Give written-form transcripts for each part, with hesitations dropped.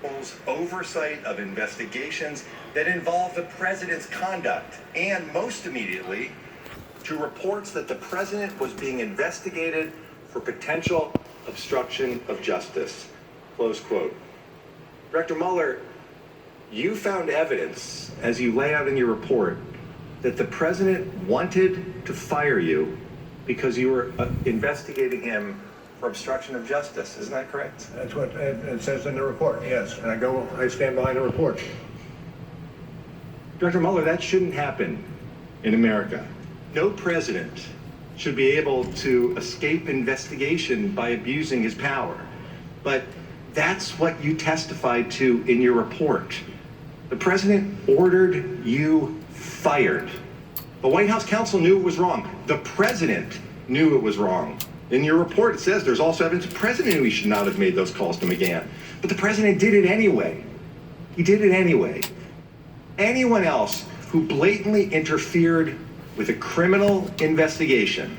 Counsel's oversight of investigations that involve the president's conduct, and most immediately, to reports that the president was being investigated for potential obstruction of justice. Close quote. Director Mueller, you found evidence, as you lay out in your report, that the president wanted to fire you because you were investigating him for obstruction of justice. Isn't that correct? That's what it says in the report, yes. And I stand behind the report. Director Mueller, that shouldn't happen in America. No president should be able to escape investigation by abusing his power. But that's what you testified to in your report. The president ordered you fired. The White House counsel knew it was wrong. The president knew it was wrong. In your report, it says there's also evidence the president knew he should not have made those calls to McGahn. But the president did it anyway. He did it anyway. Anyone else who blatantly interfered with a criminal investigation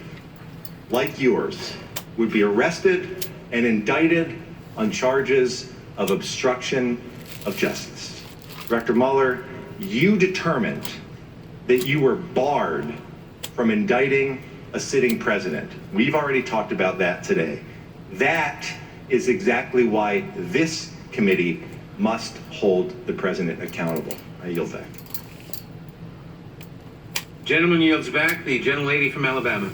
like yours would be arrested and indicted on charges of obstruction of justice. Director Mueller, you determined that you were barred from indicting a sitting president. We've already talked about that today. That is exactly why this committee must hold the president accountable. I yield back. Gentleman yields back. The gentlelady from Alabama.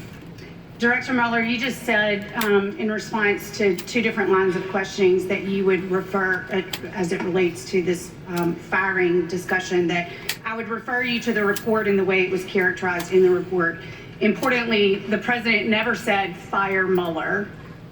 Director Mueller, you just said in response to two different lines of questionings that you would refer, as it relates to this firing discussion, that I would refer you to the report and the way it was characterized in the report. Importantly, the president never said fire Mueller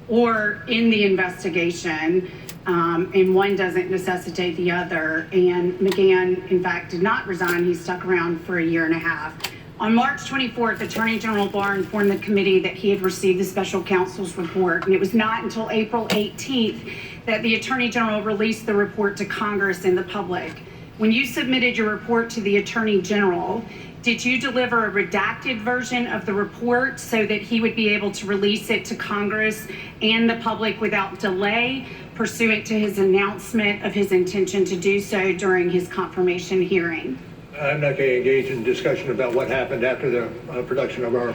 or in the investigation, and one doesn't necessitate the other. And McGahn, in fact, did not resign. He stuck around for a year and a half. On March 24th, Attorney General Barr informed the committee that he had received the special counsel's report, and it was not until April 18th that the Attorney General released the report to Congress and the public. When you submitted your report to the Attorney General, did you deliver a redacted version of the report so that he would be able to release it to Congress and the public without delay, pursuant to his announcement of his intention to do so during his confirmation hearing? I'm not going to engage in discussion about what happened after the production of our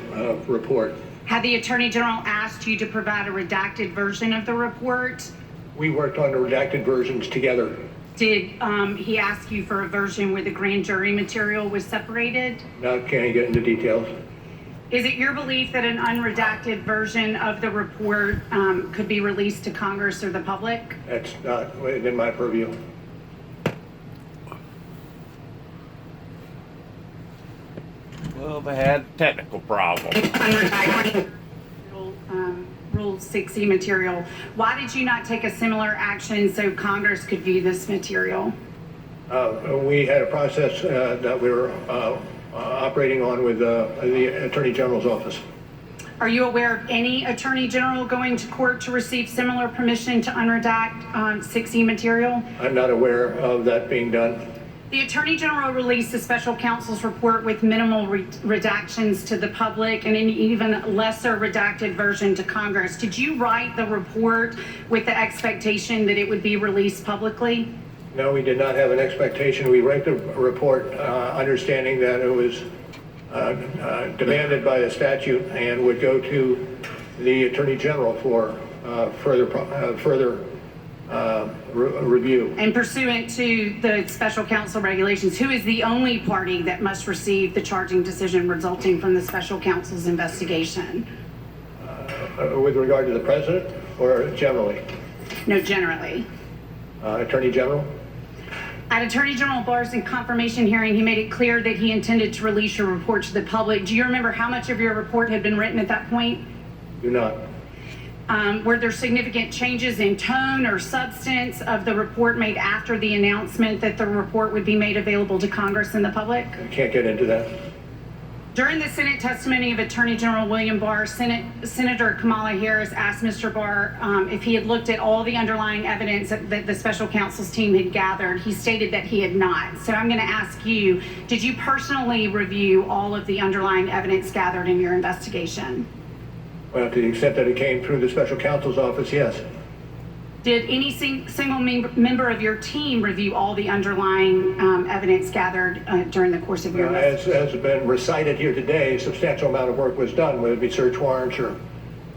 report. Had the Attorney General asked you to provide a redacted version of the report? We worked on the redacted versions together. Did he ask you for a version where the grand jury material was separated? Not can I get into details. Is it your belief that an unredacted version of the report could be released to Congress or the public? That's not within my purview. Well, they had technical problems. Rule 6E material. Why did you not take a similar action so Congress could view this material? We had a process that we were operating on with the Attorney General's office. Are you aware of any Attorney General going to court to receive similar permission to unredact 6E material? I'm not aware of that being done. The Attorney General released the special counsel's report with minimal redactions to the public and an even lesser redacted version to Congress. Did you write the report with the expectation that it would be released publicly? No, we did not have an expectation. We wrote the report understanding that it was demanded by the statute and would go to the Attorney General for further review. And pursuant to the special counsel regulations, who is the only party that must receive the charging decision resulting from the special counsel's investigation? With regard to the president or generally? No, generally. Attorney General? At Attorney General Barr's confirmation hearing, he made it clear that he intended to release your report to the public. Do you remember how much of your report had been written at that point? Do not. Were there significant changes in tone or substance of the report made after the announcement that the report would be made available to Congress and the public? I can't get into that. During the Senate testimony of Attorney General William Barr, Senator Kamala Harris asked Mr. Barr if he had looked at all the underlying evidence that the special counsel's team had gathered. He stated that he had not. So I'm going to ask you, did you personally review all of the underlying evidence gathered in your investigation? Well, to the extent that it came through the special counsel's office, yes. Did any single member of your team review all the underlying evidence gathered during the course of your investigation? As has been recited here today, a substantial amount of work was done, whether it be search warrants or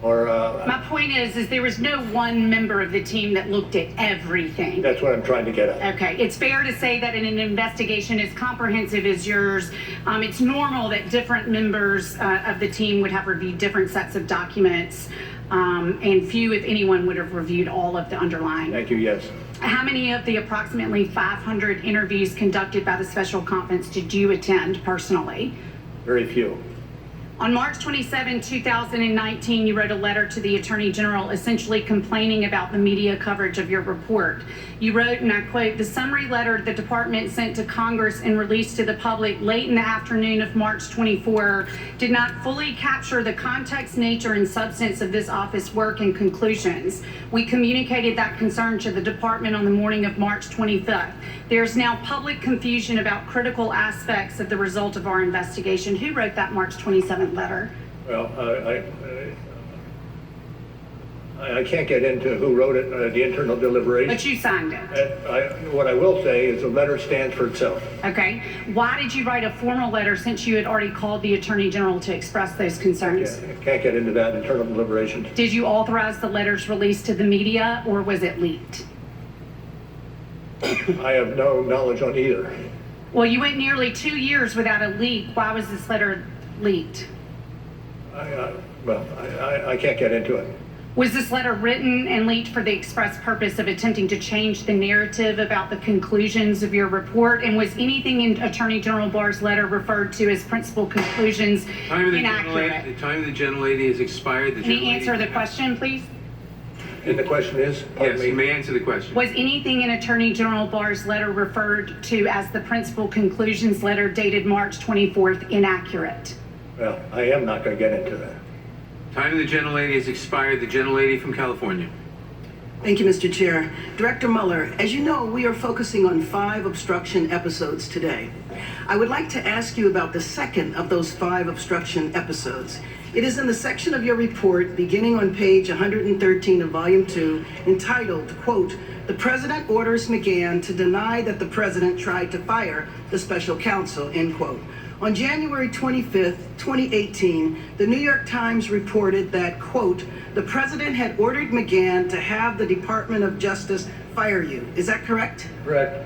My point is there was no one member of the team that looked at everything. that's what I'm trying to get at. Okay, it's fair to say that in an investigation as comprehensive as yours, it's normal that different members of the team would have reviewed different sets of documents, and few, if anyone, would have reviewed all of the underlying. Thank you, yes. How many of the approximately 500 interviews conducted by the special conference did you attend personally? Very few. On March 27, 2019, you wrote a letter to the Attorney General essentially complaining about the media coverage of your report. You wrote, and I quote, "The summary letter the department sent to Congress and released to the public late in the afternoon of March 24 did not fully capture the context, nature, and substance of this office work and conclusions. We communicated that concern to the department on the morning of March 25th. There's now public confusion about critical aspects of the result of our investigation." Who wrote that March 27th letter? Well, I can't get into who wrote it, the internal deliberation. But you signed it. What I will say is the letter stands for itself. Okay. Why did you write a formal letter since you had already called the Attorney General to express those concerns? I can't get into that, internal deliberations. Did you authorize the letters released to the media, or was it leaked? I have no knowledge on either. Well, you went nearly 2 years without a leak. Why was this letter leaked? I can't get into it. Was this letter written and leaked for the express purpose of attempting to change the narrative about the conclusions of your report? And was anything in Attorney General Barr's letter referred to as principal conclusions inaccurate? The time of the gentlelady has expired. Can you answer the question, please? And the question is? Yes, you may answer the question. Was anything in Attorney General Barr's letter referred to as the principal conclusions letter dated March 24th inaccurate? Well, I am not going to get into that. Time of the gentlelady has expired. The gentlelady from California. Thank you, Mr. Chair. Director Mueller, as you know, we are focusing on 5 obstruction episodes today. I would like to ask you about the second of those 5 obstruction episodes. It is in the section of your report beginning on page 113 of Volume 2 entitled, quote, "The President orders McGahn to deny that the President tried to fire the special counsel," end quote. On January 25th, 2018, the New York Times reported that, quote, "The President had ordered McGahn to have the Department of Justice fire you." Is that correct? Correct.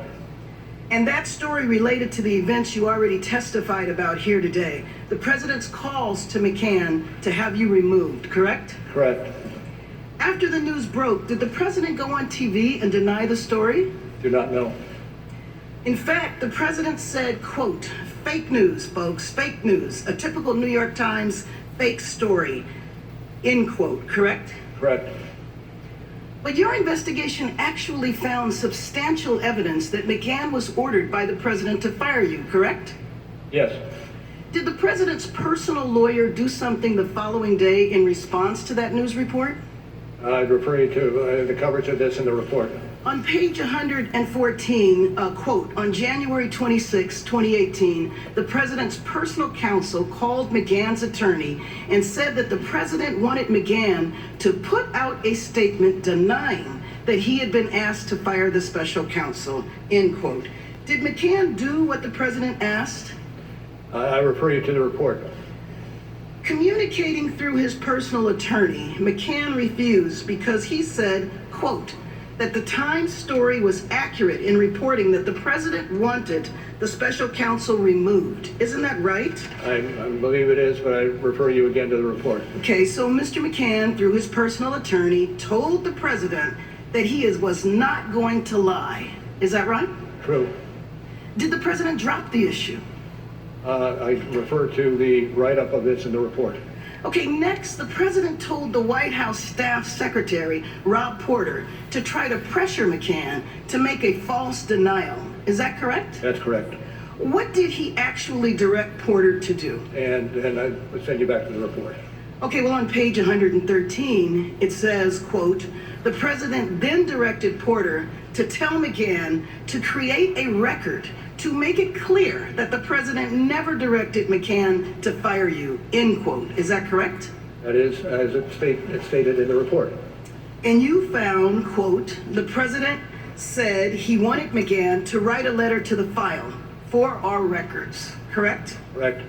And that story related to the events you already testified about here today. The President's calls to McGahn to have you removed, correct? Correct. After the news broke, did the President go on TV and deny the story? Do not know. In fact, the President said, quote, "Fake news, folks, fake news, a typical New York Times fake story," end quote, correct? Correct. But your investigation actually found substantial evidence that McGahn was ordered by the President to fire you, correct? Yes. Did the President's personal lawyer do something the following day in response to that news report? I'd refer you to the coverage of this in the report. On page 114, quote, "On January 26, 2018, the President's personal counsel called McGahn's attorney and said that the President wanted McGahn to put out a statement denying that he had been asked to fire the special counsel," end quote. Did McGahn do what the President asked? I refer you to the report. Communicating through his personal attorney, McGahn refused because he said, quote, "that the Times story was accurate in reporting that the President wanted the special counsel removed." Isn't that right? I believe it is, but I refer you again to the report. Okay, so Mr. McGahn, through his personal attorney, told the President that he was not going to lie. Is that right? True. Did the President drop the issue? I refer to the write-up of this in the report. Okay, next, the President told the White House staff secretary, Rob Porter, to try to pressure McGahn to make a false denial. Is that correct? That's correct. What did he actually direct Porter to do? And I will send you back to the report. Okay, well, on page 113, it says, quote, "The President then directed Porter to tell McGahn to create a record to make it clear that the President never directed McGahn to fire you," end quote. Is that correct? That is, as it's stated in the report. And you found, quote, the president said he wanted McGahn to write a letter to the file for our records, correct? Correct.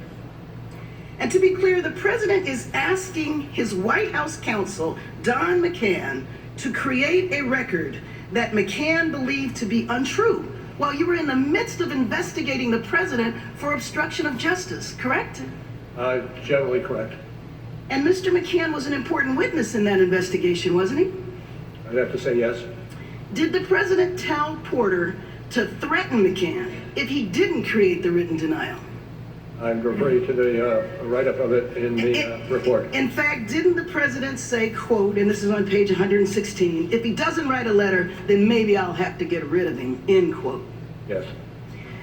And to be clear, the president is asking his White House counsel, Don McCann, to create a record that McCann believed to be untrue while you were in the midst of investigating the president for obstruction of justice, correct? Generally correct. And Mr. McCann was an important witness in that investigation, wasn't he? I'd have to say yes. Did the president tell Porter to threaten McCann if he didn't create the written denial? I'd refer you to the write-up of it in the report. In fact, didn't the president say, quote, and this is on page 116, if he doesn't write a letter, then maybe I'll have to get rid of him, end quote. Yes.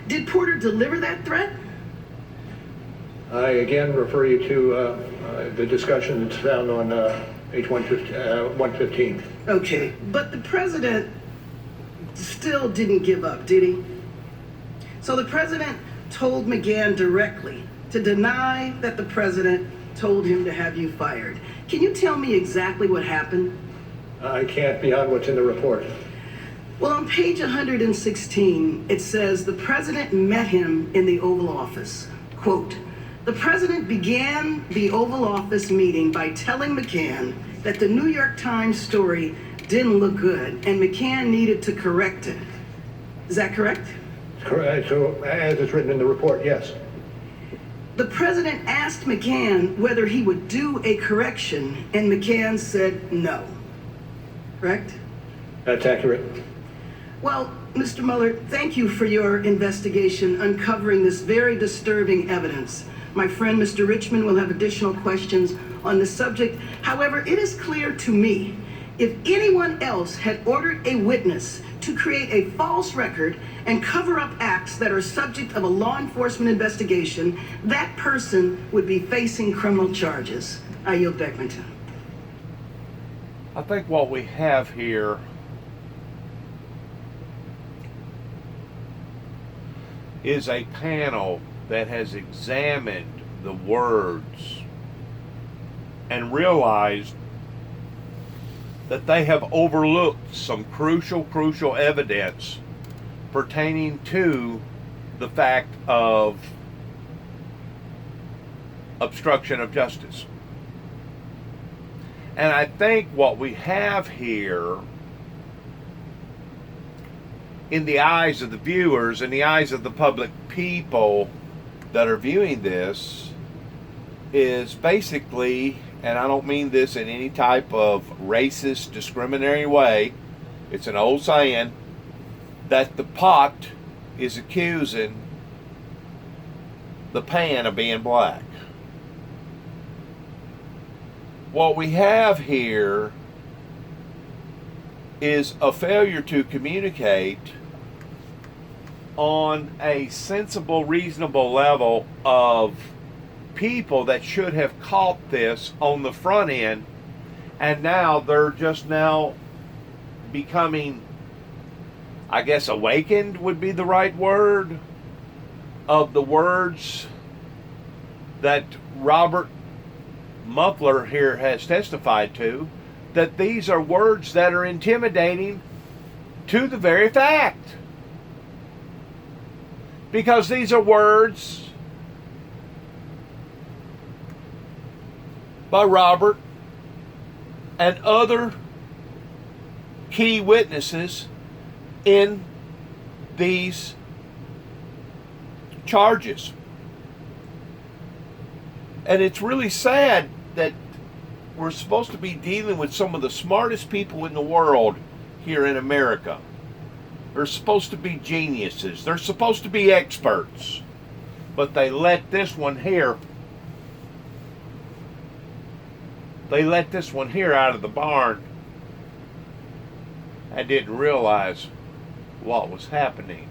Did Porter deliver that threat? I again refer you to the discussion that's found on page 115. Okay, but the president still didn't give up, did he? So the president told McGahn directly to deny that the president told him to have you fired. Can you tell me exactly what happened? I can't beyond what's in the report. Well, on page 116, it says the president met him in the Oval Office. Quote, the president began the Oval Office meeting by telling McCann that the New York Times story didn't look good and McCann needed to correct it. Is that correct? Correct. So, as it's written in the report, yes. The president asked McCann whether he would do a correction, and McCann said no. Correct? That's accurate. Well, Mr. Mueller, thank you for your investigation uncovering this very disturbing evidence. My friend, Mr. Richmond, will have additional questions on the subject. However, it is clear to me if anyone else had ordered a witness to create a false record and cover up acts that are subject of a law enforcement investigation, that person would be facing criminal charges. I yield back my time. I think what we have here is a panel that has examined the words and realized that they have overlooked some crucial evidence pertaining to the fact of obstruction of justice. And I think what we have here, in the eyes of the viewers, in the eyes of the public people that are viewing this, is basically, and I don't mean this in any type of racist, discriminatory way, it's an old saying, that the pot is accusing the pan of being black. What we have here is a failure to communicate on a sensible, reasonable level of people that should have caught this on the front end, and now they're just now becoming, I guess, awakened would be the right word, of the words that Robert Mueller here has testified to, that these are words that are intimidating to the very fact. Because these are words by Robert and other key witnesses in these charges. And it's really sad that we're supposed to be dealing with some of the smartest people in the world here in America. They're supposed to be geniuses. They're supposed to be experts. But they let this one here out of the barn and didn't realize what was happening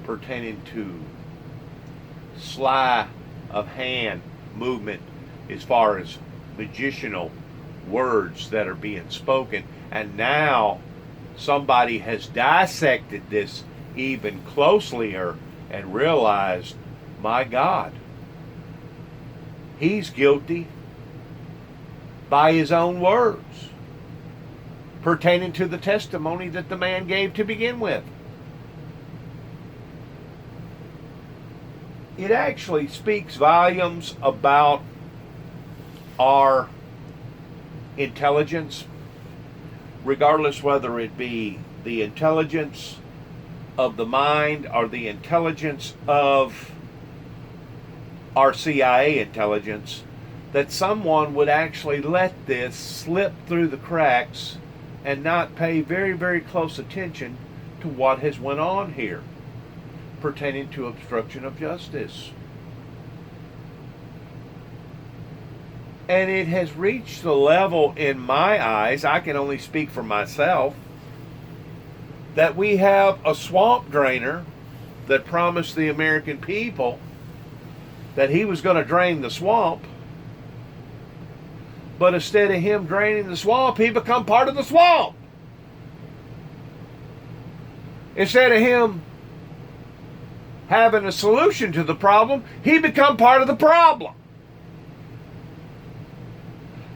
pertaining to sleight of hand movement as far as magicianal words that are being spoken. And now somebody has dissected this even closelier and realized, my God, he's guilty by his own words. pertaining to the testimony that the man gave to begin with. It actually speaks volumes about our intelligence, regardless whether it be the intelligence of the mind or the intelligence of our CIA intelligence, that someone would actually let this slip through the cracks and not pay very, very close attention to what has went on here pertaining to obstruction of justice. And it has reached the level, in my eyes, I can only speak for myself, that we have a swamp drainer that promised the American people that he was going to drain the swamp, but instead of him draining the swamp, he become part of the swamp. Instead of him having a solution to the problem, he become part of the problem.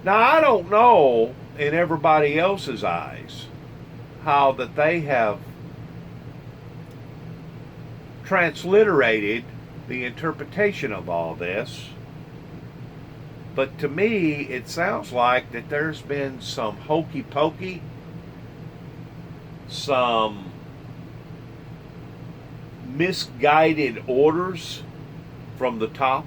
Now, I don't know in everybody else's eyes how that they have transliterated the interpretation of all this, but to me it sounds like that there's been some hokey pokey, some misguided orders from the top.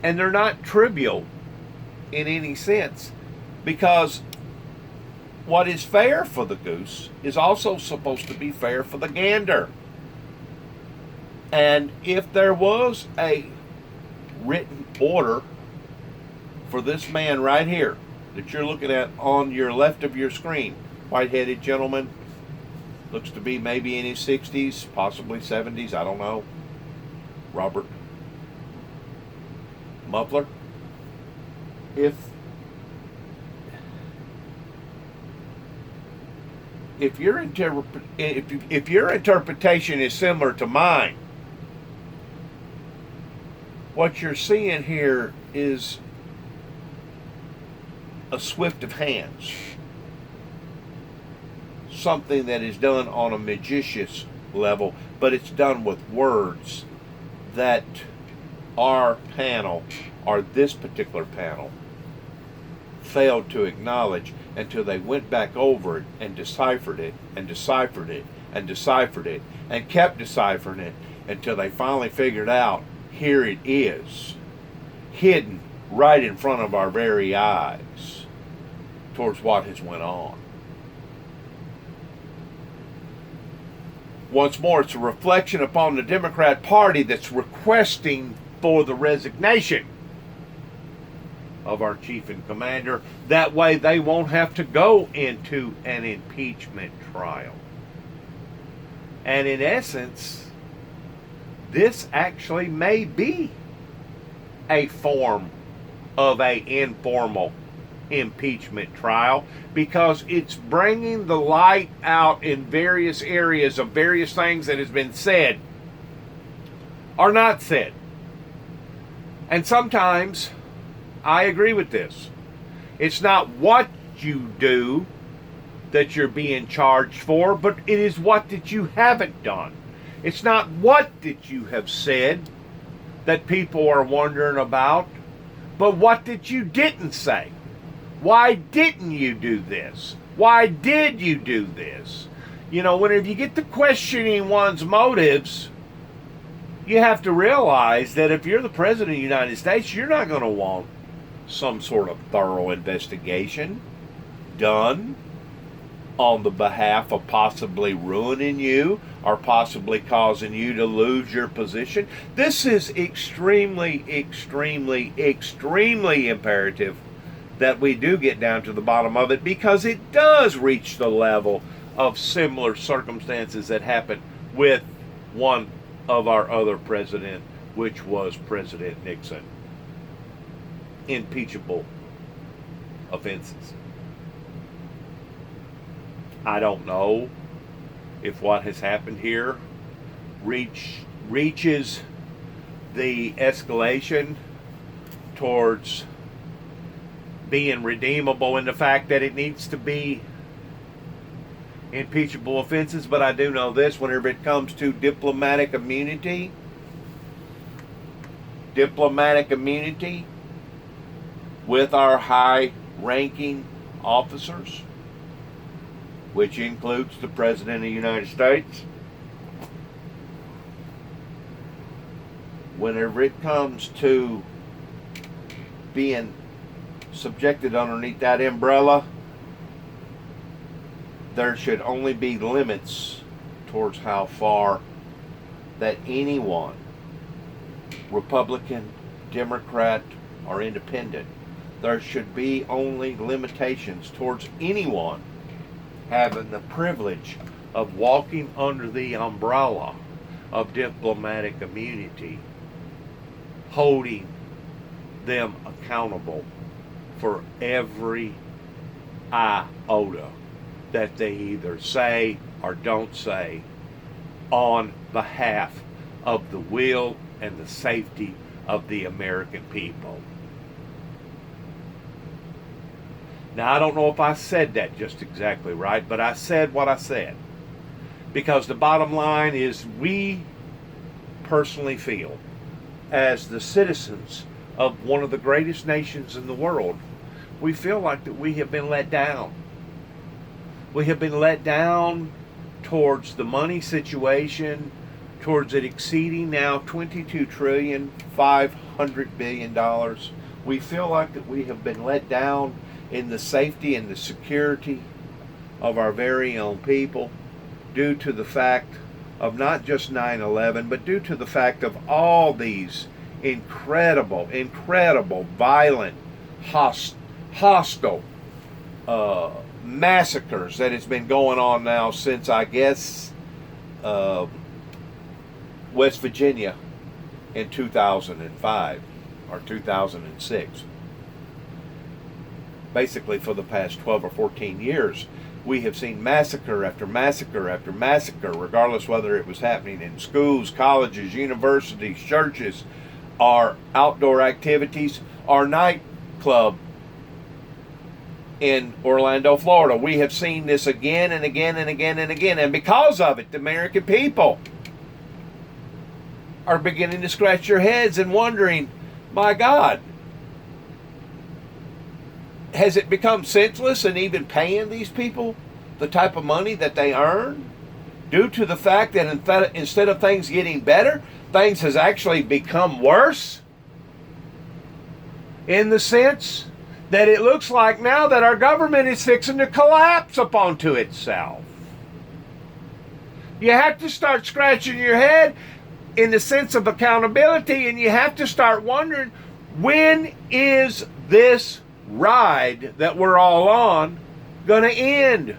And they're not trivial in any sense, because what is fair for the goose is also supposed to be fair for the gander. And if there was a written order for this man right here that you're looking at on your left of your screen, white-headed gentleman, looks to be maybe in his 60s, possibly 70s, I don't know, Robert Mueller, if your interpretation is similar to mine, what you're seeing here is a swift of hands, something that is done on a magicious level, but it's done with words that our panel, or this particular panel, failed to acknowledge until they went back over it and deciphered it and deciphered it and deciphered it and kept deciphering it until they finally figured out, here it is, hidden right in front of our very eyes, towards what has went on. Once more, it's a reflection upon the Democrat Party that's requesting for the resignation of our chief and commander. That way they won't have to go into an impeachment trial. And in essence, this actually may be a form of an informal impeachment trial, because it's bringing the light out in various areas of various things that has been said or not said. And sometimes I agree with this. It's not what you do that you're being charged for, but it is what that you haven't done. It's not what that you have said that people are wondering about, but what that you didn't say. Why didn't you do this? Why did you do this? You know, whenever you get to questioning one's motives, you have to realize that if you're the President of the United States, you're not going to want some sort of thorough investigation done on the behalf of possibly ruining you or possibly causing you to lose your position. This is extremely, extremely, extremely imperative that we do get down to the bottom of it, because it does reach the level of similar circumstances that happened with one of our other president, which was President Nixon. Impeachable offenses. I don't know if what has happened here reaches the escalation towards being redeemable in the fact that it needs to be impeachable offenses, but I do know this: whenever it comes to diplomatic immunity with our high-ranking officers, which includes the President of the United States, whenever it comes to being subjected underneath that umbrella, there should only be limits towards how far that anyone, Republican, Democrat, or Independent, there should be only limitations towards anyone having the privilege of walking under the umbrella of diplomatic immunity, holding them accountable for every iota that they either say or don't say on behalf of the will and the safety of the American people. Now, I don't know if I said that just exactly right, but I said what I said. Because the bottom line is, we personally feel, as the citizens of one of the greatest nations in the world, we feel like that we have been let down. We have been let down towards the money situation, towards it exceeding now $22.5 trillion. We feel like that we have been let down in the safety and the security of our very own people, due to the fact of not just 9/11, but due to the fact of all these incredible, violent, hostile massacres that has been going on now since, I guess, West Virginia in 2005 or 2006. Basically, for the past 12 or 14 years, we have seen massacre after massacre after massacre, regardless whether it was happening in schools, colleges, universities, churches, or outdoor activities, or nightclub in Orlando, Florida. We have seen this again and again and again and again. And because of it, the American people are beginning to scratch their heads and wondering, my God, has it become senseless in even paying these people the type of money that they earn, due to the fact that instead of things getting better, things has actually become worse? In the sense that it looks like now that our government is fixing to collapse upon to itself. You have to start scratching your head in the sense of accountability, and you have to start wondering, when is this ride that we're all on going to end?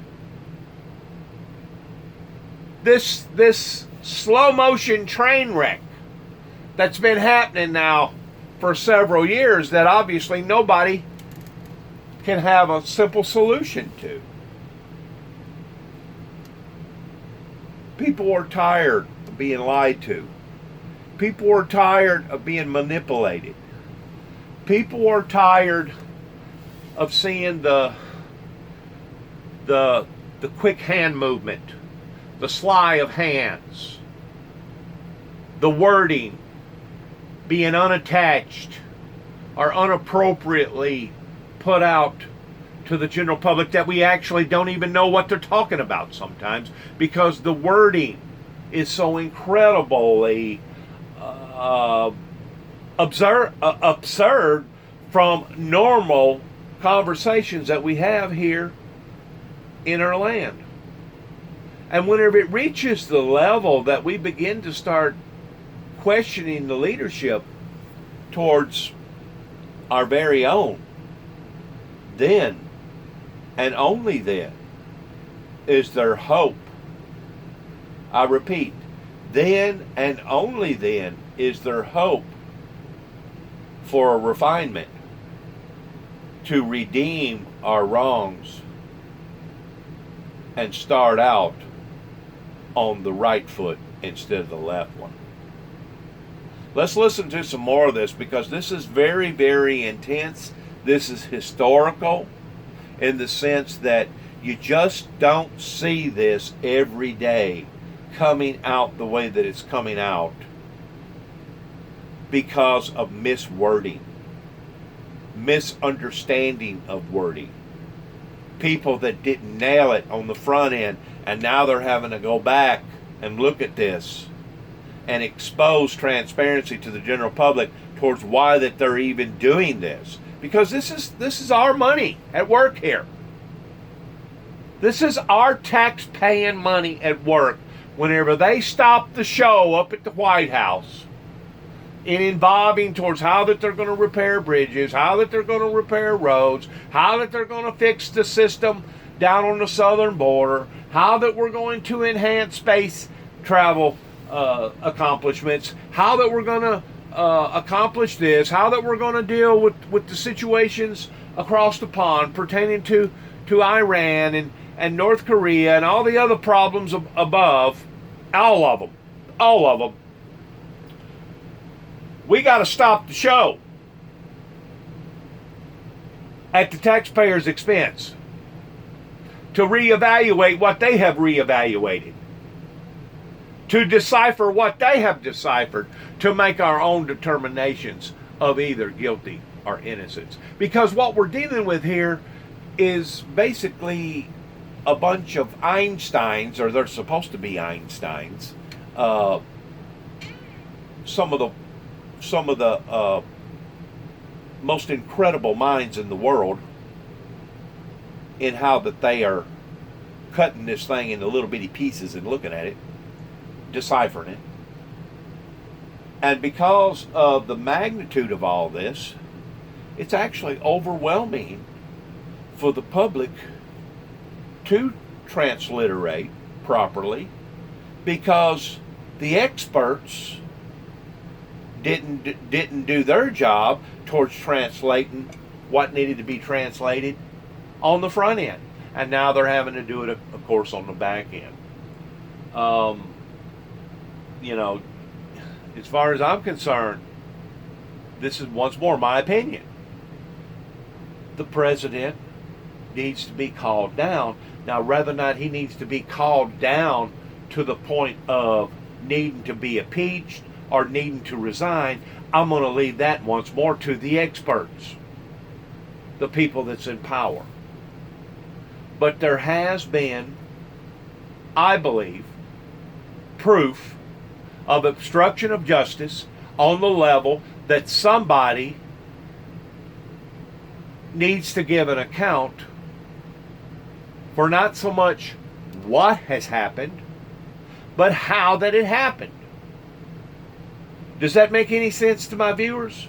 This slow motion train wreck that's been happening now for several years, that obviously nobody can have a simple solution to. People are tired of being lied to. People are tired of being manipulated. People are tired of seeing the quick hand movement, the sleight of hands, the wording being unattached or unappropriately put out to the general public, that we actually don't even know what they're talking about sometimes, because the wording is so incredibly absurd from normal conversations that we have here in our land. And whenever it reaches the level that we begin to start questioning the leadership towards our very own, then and only then is there hope. I repeat, then and only then is there hope for a refinement to redeem our wrongs and start out on the right foot instead of the left one. Let's listen to some more of this, because this is very, very intense. This is historical in the sense that you just don't see this every day coming out the way that it's coming out because of miswording, misunderstanding of wording. People that didn't nail it on the front end, and now they're having to go back and look at this and expose transparency to the general public towards why that they're even doing this. Because this is our money at work here. This is our tax-paying money at work. Whenever they stop the show up at the White House in involving towards how that they're going to repair bridges, how that they're going to repair roads, how that they're going to fix the system down on the southern border, how that we're going to enhance space travel accomplishments, how that we're going to accomplish this, how that we're going to deal with the situations across the pond pertaining to Iran and North Korea and all the other problems above, all of them. We got to stop the show at the taxpayers' expense to reevaluate what they have reevaluated, to decipher what they have deciphered, to make our own determinations of either guilty or innocence. Because what we're dealing with here is basically a bunch of Einsteins, or they're supposed to be Einsteins, some of the most incredible minds in the world, in how that they are cutting this thing into little bitty pieces and looking at it, deciphering it. And because of the magnitude of all this, it's actually overwhelming for the public to transliterate properly, because the experts didn't do their job towards translating what needed to be translated on the front end, and now they're having to do it, of course, on the back end. As far as I'm concerned, this is once more my opinion. The president needs to be called down. Now, whether or not he needs to be called down to the point of needing to be impeached or needing to resign, I'm going to leave that once more to the experts, the people that's in power. But there has been, I believe, proof of obstruction of justice on the level that somebody needs to give an account for not so much what has happened, but how that it happened. Does that make any sense to my viewers?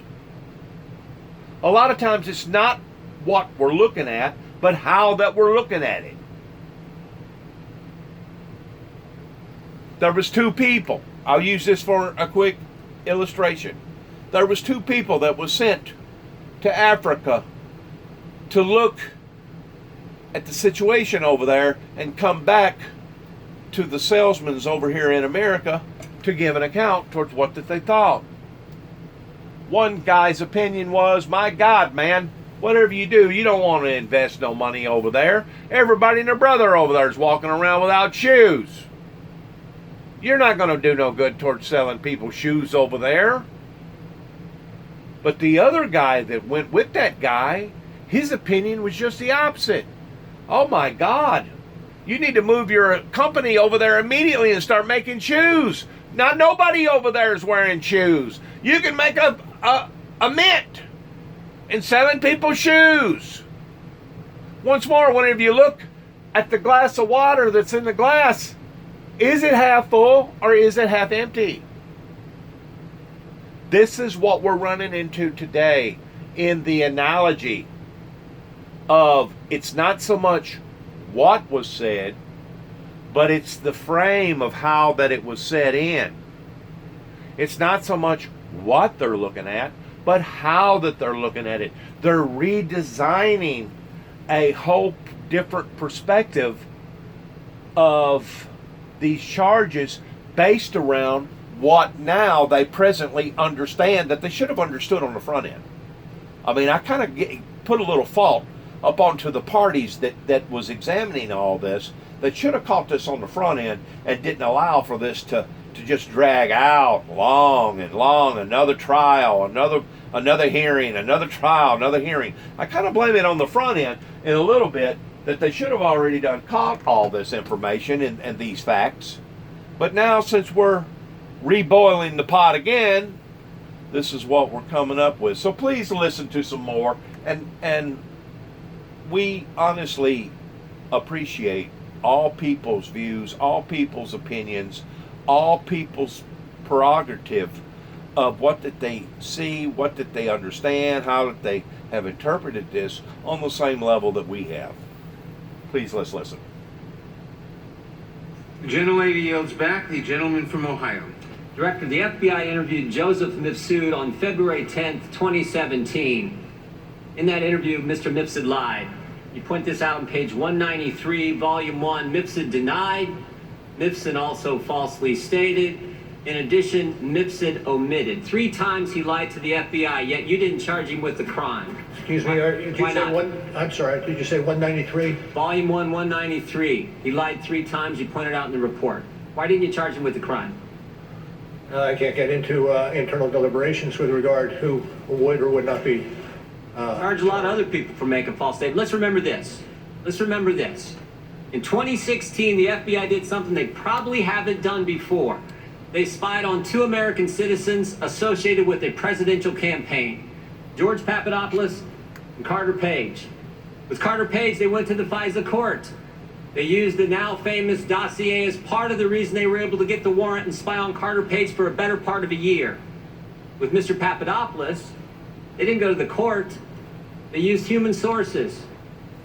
A lot of times it's not what we're looking at, but how that we're looking at it. There was two people. I'll use this for a quick illustration. There was two people that was sent to Africa to look at the situation over there and come back to the salesmen over here in America to give an account towards what that they thought. One guy's opinion was, my God, man, whatever you do, you don't want to invest no money over there. Everybody and their brother over there is walking around without shoes. You're not going to do no good towards selling people shoes over there. But the other guy that went with that guy, his opinion was just the opposite. Oh my God, you need to move your company over there immediately and start making shoes. Now nobody over there is wearing shoes. You can make a mint in selling people shoes. Once more, whenever you look at the glass of water that's in the glass, is it half full or is it half empty? This is what we're running into today in the analogy of it's not so much what was said, but it's the frame of how that it was said in. It's not so much what they're looking at, but how that they're looking at it. They're redesigning a whole different perspective of these charges based around what now they presently understand that they should have understood on the front end. I mean, I kind of put a little fault up onto the parties that was examining all this, that should have caught this on the front end and didn't allow for this to just drag out long and long, another trial, another hearing, another trial, another hearing. I kind of blame it on the front end in a little bit, that they should have already caught all this information and these facts. But now, since we're reboiling the pot again, this is what we're coming up with. So please listen to some more, and we honestly appreciate all people's views, all people's opinions, all people's prerogative of what that they see, what that they understand, how that they have interpreted this on the same level that we have. Please, let's listen. The gentlelady yields back. The gentleman from Ohio. Director, the FBI interviewed Joseph Mifsud on February 10th, 2017. In that interview, Mr. Mifsud lied. You point this out on page 193, volume 1. Mifsud denied. Mifsud also falsely stated. In addition, Mifsud omitted. 3 times he lied to the FBI, yet you didn't charge him with the crime. Excuse me, did you Why say not? I'm sorry, did you say 193? Volume 1, 193. He lied 3 times, you pointed out in the report. Why didn't you charge him with the crime? I can't get into internal deliberations with regard who would or would not be. Charge a lot of other people for making false statements. Let's remember this. In 2016, the FBI did something they probably haven't done before. They spied on 2 American citizens associated with a presidential campaign, George Papadopoulos and Carter Page. With Carter Page, they went to the FISA court. They used the now famous dossier as part of the reason they were able to get the warrant and spy on Carter Page for a better part of a year. With Mr. Papadopoulos, they didn't go to the court. They used human sources.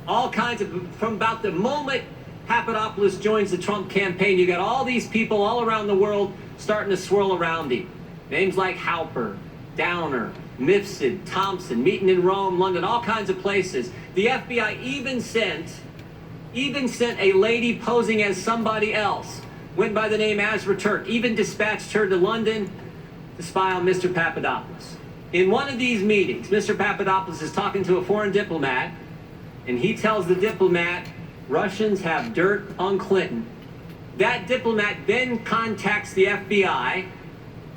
All kinds of, from about the moment Papadopoulos joins the Trump campaign, you got all these people all around the world starting to swirl around him. Names like Halper, Downer, Mifsud, Thompson, meeting in Rome, London, all kinds of places. The FBI even sent a lady posing as somebody else, went by the name Azra Turk, even dispatched her to London to spy on Mr. Papadopoulos. In one of these meetings, Mr. Papadopoulos is talking to a foreign diplomat, and he tells the diplomat, Russians have dirt on Clinton. That diplomat then contacts the FBI,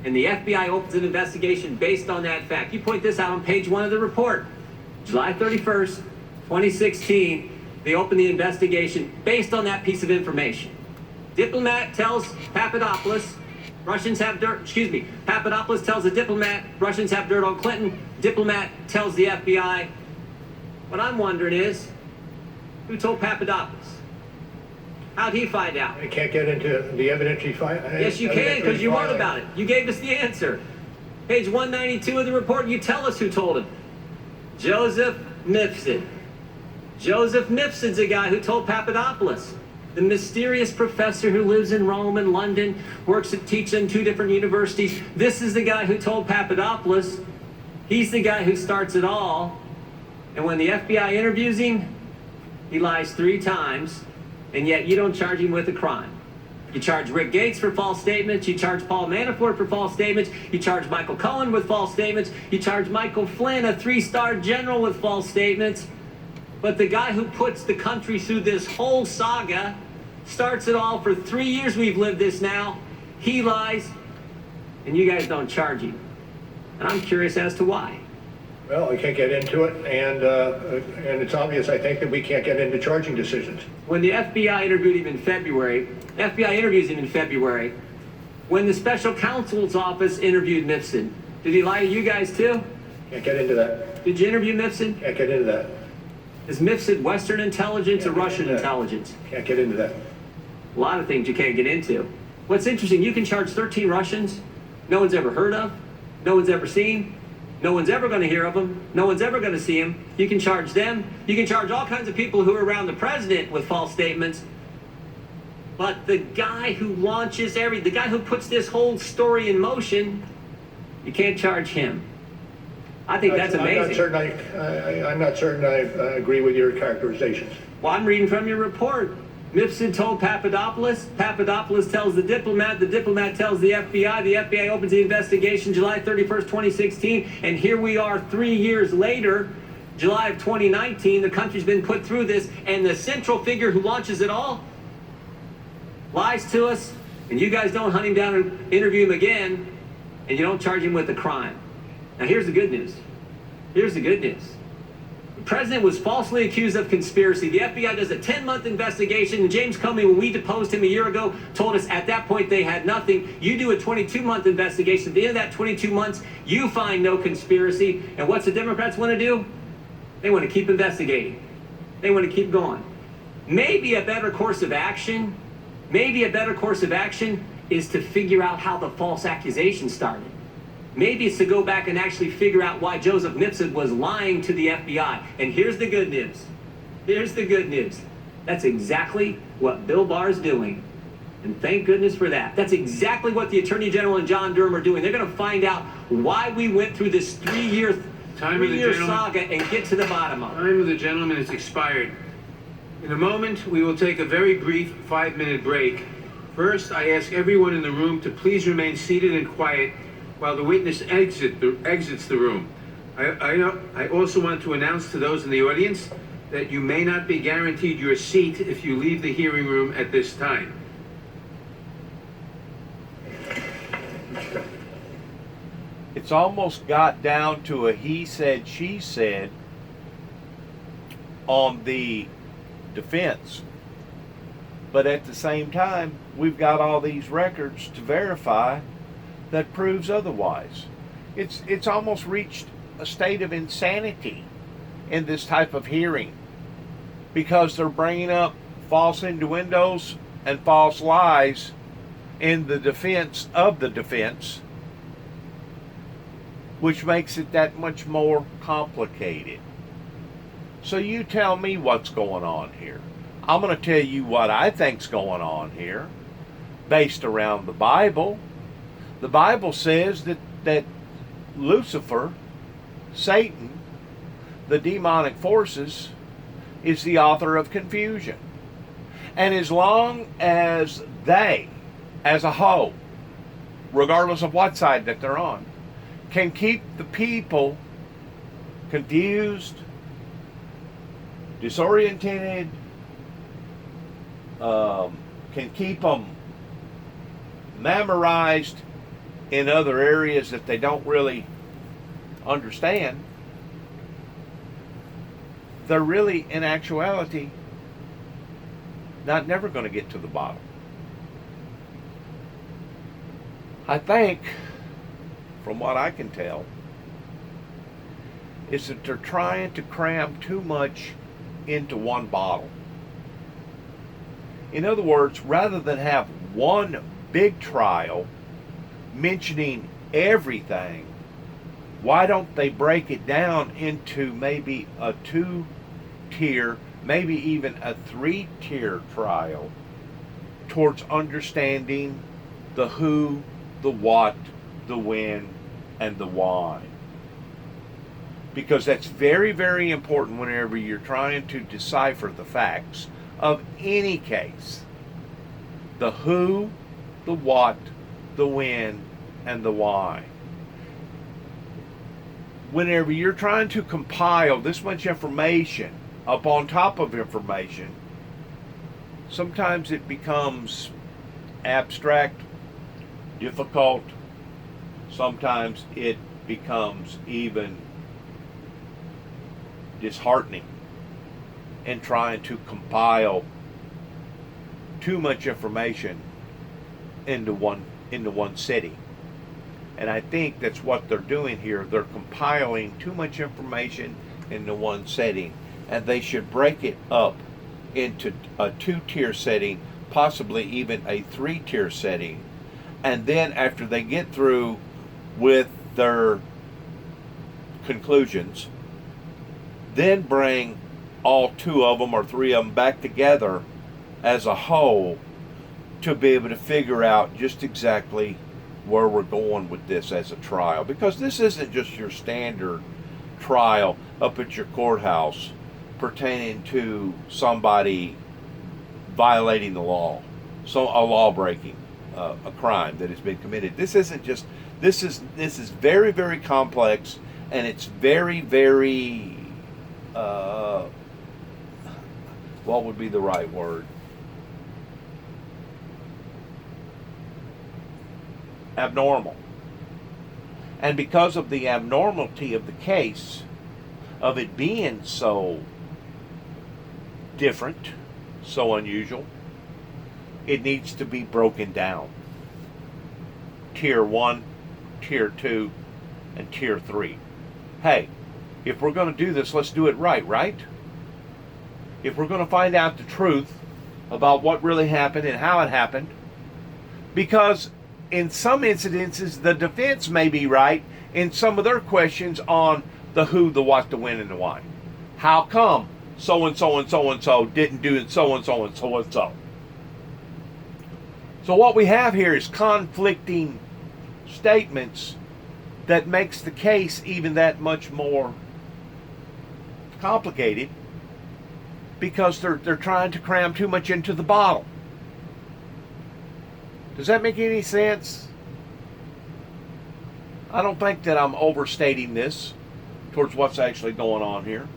and the FBI opens an investigation based on that fact. You point this out on page 1 of the report. July 31st, 2016, they open the investigation based on that piece of information. Diplomat tells Papadopoulos, Papadopoulos tells the diplomat, Russians have dirt on Clinton. Diplomat tells the FBI. What I'm wondering is, who told Papadopoulos? How'd he find out? I can't get into the evidence you find. Yes, you can, because you wrote about it. You gave us the answer. Page 192 of the report, you tell us who told him. Joseph Mifsud. Joseph Mifsud's a guy who told Papadopoulos. The mysterious professor who lives in Rome and London, teaches in 2 different universities. This is the guy who told Papadopoulos. He's the guy who starts it all. And when the FBI interviews him, he lies 3 times, and yet you don't charge him with a crime. You charge Rick Gates for false statements. You charge Paul Manafort for false statements. You charge Michael Cohen with false statements. You charge Michael Flynn, a 3-star general, with false statements. But the guy who puts the country through this whole saga, starts it all for 3 years we've lived this now, he lies, and you guys don't charge him. And I'm curious as to why. Well, we can't get into it, and it's obvious, I think, that we can't get into charging decisions. When the FBI interviewed him in February, FBI interviews him in February, when the special counsel's office interviewed Mifsud, did he lie to you guys too? Can't get into that. Did you interview Mifsud? Can't get into that. Is Mifsud Western intelligence or Russian intelligence? Can't get into that. A lot of things you can't get into. What's interesting, you can charge 13 Russians no one's ever heard of, no one's ever seen, no one's ever going to hear of them, no one's ever going to see them. You can charge them. You can charge all kinds of people who are around the president with false statements. But the guy who launches the guy who puts this whole story in motion, you can't charge him. I think that's amazing. I'm not certain I agree with your characterizations. Well, I'm reading from your report. Mifsud told Papadopoulos. Papadopoulos tells the diplomat tells the FBI opens the investigation July 31st, 2016, and here we are 3 years later, July of 2019, the country's been put through this, and the central figure who launches it all lies to us, and you guys don't hunt him down and interview him again, and you don't charge him with a crime. Now here's the good news. Here's the good news. The president was falsely accused of conspiracy. The FBI does a 10-month investigation, and James Comey, when we deposed him a year ago, told us at that point they had nothing. You do a 22-month investigation. At the end of that 22 months, you find no conspiracy. And what's the Democrats want to do? They want to keep investigating. They want to keep going. Maybe a better course of action is to figure out how the false accusation started. Maybe it's to go back and actually figure out why Joseph Nipson was lying to the FBI. And here's the good news. Here's the good news. That's exactly what Bill Barr's doing. And thank goodness for that. That's exactly what the Attorney General and John Durham are doing. They're going to find out why we went through this three-year saga and get to the bottom of it. Time of the gentleman has expired. In a moment, we will take a very brief 5-minute break. First, I ask everyone in the room to please remain seated and quiet while the witness exits the room. I also want to announce to those in the audience that you may not be guaranteed your seat if you leave the hearing room at this time. It's almost got down to a he said, she said on the defense. But at the same time, we've got all these records to verify that proves otherwise. It's almost reached a state of insanity in this type of hearing because they're bringing up false innuendos and false lies in the defense of the defense, which makes it that much more complicated. So you tell me what's going on here. I'm going to tell you what I think's going on here based around the Bible. The Bible says that Lucifer, Satan, the demonic forces, is the author of confusion. And as long as they, as a whole, regardless of what side that they're on, can keep the people confused, disoriented, can keep them memorized in other areas that they don't really understand, they're really, in actuality, never going to get to the bottom. I think, from what I can tell, is that they're trying to cram too much into one bottle. In other words, rather than have one big trial mentioning everything, why don't they break it down into maybe a 2-tier, maybe even a 3-tier trial towards understanding the who, the what, the when, and the why? Because that's very, very important whenever you're trying to decipher the facts of any case. The who, the what, the when, and the why. Whenever you're trying to compile this much information up on top of information, sometimes it becomes abstract, difficult. Sometimes it becomes even disheartening in trying to compile too much information into one city. And I think that's what they're doing here. They're compiling too much information into one setting, and they should break it up into a 2-tier setting, possibly even a 3-tier setting. And then after they get through with their conclusions, then bring all 2 of them or 3 of them back together as a whole to be able to figure out just exactly where we're going with this as a trial. Because this isn't just your standard trial up at your courthouse pertaining to somebody violating the law, so a law breaking, a crime that has been committed. This isn't just, this is very, very complex, and it's very, very what would be the right word? Abnormal. And because of the abnormality of the case, of it being so different, so unusual, it needs to be broken down. Tier 1, Tier 2, and Tier 3. Hey, if we're going to do this, let's do it right? If we're going to find out the truth about what really happened and how it happened, because in some incidences the defense may be right in some of their questions on the who, the what, the when, and the why. How come so-and-so and so-and-so didn't do it so-and-so and so-and-so? So what we have here is conflicting statements that makes the case even that much more complicated, because they're trying to cram too much into the bottle. Does that make any sense? I don't think that I'm overstating this towards what's actually going on here.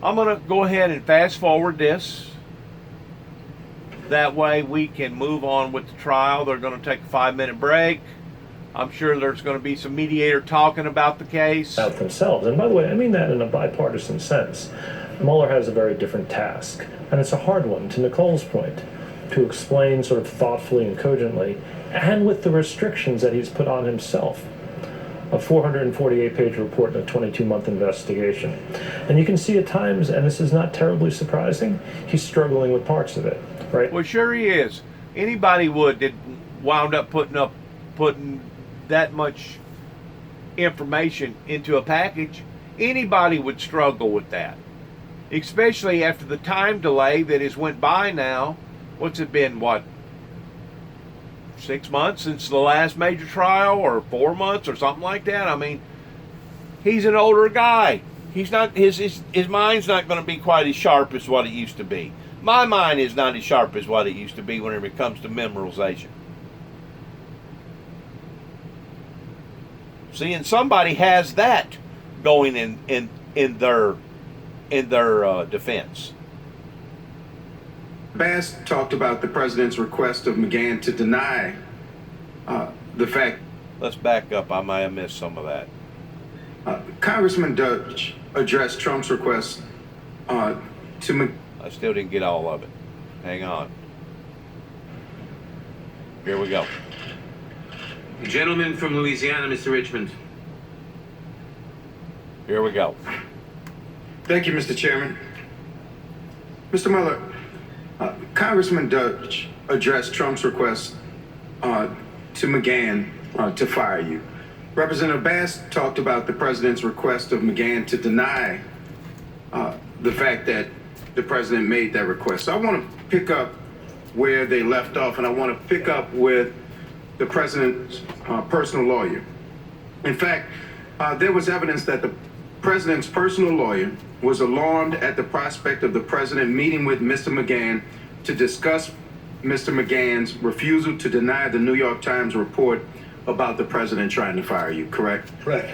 I'm going to go ahead and fast forward this. That way we can move on with the trial. They're going to take a 5-minute break. I'm sure there's going to be some mediator talking about the case. Out themselves. And by the way, I mean that in a bipartisan sense. Mueller has a very different task, and it's a hard one, to Nicole's point, to explain sort of thoughtfully and cogently, and with the restrictions that he's put on himself. A 448-page report and a 22-month investigation. And you can see at times, and this is not terribly surprising, he's struggling with parts of it, right? Well, sure he is. Anybody would that wound up putting that much information into a package. Anybody would struggle with that. Especially after the time delay that has went by now. What's it been, 6 months since the last major trial, or 4 months, or something like that? I mean, he's an older guy. He's not, his mind's not going to be quite as sharp as what it used to be. My mind is not as sharp as what it used to be whenever it comes to memorization. See, and somebody has that going in their defense. Bass talked about the president's request of McGahn to deny the fact. Let's back up. I might have missed some of that. Congressman Dutch addressed Trump's request to I still didn't get all of it. Hang on. Here we go. Gentleman from Louisiana, Mr. Richmond. Here we go. Thank you, Mr. Chairman. Mr. Mueller, Congressman Dutch addressed Trump's request to McGahn to fire you. Representative Bass talked about the president's request of McGahn to deny the fact that the president made that request. So I want to pick up where they left off, and I want to pick up with the president's personal lawyer. In fact, there was evidence that the president's personal lawyer was alarmed at the prospect of the president meeting with Mr. McGahn to discuss Mr. McGahn's refusal to deny the New York Times report about the president trying to fire you, correct? Correct.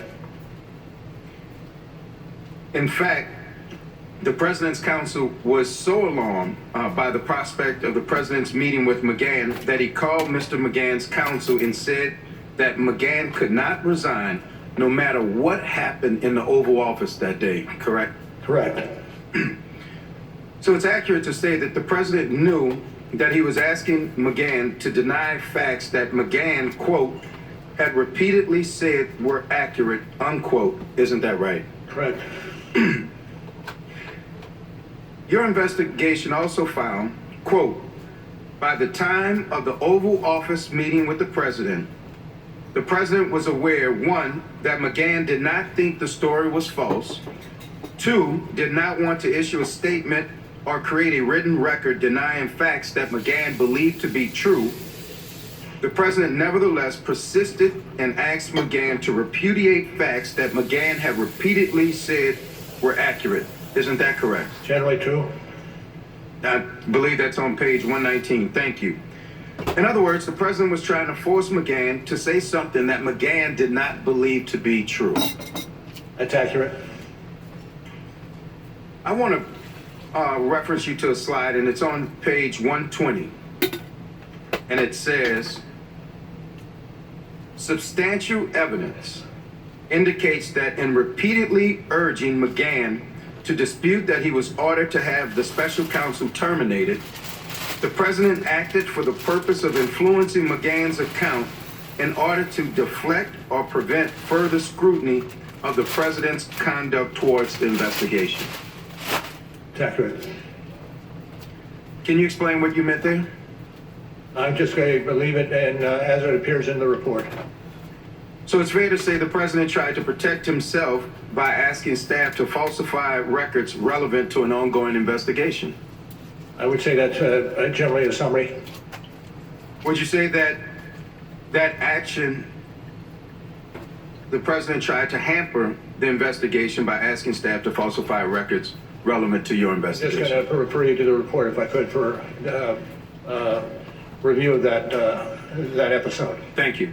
In fact, the president's counsel was so alarmed by the prospect of the president's meeting with McGahn that he called Mr. McGahn's counsel and said that McGahn could not resign no matter what happened in the Oval Office that day, correct? Correct. So it's accurate to say that the president knew that he was asking McGahn to deny facts that McGahn, quote, had repeatedly said were accurate, unquote. Isn't that right? Correct. Your investigation also found, quote, by the time of the Oval Office meeting with the president was aware, 1, that McGahn did not think the story was false, 2, did not want to issue a statement or create a written record denying facts that McGahn believed to be true. The president nevertheless persisted and asked McGahn to repudiate facts that McGahn had repeatedly said were accurate. Isn't that correct? Generally true. I believe that's on page 119. Thank you. In other words, the president was trying to force McGahn to say something that McGahn did not believe to be true. That's accurate. I want to reference you to a slide, and it's on page 120. And it says, substantial evidence indicates that in repeatedly urging McGahn to dispute that he was ordered to have the special counsel terminated, the president acted for the purpose of influencing McGahn's account in order to deflect or prevent further scrutiny of the president's conduct towards the investigation. It's accurate. Can you explain what you meant there? I'm just going to believe it and as it appears in the report. So it's fair to say the president tried to protect himself by asking staff to falsify records relevant to an ongoing investigation. I would say that's generally a summary. Would you say that that action, the president tried to hamper the investigation by asking staff to falsify records relevant to your I'm just investigation? going to refer you to the report, if I could, for review of that episode. Thank you.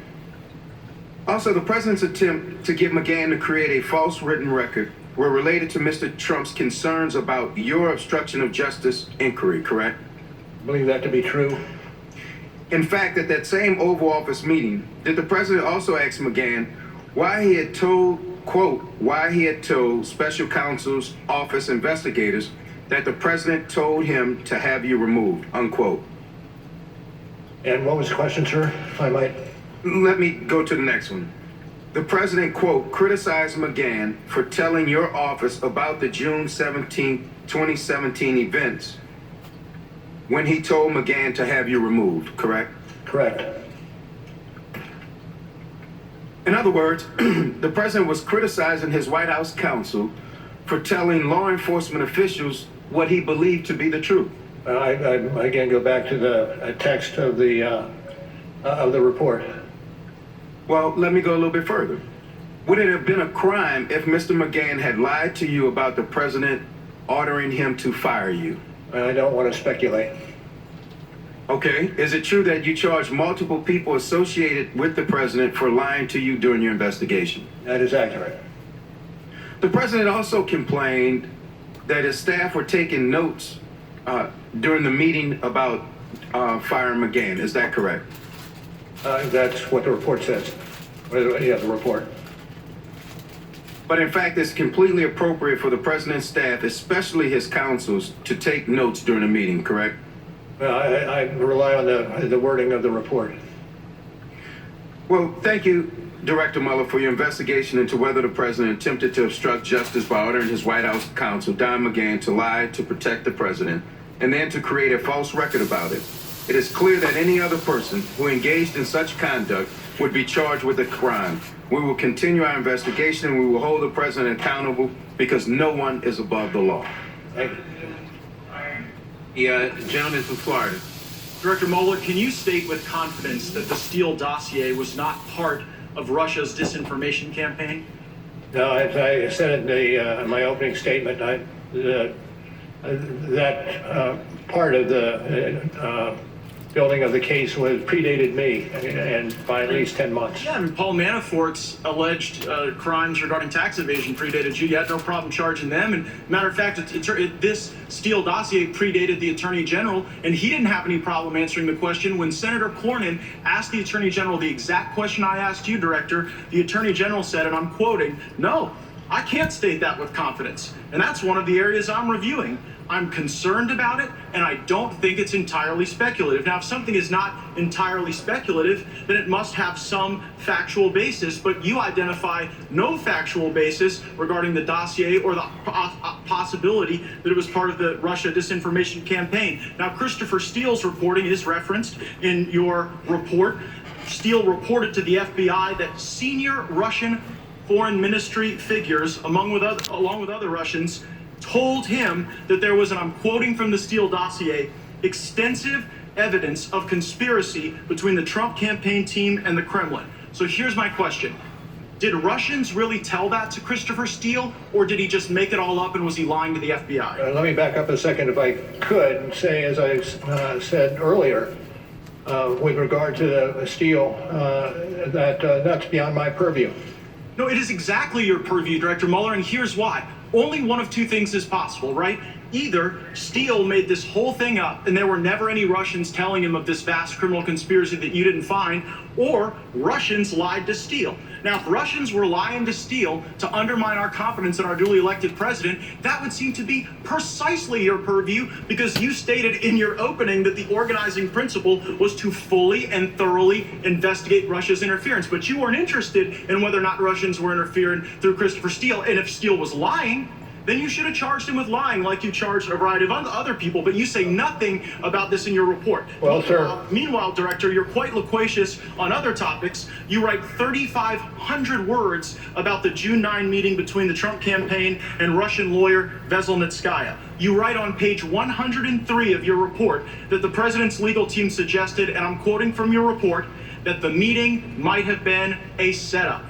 Also, the president's attempt to get McGahn to create a false written record were related to Mr. Trump's concerns about your obstruction of justice inquiry, correct? I believe that to be true. In fact, at that same Oval Office meeting, did the president also ask McGahn why he had told, quote, why he had told special counsel's office investigators that the president told him to have you removed, unquote? And what was the question, sir, if I might? Let me go to the next one. The president, quote, criticized McGahn for telling your office about the June 17, 2017 events when he told McGahn to have you removed, correct? Correct. In other words, the president was criticizing his White House counsel for telling law enforcement officials what he believed to be the truth. I again go back to the text of the report. Well, let me go a little bit further. Would it have been a crime if Mr. McGahn had lied to you about the president ordering him to fire you? I don't want to speculate. Okay. Is it true that you charged multiple people associated with the president for lying to you during your investigation? That is accurate. The president also complained that his staff were taking notes during the meeting about firing McGahn. Is that correct? That's what the report says. Yeah, the report. But in fact, it's completely appropriate for the president's staff, especially his counsels, to take notes during a meeting, correct? I rely on the wording of the report. Well, thank you, Director Mueller, for your investigation into whether the president attempted to obstruct justice by ordering his White House counsel, Don McGahn, to lie to protect the president and then to create a false record about it. It is clear that any other person who engaged in such conduct would be charged with a crime. We will continue our investigation and we will hold the president accountable because no one is above the law. Thank you. The gentleman from Florida. Director Mueller, can you state with confidence that the Steele dossier was not part of Russia's disinformation campaign? No, as I said in my opening statement, that part of the building of the case predated me, and by at least 10 months. Yeah, I mean, Paul Manafort's alleged crimes regarding tax evasion predated you. You had no problem charging them. And matter of fact, this Steele dossier predated the Attorney General, and he didn't have any problem answering the question. When Senator Cornyn asked the Attorney General the exact question I asked you, Director, the Attorney General said, and I'm quoting, "No, I can't state that with confidence." And that's one of the areas I'm reviewing. I'm concerned about it, and I don't think it's entirely speculative. Now, if something is not entirely speculative, then it must have some factual basis, but you identify no factual basis regarding the dossier or the possibility that it was part of the Russia disinformation campaign. Now, Christopher Steele's reporting is referenced in your report. Steele reported to the FBI that senior Russian foreign ministry figures, along with other Russians, told him that there was, and I'm quoting from the Steele dossier, extensive evidence of conspiracy between the Trump campaign team and the Kremlin. So here's my question. Did Russians really tell that to Christopher Steele, or did he just make it all up and was he lying to the FBI? Let me back up a second, if I could, and say, as I said earlier, with regard to the Steele, that's beyond my purview. No, it is exactly your purview, Director Mueller, and here's why. only one of two things is possible, right? Either Steele made this whole thing up and there were never any Russians telling him of this vast criminal conspiracy that you didn't find, or Russians lied to Steele. Now, if Russians were lying to Steele to undermine our confidence in our duly elected president, that would seem to be precisely your purview, because you stated in your opening that the organizing principle was to fully and thoroughly investigate Russia's interference. But you weren't interested in whether or not Russians were interfering through Christopher Steele. And if Steele was lying, then you should have charged him with lying like you charged a variety of other people, but you say nothing about this in your report. Well, sir. Meanwhile, Director, you're quite loquacious on other topics. You write 3,500 words about the June 9 meeting between the Trump campaign and Russian lawyer Veselnitskaya. You write on page 103 of your report that the president's legal team suggested, and I'm quoting from your report, that the meeting might have been a setup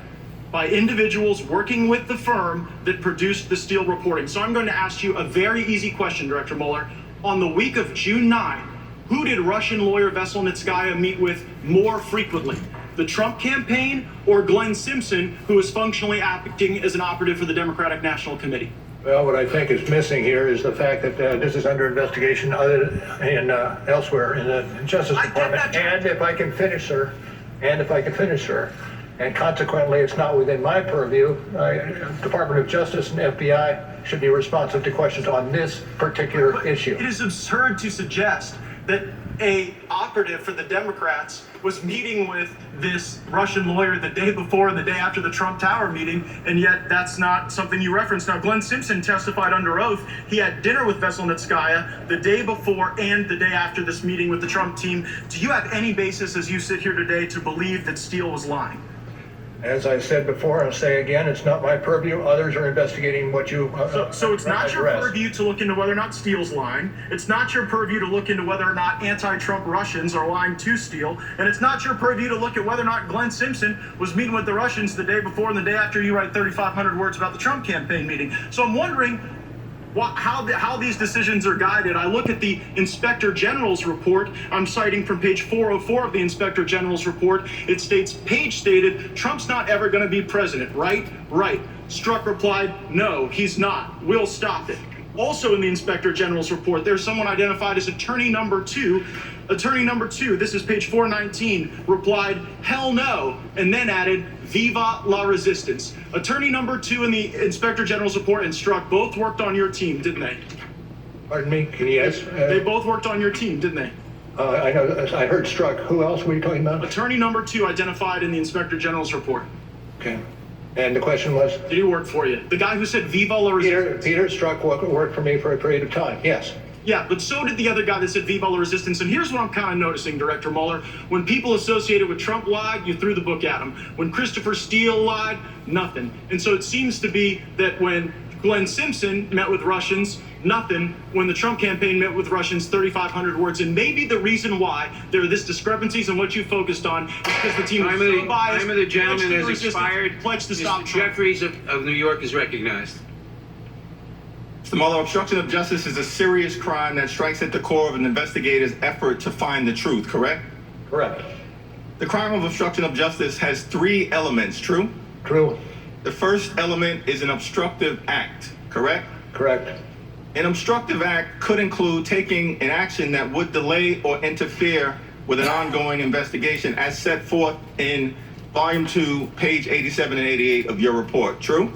by individuals working with the firm that produced the Steele reporting. So I'm going to ask you a very easy question, Director Mueller. On the week of June 9, who did Russian lawyer Veselnitskaya meet with more frequently? The Trump campaign or Glenn Simpson, who is functionally acting as an operative for the Democratic National Committee? Well, what I think is missing here is the fact that this is under investigation elsewhere in the Justice Department. And if I can finish, sir, and consequently, it's not within my purview. Department of Justice and FBI should be responsive to questions on this particular issue. It is absurd to suggest that a operative for the Democrats was meeting with this Russian lawyer the day before and the day after the Trump Tower meeting, and yet that's not something you referenced. Now, Glenn Simpson testified under oath. He had dinner with Veselnitskaya the day before and the day after this meeting with the Trump team. Do you have any basis, as you sit here today, to believe that Steele was lying? As I said before, I'll say again, it's not my purview. Others are investigating what you So it's not your addressed. purview to look into whether or not Steele's lying. It's not your purview to look into whether or not anti-Trump Russians are lying to Steele. And it's not your purview to look at whether or not Glenn Simpson was meeting with the Russians the day before and the day after you write 3,500 words about the Trump campaign meeting. So I'm wondering how these decisions are guided. I look at the Inspector General's report. I'm citing from page 404 of the Inspector General's report. It states, Page stated, Trump's not ever going to be president, right? Right. Strzok replied, no, he's not. We'll stop it. Also in the Inspector General's report, there's someone identified as Attorney Number 2. Attorney Number 2, this is page 419, replied, hell no, and then added, Viva la resistance. Attorney Number 2 in the Inspector General's report and Strzok both worked on your team, didn't they? Pardon me, can you ask? They both worked on your team, didn't they? I know, I heard Strzok. Who else were you talking about? Attorney Number 2 identified in the Inspector General's report. Okay. And the question was? Did he work for you? The guy who said Viva la resistance? Peter Strzok worked for me for a period of time, yes. Yeah, but so did the other guy that said Viva la resistance. And here's what I'm kind of noticing, Director Mueller. When people associated with Trump lied, you threw the book at him. When Christopher Steele lied, nothing. And so it seems to be that when Glenn Simpson met with Russians, nothing. When the Trump campaign met with Russians, 3,500 words. And maybe the reason why there are this discrepancies in what you focused on is because the team was so biased. Time of the gentleman has expired. Pledged to stop Mr. Trump. Jeffries of New York is recognized. Mr. Mueller, obstruction of justice is a serious crime that strikes at the core of an investigator's effort to find the truth, correct? Correct. The crime of obstruction of justice has 3 elements, true? True. The first element is an obstructive act, correct? Correct. An obstructive act could include taking an action that would delay or interfere with an ongoing investigation as set forth in Volume 2, page 87 and 88 of your report, true?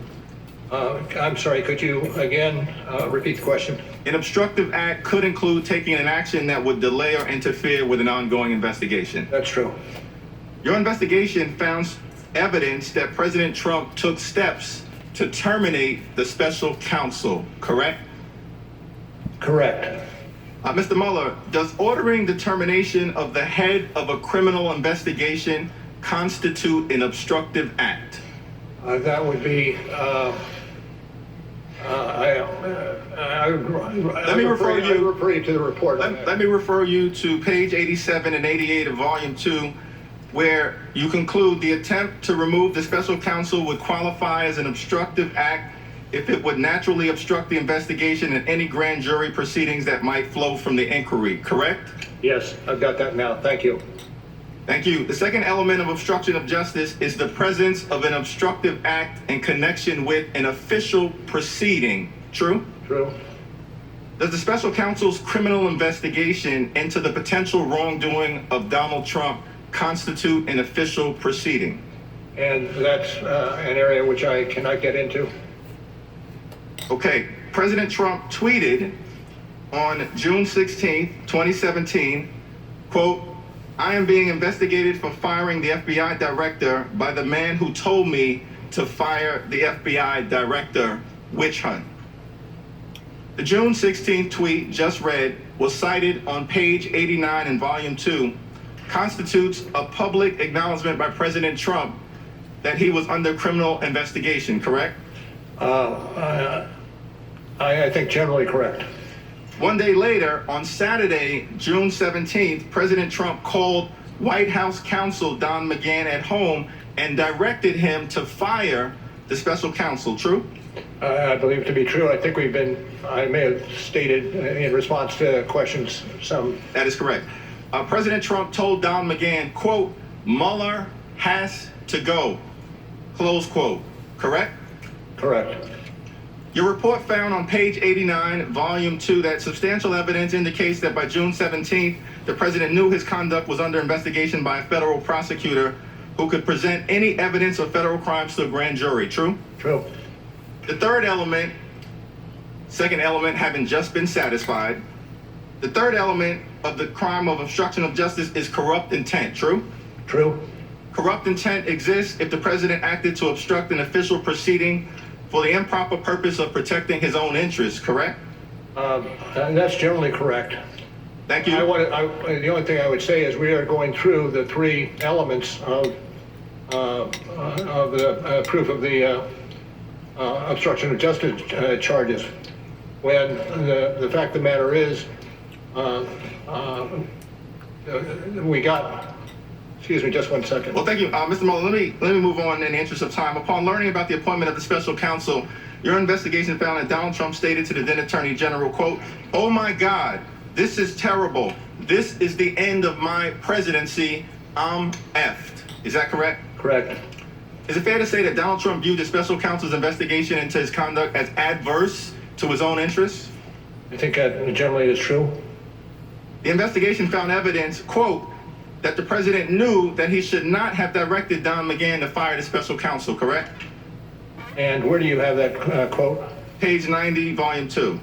I'm sorry, could you again repeat the question? An obstructive act could include taking an action that would delay or interfere with an ongoing investigation. That's true. Your investigation found evidence that President Trump took steps to terminate the special counsel, correct? Correct. Mr. Mueller, does ordering the termination of the head of a criminal investigation constitute an obstructive act? That would be, Let me refer you to the report. Let me refer you to page 87 and 88 of volume 2, where you conclude the attempt to remove the special counsel would qualify as an obstructive act if it would naturally obstruct the investigation and any grand jury proceedings that might flow from the inquiry, correct? Yes, I've got that now. Thank you. Thank you. The second element of obstruction of justice is the presence of an obstructive act in connection with an official proceeding. True? True. Does the special counsel's criminal investigation into the potential wrongdoing of Donald Trump constitute an official proceeding? And that's an area which I cannot get into. Okay. President Trump tweeted on June 16, 2017, quote, "I am being investigated for firing the FBI director by the man who told me to fire the FBI director. Witch hunt." The June 16th tweet just read was cited on page 89 in volume 2, constitutes a public acknowledgement by President Trump that he was under criminal investigation, correct? I think generally correct. One day later, on Saturday, June 17th, President Trump called White House counsel Don McGahn at home and directed him to fire the special counsel. True? I believe it to be true. I think I may have stated in response to questions some. That is correct. President Trump told Don McGahn, quote, "Mueller has to go," close quote. Correct? Correct. Your report found on page 89, volume 2, that substantial evidence indicates that by June 17th, the president knew his conduct was under investigation by a federal prosecutor who could present any evidence of federal crimes to a grand jury. True? True. The third element, second element having just been satisfied, the third element of the crime of obstruction of justice is corrupt intent. True? True. Corrupt intent exists if the president acted to obstruct an official proceeding for the improper purpose of protecting his own interests, correct? That's generally correct. Thank you. The only thing I would say is we are going through the three elements of the proof of the obstruction of justice charges. When the fact of the matter is, we got. Excuse me, just 1 second. Well, thank you, Mr. Mueller. Let me move on in the interest of time. Upon learning about the appointment of the special counsel, your investigation found that Donald Trump stated to the then Attorney General, quote, "Oh my God, this is terrible. This is the end of my presidency. I'm effed." Is that correct? Correct. Is it fair to say that Donald Trump viewed the special counsel's investigation into his conduct as adverse to his own interests? I think that generally is true. The investigation found evidence, quote, that the president knew that he should not have directed Don McGahn to fire the special counsel, correct? And where do you have that quote? Page 90, volume 2.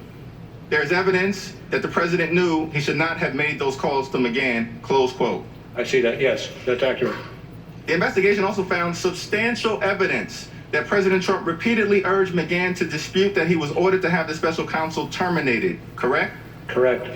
There's evidence that the president knew he should not have made those calls to McGahn, close quote. I see that, yes, that's accurate. The investigation also found substantial evidence that President Trump repeatedly urged McGahn to dispute that he was ordered to have the special counsel terminated, correct? Correct.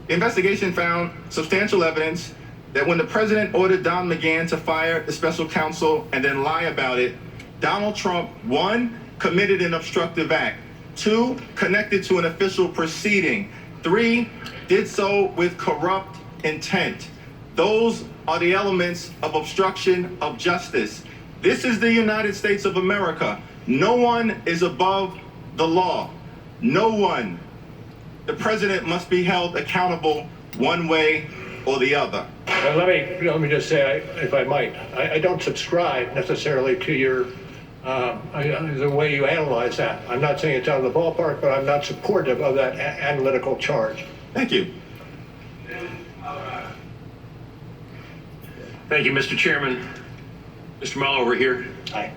The investigation found substantial evidence that when the president ordered Don McGahn to fire the special counsel and then lie about it, Donald Trump, 1, committed an obstructive act, 2, connected to an official proceeding, 3, did so with corrupt intent. Those are the elements of obstruction of justice. This is the United States of America. No one is above the law. No one. The president must be held accountable one way or the other. Let me just say, if I might, I don't subscribe necessarily to your the way you analyze that. I'm not saying it's out of the ballpark, but I'm not supportive of that analytical charge. Thank you. Thank you, Mr. Chairman. Mr. Mueller over here. Aye.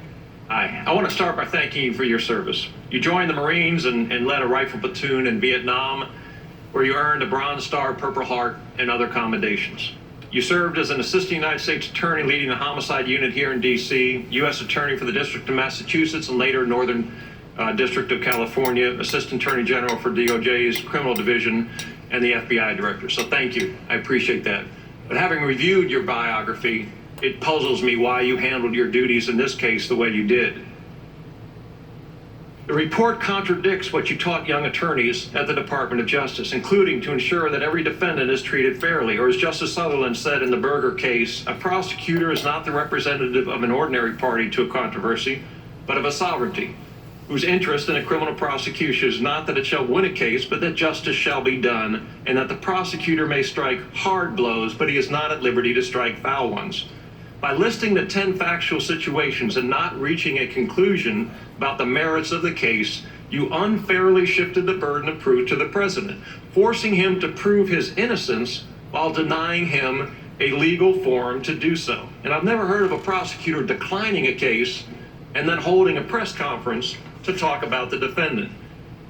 Hi. I want to start by thanking you for your service. You joined the Marines and led a rifle platoon in Vietnam, where you earned a Bronze Star, Purple Heart, and other commendations. You served as an assistant United States attorney leading the homicide unit here in D.C., U.S. attorney for the District of Massachusetts and later Northern District of California, assistant attorney general for DOJ's criminal division, and the FBI director. So thank you. I appreciate that. But having reviewed your biography, it puzzles me why you handled your duties in this case the way you did. The report contradicts what you taught young attorneys at the Department of Justice, including to ensure that every defendant is treated fairly, or as Justice Sutherland said in the Berger case, a prosecutor is not the representative of an ordinary party to a controversy, but of a sovereignty. whose interest in a criminal prosecution is not that it shall win a case, but that justice shall be done, and that the prosecutor may strike hard blows, but he is not at liberty to strike foul ones. By listing the 10 factual situations and not reaching a conclusion about the merits of the case, you unfairly shifted the burden of proof to the president, forcing him to prove his innocence while denying him a legal forum to do so. And I've never heard of a prosecutor declining a case and then holding a press conference to talk about the defendant.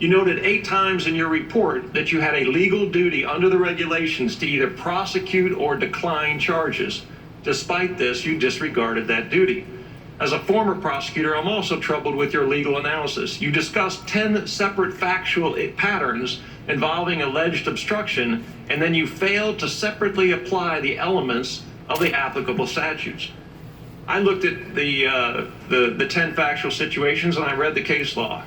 You noted 8 times in your report that you had a legal duty under the regulations to either prosecute or decline charges. Despite this, you disregarded that duty. As a former prosecutor, I'm also troubled with your legal analysis. You discussed 10 separate factual patterns involving alleged obstruction, and then you failed to separately apply the elements of the applicable statutes. I looked at the 10 factual situations and I read the case law.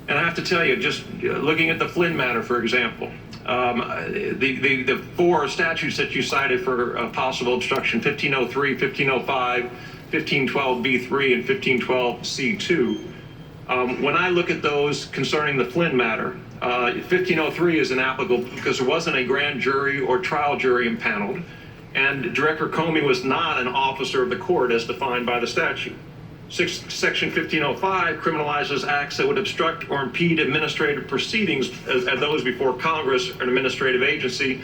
And I have to tell you, just looking at the Flynn matter, for example, the 4 statutes that you cited for possible obstruction, 1503, 1505, 1512B3, and 1512C2, when I look at those concerning the Flynn matter, 1503 is inapplicable because there wasn't a grand jury or trial jury impaneled, and Director Comey was not an officer of the court as defined by the statute. Section 1505 criminalizes acts that would obstruct or impede administrative proceedings as those before Congress or an administrative agency.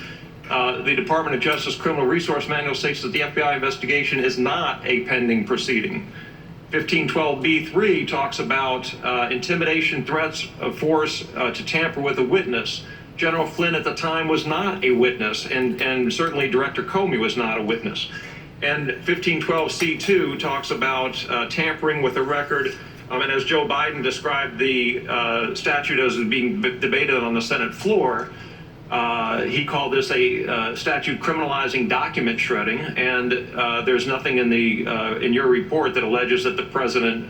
The Department of Justice Criminal Resource Manual states that the FBI investigation is not a pending proceeding. 1512B3 talks about intimidation, threats of force to tamper with a witness. General Flynn at the time was not a witness, and certainly Director Comey was not a witness. And 1512C2 talks about tampering with a record, and as Joe Biden described the statute as being debated on the Senate floor, he called this a statute criminalizing document shredding, and there's nothing in your report that alleges that the president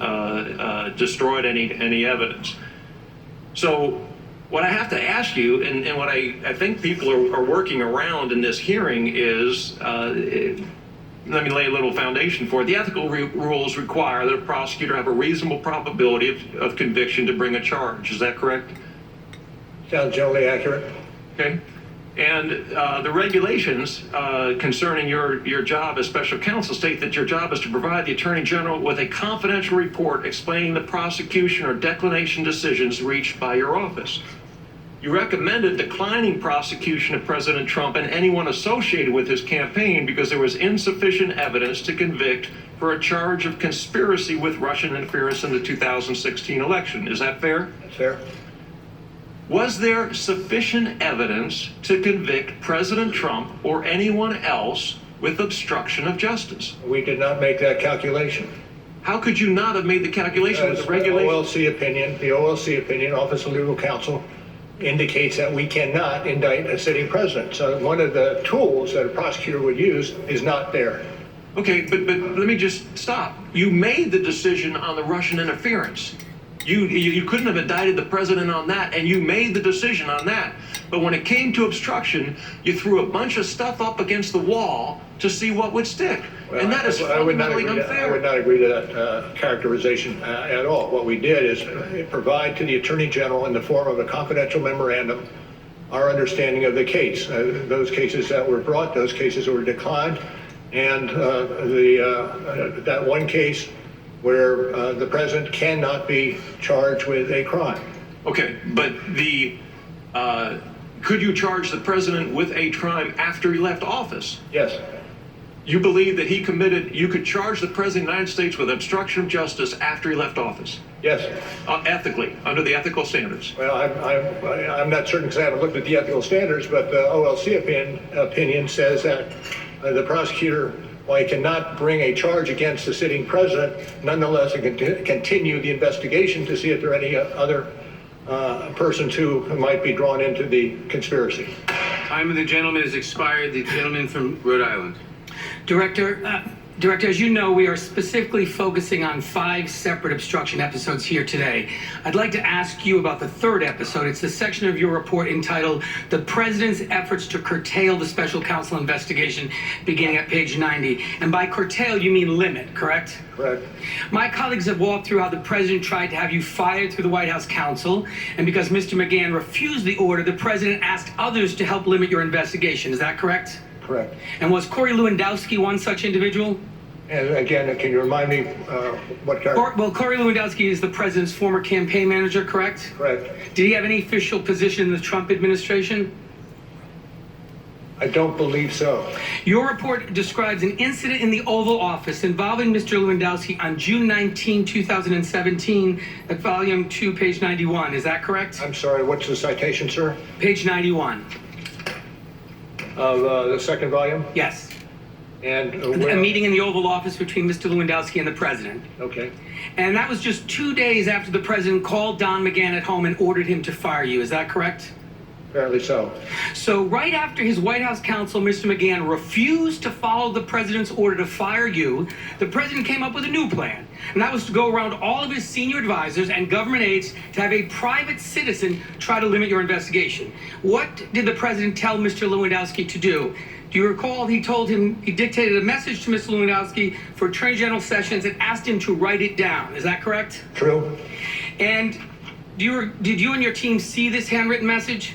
destroyed any evidence. So what I have to ask you, and what I think people are working around in this hearing is, let me lay a little foundation for it. The ethical rules require that a prosecutor have a reasonable probability of conviction to bring a charge. Is that correct? Sounds generally accurate. Okay. And the regulations concerning your job as special counsel state that your job is to provide the Attorney General with a confidential report explaining the prosecution or declination decisions reached by your office. You recommended declining prosecution of President Trump and anyone associated with his campaign because there was insufficient evidence to convict for a charge of conspiracy with Russian interference in the 2016 election. Is that fair? That's fair. Was there sufficient evidence to convict President Trump or anyone else with obstruction of justice? We did not make that calculation. How could you not have made the calculation with the regulation? The OLC opinion, Office of Legal Counsel, indicates that we cannot indict a sitting president. So one of the tools that a prosecutor would use is not there. Okay, but let me just stop. You made the decision on the Russian interference. You couldn't have indicted the president on that, and you made the decision on that. But when it came to obstruction, you threw a bunch of stuff up against the wall to see what would stick. Well, and that is fundamentally unfair. I would not agree to that characterization at all. What we did is provide to the Attorney General in the form of a confidential memorandum our understanding of the case. Those cases that were brought, those cases were declined, and that one case where the president cannot be charged with a crime. Okay, but could you charge the president with a crime after he left office? Yes. You believe that you could charge the president of the United States with obstruction of justice after he left office? Yes. Ethically, under the ethical standards? Well, I'm not certain because I haven't looked at the ethical standards, but the OLC opinion says that the prosecutor, while he cannot bring a charge against the sitting president, nonetheless can continue the investigation to see if there are any other persons who might be drawn into the Time of the gentleman has expired. The gentleman from Rhode Island. Director, Director, as you know, we are specifically focusing on 5 separate obstruction episodes here today. I'd like to ask you about the third episode. It's the section of your report entitled "The President's Efforts to Curtail the Special Counsel Investigation," beginning at page 90. And by curtail, you mean limit, correct? Correct. My colleagues have walked through how the President tried to have you fired through the White House counsel, and because Mr. McGahn refused the order, the President asked others to help limit your investigation. Is that correct? Correct. And was Corey Lewandowski one such individual? And again, can you remind me what character? Well, Corey Lewandowski is the president's former campaign manager, correct? Correct. Did he have any official position in the Trump administration? I don't believe so. Your report describes an incident in the Oval Office involving Mr. Lewandowski on June 19, 2017, at volume 2, page 91. Is that correct? I'm sorry, what's the citation, sir? Page 91. Of the second volume? Yes. And A meeting in the Oval Office between Mr. Lewandowski and the president. Okay. And that was just 2 days after the president called Don McGahn at home and ordered him to fire you. Is that correct? Apparently so. So right after his White House counsel, Mr. McGahn, refused to follow the president's order to fire you, the president came up with a new plan. And that was to go around all of his senior advisors and government aides to have a private citizen try to limit your investigation. What did the president tell Mr. Lewandowski to do? Do you recall he dictated a message to Mr. Lewandowski for Attorney General Sessions and asked him to write it down. Is that correct? True. And did you and your team see this handwritten message?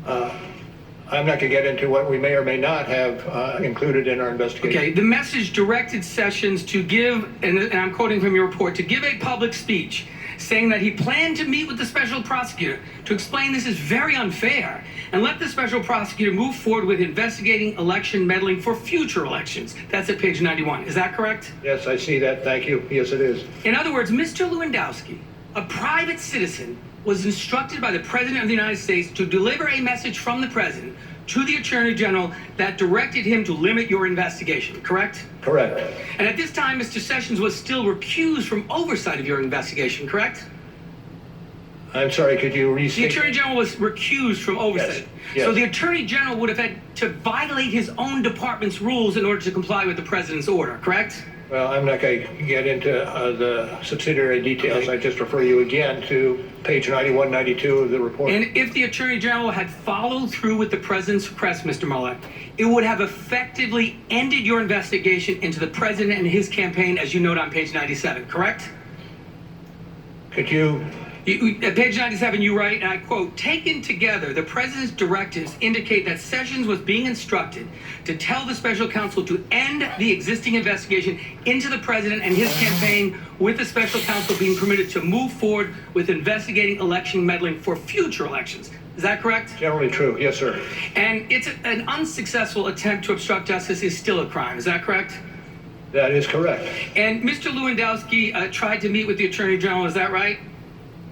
I'm not going to get into what we may or may not have included in our investigation. Okay, the message directed Sessions to give, and I'm quoting from your report, to give a public speech saying that he planned to meet with the special prosecutor to explain this is very unfair and let the special prosecutor move forward with investigating election meddling for future elections. That's at page 91. Is that correct? Yes, I see that. Thank you. Yes, it is. In other words, Mr. Lewandowski, a private citizen, was instructed by the President of the United States to deliver a message from the President to the Attorney General that directed him to limit your investigation, correct? Correct. And at this time, Mr. Sessions was still recused from oversight of your investigation, correct? I'm sorry, could you The restate? Attorney General was recused from oversight. Yes. So the Attorney General would have had to violate his own department's rules in order to comply with the President's order, correct? Well, I'm not going to get into the subsidiary details. I just refer you again to page 91, 92 of the report. And if the Attorney General had followed through with the President's request, Mr. Mueller, it would have effectively ended your investigation into the President and his campaign, as you note on page 97, correct? Could you? At page 97, you write, and I quote, "Taken together, the President's directives indicate that Sessions was being instructed to tell the special counsel to end the existing investigation into the President and his campaign, with the special counsel being permitted to move forward with investigating election meddling for future elections." Is that correct? Generally true. Yes, sir. And it's an unsuccessful attempt to obstruct justice is still a crime. Is that correct? That is correct. And Mr. Lewandowski tried to meet with the Attorney General. Is that right?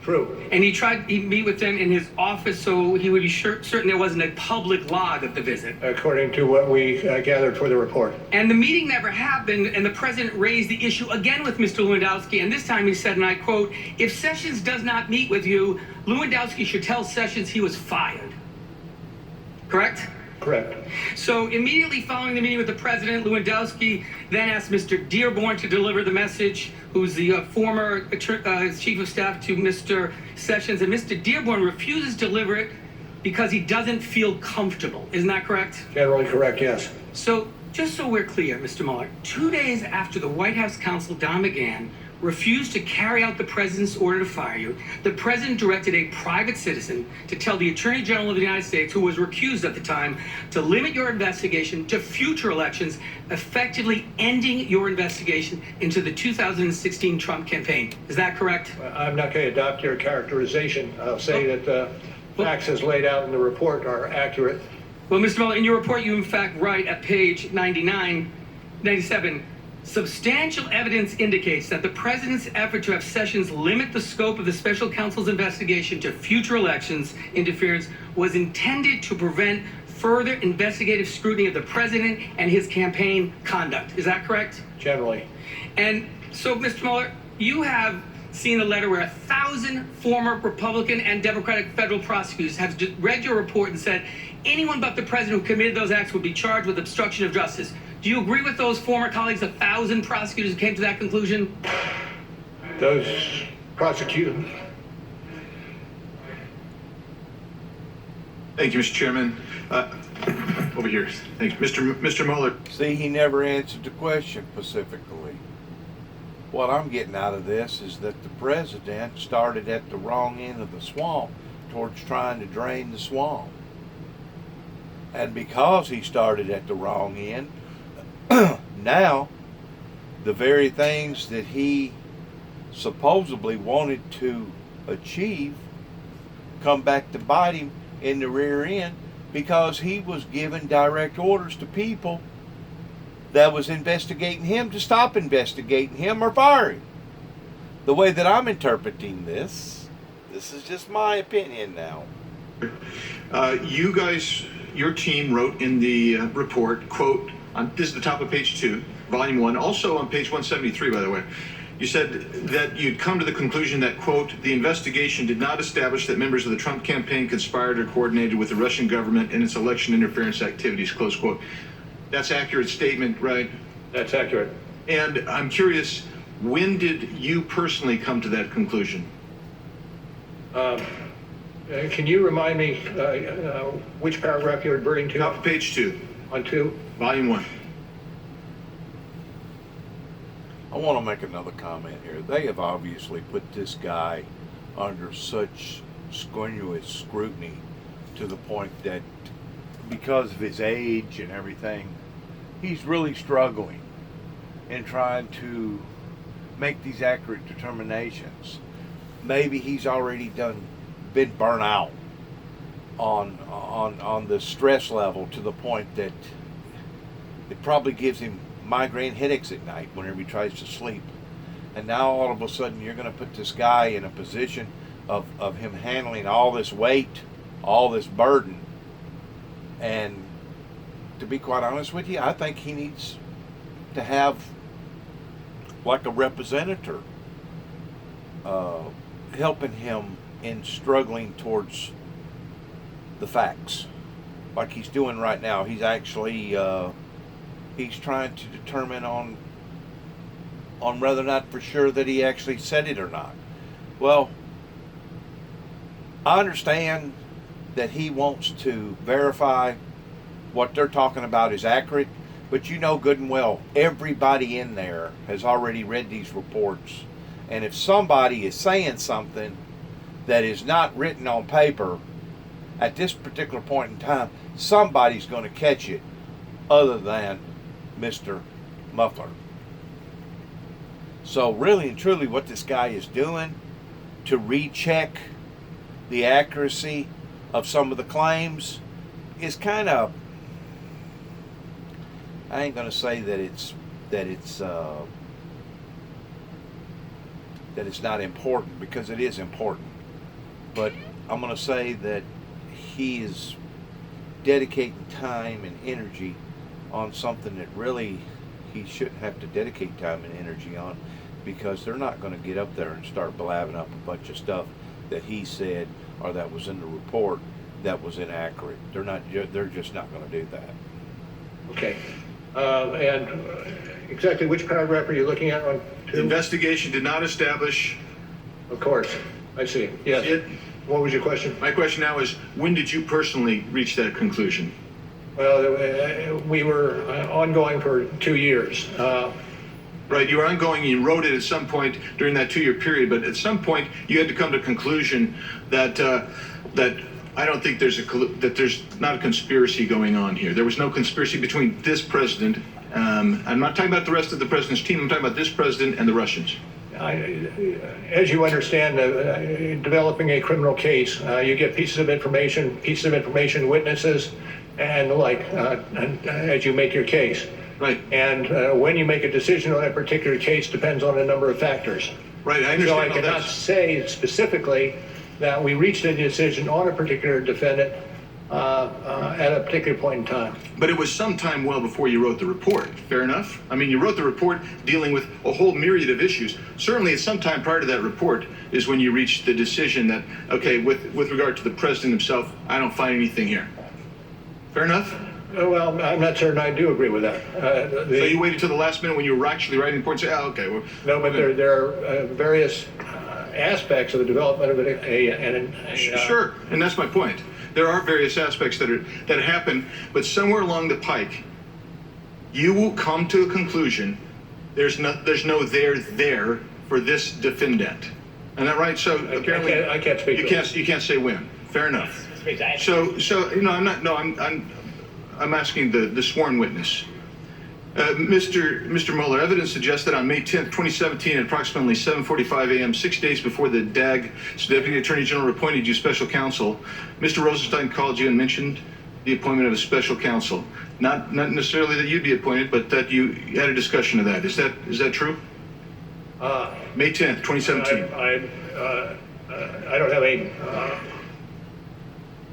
True. And he'd meet with them in his office so he would be certain there wasn't a public log of the visit. According to what we gathered for the report. And the meeting never happened, and the president raised the issue again with Mr. Lewandowski, and this time he said, and I quote, "If Sessions does not meet with you, Lewandowski should tell Sessions he was fired." Correct? Correct. So immediately following the meeting with the president, Lewandowski then asked Mr. Dearborn to deliver the message, who's the former chief of staff to Mr. Sessions, and Mr. Dearborn refuses to deliver it because he doesn't feel comfortable. Isn't that correct? Generally correct, yes. So just so we're clear, Mr. Mueller, 2 days after the White House counsel, Don McGahn, refused to carry out the president's order to fire you, the president directed a private citizen to tell the Attorney General of the United States, who was recused at the time, to limit your investigation to future elections, effectively ending your investigation into the 2016 Trump campaign. Is that correct? I'm not going to adopt your characterization. I'll say that the facts as laid out in the report are accurate. Well, Mr. Mueller, in your report, you in fact write at page 97, substantial evidence indicates that the president's effort to have Sessions limit the scope of the special counsel's investigation to future elections interference was intended to prevent further investigative scrutiny of the president and his campaign conduct. Is that correct? Generally. And so, Mr. Mueller, you have seen a letter where 1,000 former Republican and Democratic federal prosecutors have read your report and said anyone but the president who committed those acts would be charged with obstruction of justice. Do you agree with those former colleagues, 1,000 prosecutors who came to that conclusion? Those prosecutors. Thank you, Mr. Chairman. Over here. Thanks. Mr. Mueller. See, he never answered the question specifically. What I'm getting out of this is that the president started at the wrong end of the swamp towards trying to drain the swamp. And because he started at the wrong end, now the very things that he supposedly wanted to achieve come back to bite him in the rear end, because he was giving direct orders to people that was investigating him to stop investigating him or fire him. The way that I'm interpreting this is just my opinion now. You guys, your team wrote in the report, quote, this is the top of page 2, volume 1, also on page 173, by the way. You said that you'd come to the conclusion that, quote, the investigation did not establish that members of the Trump campaign conspired or coordinated with the Russian government in its election interference activities, close quote. That's an accurate statement, right? That's accurate. And I'm curious, when did you personally come to that conclusion? Can you remind me which paragraph you're referring to? Top of page 2. On 2? Volume 1. I want to make another comment here. They have obviously put this guy under such strenuous scrutiny to the point that because of his age and everything, he's really struggling in trying to make these accurate determinations. Maybe he's already been burnt out on the stress level to the point that it probably gives him migraine headaches at night whenever he tries to sleep. And now all of a sudden you're going to put this guy in a position of him handling all this weight, all this burden. And to be quite honest with you, I think he needs to have like a representative helping him in struggling towards the facts, like he's doing right now. He's actually he's trying to determine on whether or not for sure that he actually said it or not. Well, I understand that he wants to verify what they're talking about is accurate, but you know good and well everybody in there has already read these reports, and if somebody is saying something that is not written on paper at this particular point in time, somebody's going to catch it other than Mr. Mueller. So really and truly what this guy is doing to recheck the accuracy of some of the claims is kind of, I ain't going to say that it's not important, because it is important, but I'm going to say that he is dedicating time and energy on something that really he shouldn't have to dedicate time and energy on, because they're not going to get up there and start blabbing up a bunch of stuff that he said or that was in the report that was inaccurate. They're just not going to do that. Okay. And exactly which paragraph are you looking at on 2? The investigation did not establish. Of course. I see. Yes. What was your question? My question now is, when did you personally reach that conclusion? Well, we were ongoing for 2 years. Right, you were ongoing, you wrote it at some point during that 2-year period, but at some point you had to come to a conclusion that that I don't think that there's not a conspiracy going on here. There was no conspiracy between this president. I'm not talking about the rest of the president's team. I'm talking about this president and the Russians. As you understand, developing a criminal case, you get pieces of information, witnesses, and the like, as you make your case. Right. And when you make a decision on a particular case depends on a number of factors. Right, I understand. So I cannot say specifically that we reached a decision on a particular defendant at a particular point in time. But it was some time well before you wrote the report, fair enough? I mean, you wrote the report dealing with a whole myriad of issues. Certainly at some time prior to that report is when you reached the decision that, okay, with regard to the president himself, I don't find anything here. Fair enough? Well, I'm not certain I do agree with that. So you waited till the last minute when you were actually writing the report and say, oh, okay. Well, No, but there are various aspects of the development of Sure, and that's my point. There are various aspects that happen, but somewhere along the pike, you will come to a conclusion. There's no there for this defendant. Isn't that right? So apparently, I can't speak. You can't say when. Fair enough. So you know, I'm asking the sworn witness. Mr. Mueller, evidence suggests that on May 10th, 2017, at approximately 7:45 a.m., 6 days before the DAG's Deputy Attorney General appointed you special counsel, Mr. Rosenstein called you and mentioned the appointment of a special counsel. Not necessarily that you'd be appointed, but that you had a discussion of that. Is that true? May 10th, 2017. I don't have any.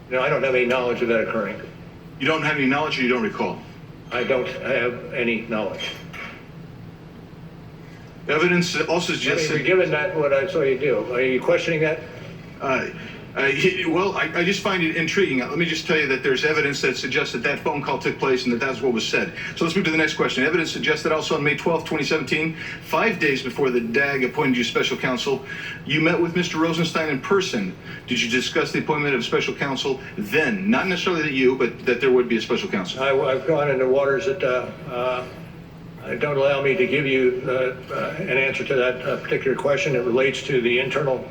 I don't have any knowledge of that occurring. You don't have any knowledge, or you don't recall? I don't have any knowledge. Evidence also suggests. Given that, what I saw you do, are you questioning that? Well, I just find it intriguing. Let me just tell you that there's evidence that suggests that phone call took place and that's what was said. So let's move to the next question. Evidence suggests that also on May 12th, 2017, 5 days before the DAG appointed you special counsel, you met with Mr. Rosenstein in person. Did you discuss the appointment of special counsel then? Not necessarily that you, but that there would be a special counsel. I've gone into waters that don't allow me to give you an answer to that particular question. It relates to the internal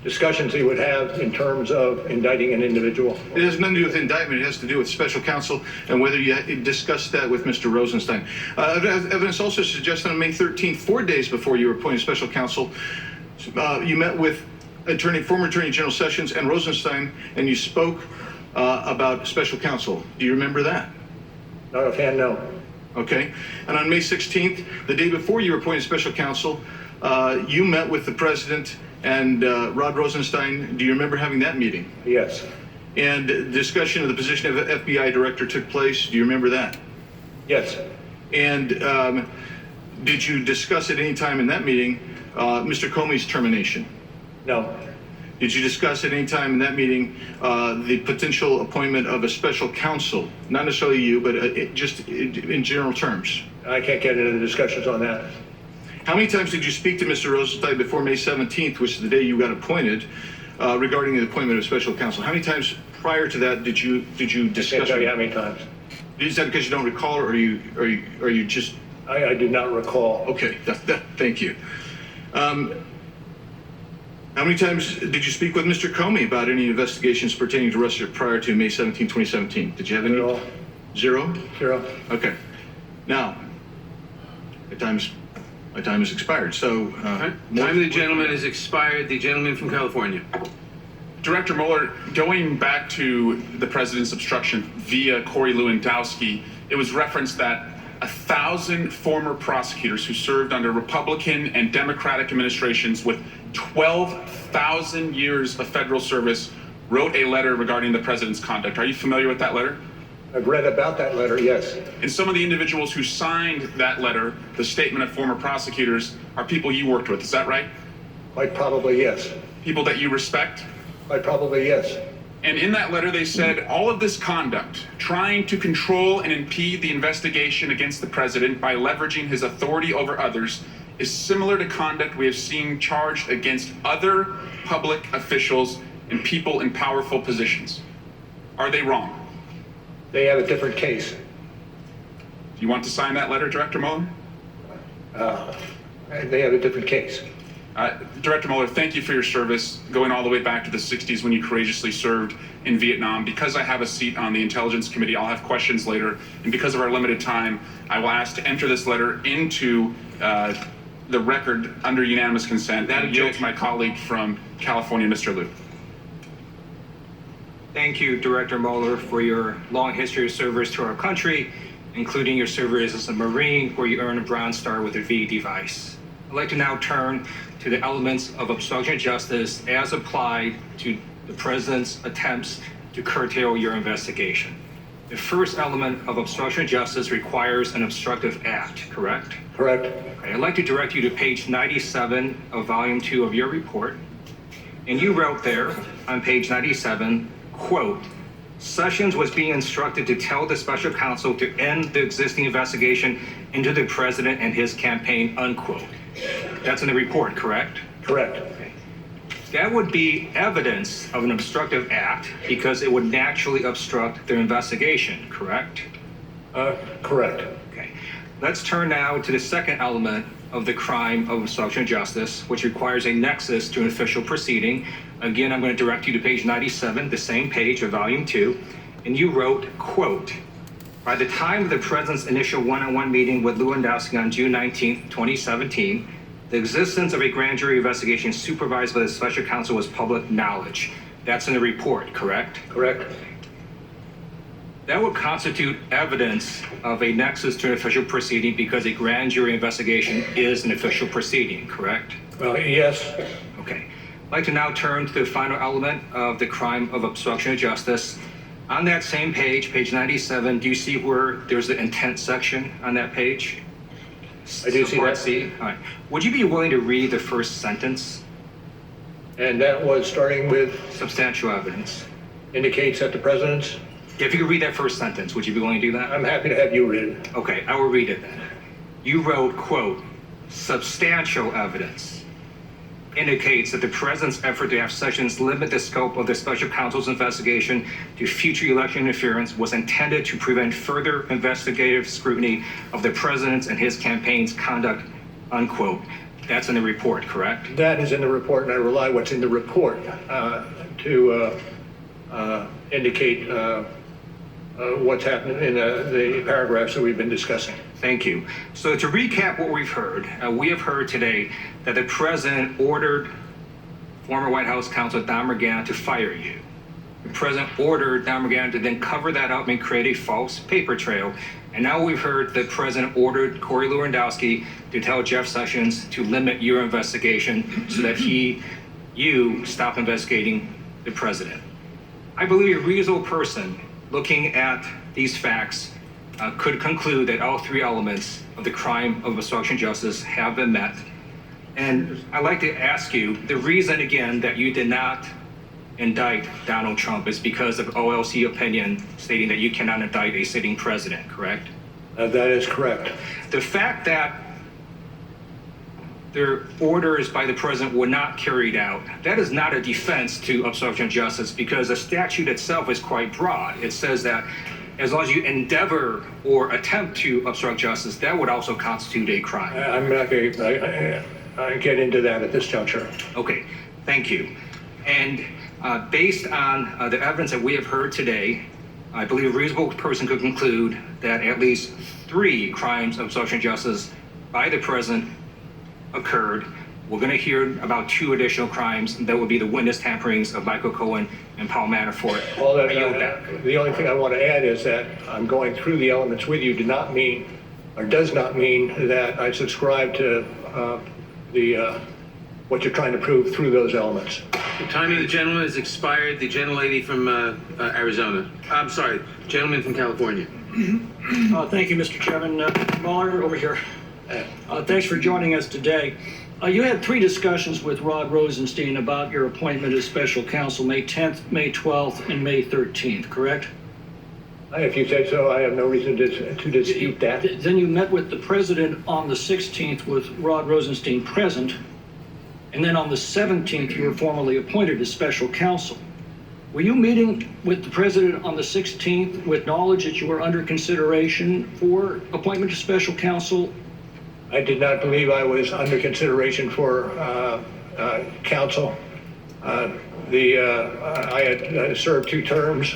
discussions he would have in terms of indicting an individual. It has nothing to do with indictment. It has to do with special counsel and whether you discussed that with Mr. Rosenstein. Evidence also suggests that on May 13th, 4 days before you were appointed special counsel, you met with former Attorney General Sessions and Rosenstein, and you spoke about special counsel. Do you remember that? Not offhand, no. Okay. And on May 16th, the day before you were appointed special counsel, you met with the president and Rod Rosenstein. Do you remember having that meeting? Yes. And discussion of the position of FBI director took place. Do you remember that? Yes. And did you discuss at any time in that meeting Mr. Comey's termination? No. Did you discuss at any time in that meeting the potential appointment of a special counsel? Not necessarily you, but just in general terms. I can't get into the discussions on that. How many times did you speak to Mr. Rosenstein before May 17th, which is the day you got appointed, regarding the appointment of special counsel? How many times prior to that did you discuss? I can't tell you how many times. Is that because you don't recall, or are you just? I do not recall. Okay, thank you. How many times did you speak with Mr. Comey about any investigations pertaining to Russia prior to May 17, 2017? Did you have any? Zero. Zero? Zero. Okay. Now, my time has expired. So, Time of the gentleman has expired. The gentleman from California. Director Mueller, going back to the president's obstruction via Corey Lewandowski, it was referenced that 1,000 former prosecutors who served under Republican and Democratic administrations with 12,000 years of federal service wrote a letter regarding the president's conduct. Are you familiar with that letter? I've read about that letter, yes. And some of the individuals who signed that letter, the statement of former prosecutors, are people you worked with. Is that right? Quite probably, yes. People that you respect? Quite probably, yes. And in that letter, they said all of this conduct, trying to control and impede the investigation against the president by leveraging his authority over others, is similar to conduct we have seen charged against other public officials and people in powerful positions. Are they wrong? They have a different case. Do you want to sign that letter, Director Mueller? They have a different case. Director Mueller, thank you for your service, going all the way back to the 60s when you courageously served in Vietnam. Because I have a seat on the Intelligence Committee, I'll have questions later. And because of our limited time, I will ask to enter this letter into the record under unanimous consent. That yield to my colleague from California, Mr. Liu. Thank you, Director Mueller, for your long history of service to our country, including your service as a Marine, where you earned a Bronze Star with a V device. I'd like to now turn to the elements of obstruction of justice as applied to the President's attempts to curtail your investigation. The first element of obstruction of justice requires an obstructive act, correct? Correct. Okay, I'd like to direct you to page 97 of Volume 2 of your report. And you wrote there on page 97, quote, Sessions was being instructed to tell the special counsel to end the existing investigation into the president and his campaign, unquote. That's in the report, correct? Correct. Okay. That would be evidence of an obstructive act because it would naturally obstruct their investigation, correct? Correct. Okay. Let's turn now to the second element of the crime of obstruction of justice, which requires a nexus to an official proceeding. Again, I'm going to direct you to page 97, the same page of volume 2, and you wrote, quote, by the time of the president's initial one-on-one meeting with Lewandowski on June 19, 2017, the existence of a grand jury investigation supervised by the special counsel was public knowledge. That's in the report, correct? Correct. That would constitute evidence of a nexus to an official proceeding because a grand jury investigation is an official proceeding, correct? Yes. Okay. I'd like to now turn to the final element of the crime of obstruction of justice. On that same page, page 97, do you see where there's the intent section on that page? I do see that. C. All right. Would you be willing to read the first sentence? And that was starting with Substantial evidence. indicates that the president's. If you could read that first sentence, would you be willing to do that? I'm happy to have you read it. Okay, I will read it then. You wrote, quote, substantial evidence indicates that the president's effort to have Sessions limit the scope of the special counsel's investigation to future election interference was intended to prevent further investigative scrutiny of the president's and his campaign's conduct, unquote. That's in the report, correct? That is in the report, and I rely what's in the report to indicate what's happening in the paragraphs that we've been discussing. Thank you. So to recap what we've heard, we have heard today that the president ordered former White House counsel Don McGahn to fire you. The president ordered Don McGahn to then cover that up and create a false paper trail. And now we've heard the president ordered Corey Lewandowski to tell Jeff Sessions to limit your investigation so that you stop investigating the president. I believe a reasonable person looking at these facts could conclude that all three elements of the crime of obstruction of justice have been met. And I'd like to ask you, the reason again that you did not indict Donald Trump is because of OLC opinion stating that you cannot indict a sitting president, correct? That is correct. The fact that their orders by the president were not carried out, that is not a defense to obstruction of justice because the statute itself is quite broad. It says that as long as you endeavor or attempt to obstruct justice, that would also constitute a crime. I'm not going to get into that at this juncture. Okay, thank you. And based on the evidence that we have heard today, I believe a reasonable person could conclude that at least 3 crimes of obstruction of justice by the president occurred. We're going to hear about 2 additional crimes. That would be the witness tamperings of Michael Cohen and Paul Manafort. Well, the only thing I want to add is that I'm going through the elements with you does not mean that I subscribe to what you're trying to prove through those elements. The time of the gentleman has expired. The gentlelady from Arizona. I'm sorry, gentleman from California. Thank you, Mr. Chairman. Mueller, over here. Thanks for joining us today. You had 3 discussions with Rod Rosenstein about your appointment as special counsel May 10th, May 12th, and May 13th, correct? If you say so, I have no reason to dispute that. Then you met with the president on the 16th with Rod Rosenstein present, and then on the 17th you were formally appointed as special counsel. Were you meeting with the president on the 16th with knowledge that you were under consideration for appointment to special counsel? I did not believe I was under consideration for counsel. I had served 2 terms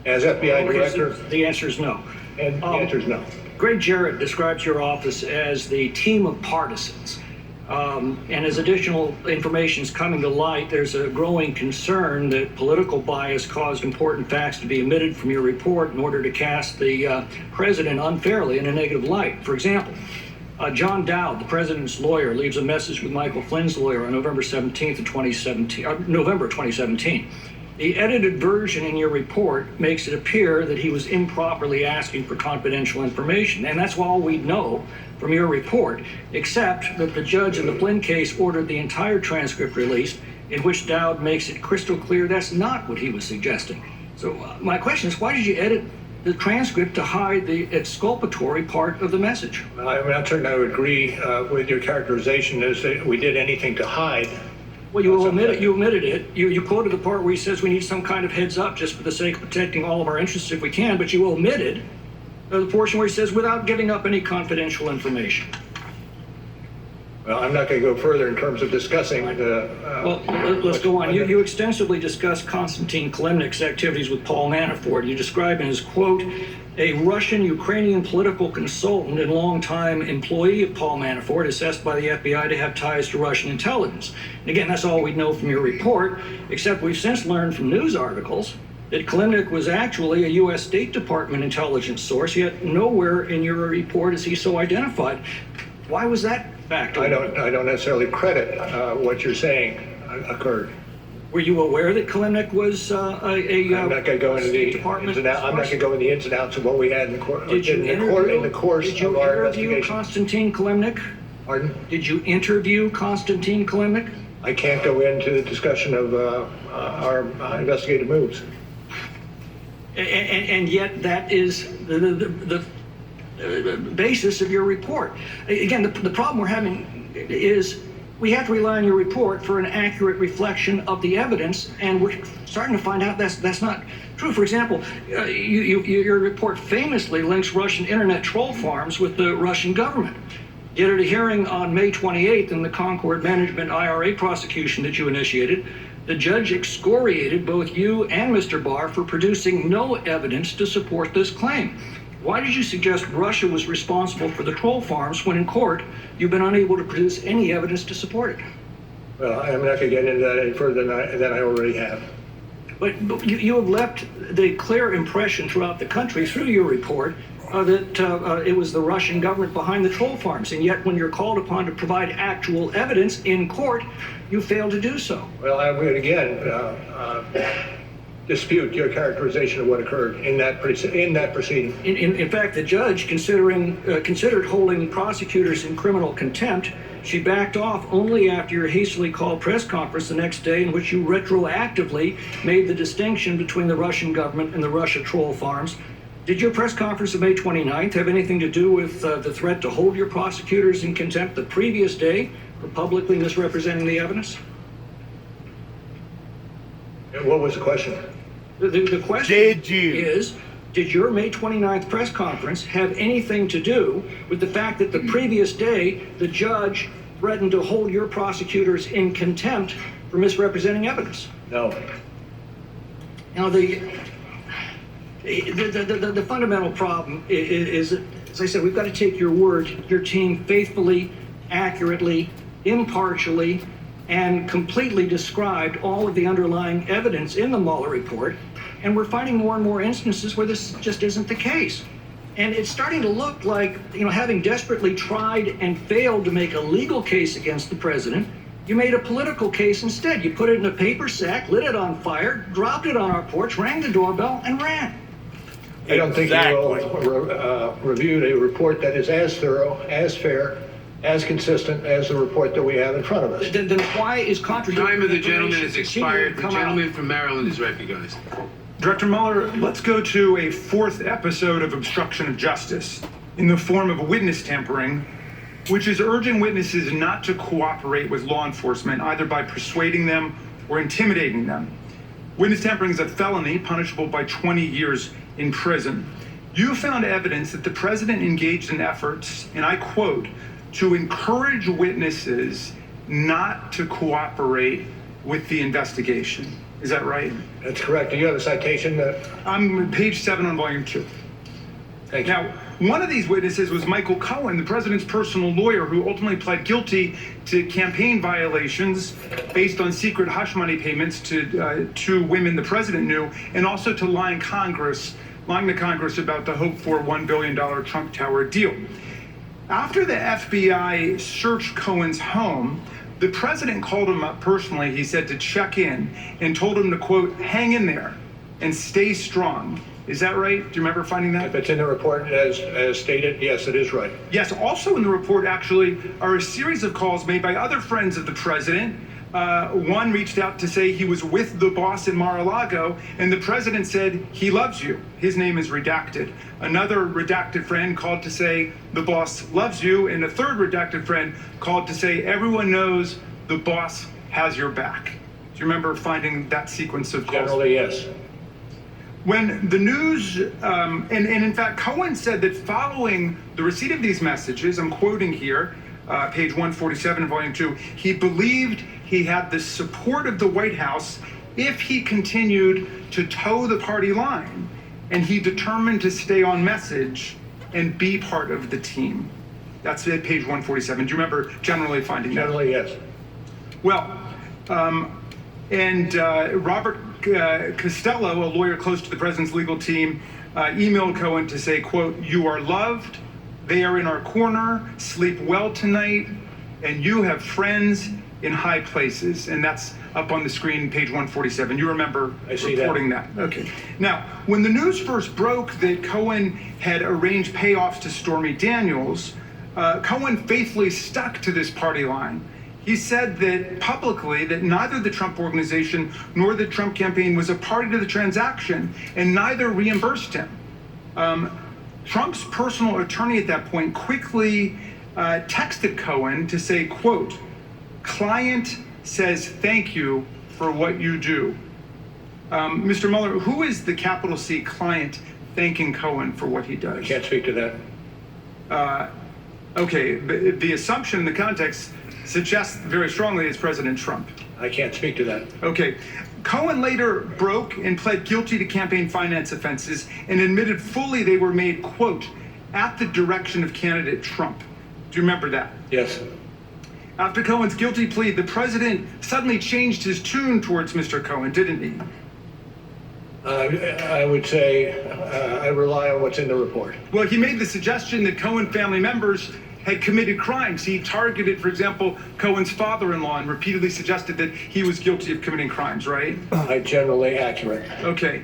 as FBI director. The answer is no. And the answer is no. Greg Jarrett describes your office as the team of partisans. And as additional information is coming to light, there's a growing concern that political bias caused important facts to be omitted from your report in order to cast the president unfairly in a negative light. For example, John Dowd, the president's lawyer, leaves a message with Michael Flynn's lawyer on November 17th of 2017, November 2017. The edited version in your report makes it appear that he was improperly asking for confidential information, and that's all we know from your report, except that the judge in the Flynn case ordered the entire transcript released, in which Dowd makes it crystal clear that's not what he was suggesting. So my question is, why did you edit the transcript to hide the exculpatory part of the message? I'm not certain I would agree with your characterization as that we did anything to hide. Well, you omitted it. You quoted the part where he says we need some kind of heads up just for the sake of protecting all of our interests if we can, but you omitted the portion where he says without giving up any confidential information. Well, I'm not going to go further in terms of discussing the... Well, let's go on. You extensively discussed Konstantin Kilimnik's activities with Paul Manafort. You describe him as, quote, a Russian-Ukrainian political consultant and longtime employee of Paul Manafort, assessed by the FBI to have ties to Russian intelligence. And again, that's all we know from your report, except we've since learned from news articles that Kilimnik was actually a U.S. State Department intelligence source, yet nowhere in your report is he so identified. Why was that fact? I don't necessarily credit what you're saying occurred. Were you aware that Kilimnik was I'm not going to go into the ins and outs. I'm not going to go into the ins and outs of what we had in the course of our investigation. Did you interview Konstantin Kilimnik? Pardon? Did you interview Konstantin Kilimnik? I can't go into the discussion of our investigative moves. And yet that is the basis of your report. Again, the problem we're having is we have to rely on your report for an accurate reflection of the evidence, and we're starting to find out that's not true. For example, your report famously links Russian internet troll farms with the Russian government. Yet at a hearing on May 28th in the Concord Management IRA prosecution that you initiated, the judge excoriated both you and Mr. Barr for producing no evidence to support this claim. Why did you suggest Russia was responsible for the troll farms when in court you've been unable to produce any evidence to support it? Well, I'm not going to get into that any further than I already have. But you have left the clear impression throughout the country through your report that it was the Russian government behind the troll farms, and yet when you're called upon to provide actual evidence in court, you fail to do so. Well, I would again dispute your characterization of what occurred in that proceeding. In fact, the judge, considered holding prosecutors in criminal contempt. She backed off only after your hastily called press conference the next day in which you retroactively made the distinction between the Russian government and the Russia troll farms. Did your press conference of May 29th have anything to do with the threat to hold your prosecutors in contempt the previous day for publicly misrepresenting the evidence? What was the question? The question is, did your May 29th press conference have anything to do with the fact that the previous day the judge threatened to hold your prosecutors in contempt for misrepresenting evidence? No. Now, the fundamental problem is, as I said, we've got to take your word, your team faithfully, accurately, impartially, and completely described all of the underlying evidence in the Mueller report, and we're finding more and more instances where this just isn't the case. And it's starting to look like, having desperately tried and failed to make a legal case against the president, you made a political case instead. You put it in a paper sack, lit it on fire, dropped it on our porch, rang the doorbell, and ran. I don't think you will reviewed a report that is as thorough, as fair, as consistent as the report that we have in front of us. Then why is contradictory? Time of the gentleman has expired. The gentleman from Maryland is recognized. Director Mueller, let's go to a fourth episode of obstruction of justice in the form of witness tampering, which is urging witnesses not to cooperate with law enforcement, either by persuading them or intimidating them. Witness tampering is a felony punishable by 20 years in prison. You found evidence that the president engaged in efforts, and I quote, to encourage witnesses not to cooperate with the investigation. Is that right? That's correct. Do you have a citation? I'm page 7 on volume 2. Thank you. Now, one of these witnesses was Michael Cohen, the president's personal lawyer, who ultimately pled guilty to campaign violations based on secret hush money payments to two women the president knew, and also to lying to Congress about the hoped-for $1 billion Trump Tower deal. After the FBI searched Cohen's home, the president called him up personally, he said, to check in and told him to, quote, hang in there and stay strong. Is that right? Do you remember finding that? If it's in the report as stated, yes, it is right. Yes, also in the report, actually, are a series of calls made by other friends of the president, One reached out to say he was with the boss in Mar-a-Lago, and the president said he loves you. His name is redacted. Another redacted friend called to say the boss loves you, and a third redacted friend called to say everyone knows the boss has your back. Do you remember finding that sequence of calls? Generally, yes. When the news, and in fact, Cohen said that following the receipt of these messages, I'm quoting here, page 147 of volume 2, he believed he had the support of the White House if he continued to toe the party line, and he determined to stay on message and be part of the team. That's at page 147. Do you remember generally finding that? Generally, yes. Well, Robert Costello, a lawyer close to the president's legal team, emailed Cohen to say, quote, "You are loved, they are in our corner, sleep well tonight, and you have friends in high places." And that's up on the screen, page 147. You remember reporting that? Okay. Now, when the news first broke that Cohen had arranged payoffs to Stormy Daniels, Cohen faithfully stuck to this party line. He said that publicly that neither the Trump organization nor the Trump campaign was a party to the transaction, and neither reimbursed him. Trump's personal attorney at that point quickly texted Cohen to say, quote, "Client says thank you for what you do." Mr. Mueller, who is the capital C client thanking Cohen for what he does? I can't speak to that. Okay, but the assumption in the context suggests very strongly it's President Trump. I can't speak to that. Okay. Cohen later broke and pled guilty to campaign finance offenses and admitted fully they were made, quote, "at the direction of candidate Trump." Do you remember that? Yes. After Cohen's guilty plea, the president suddenly changed his tune towards Mr. Cohen, didn't he? I would say I rely on what's in the report. Well, he made the suggestion that Cohen family members had committed crimes. He targeted, for example, Cohen's father-in-law and repeatedly suggested that he was guilty of committing crimes, right? Generally accurate. Okay.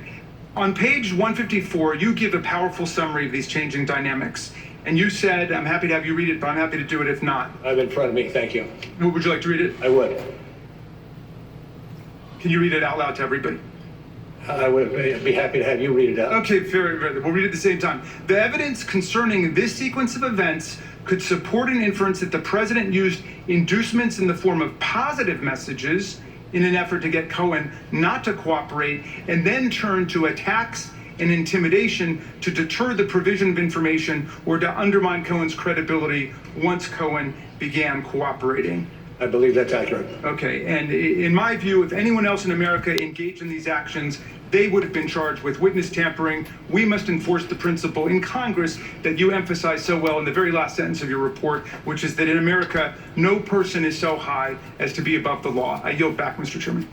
On page 154, you give a powerful summary of these changing dynamics. And you said, I'm happy to have you read it, but I'm happy to do it if not. I have it in front of me, thank you. Would you like to read it? I would. Can you read it out loud to everybody? I would be happy to have you read it out. Okay, very good. We'll read it at the same time. The evidence concerning this sequence of events could support an inference that the president used inducements in the form of positive messages in an effort to get Cohen not to cooperate, and then turned to attacks and intimidation to deter the provision of information or to undermine Cohen's credibility once Cohen began cooperating. I believe that's accurate. Okay, and in my view, if anyone else in America engaged in these actions, they would have been charged with witness tampering. We must enforce the principle in Congress that you emphasize so well in the very last sentence of your report, which is that in America, no person is so high as to be above the law. I yield back, Mr. Chairman.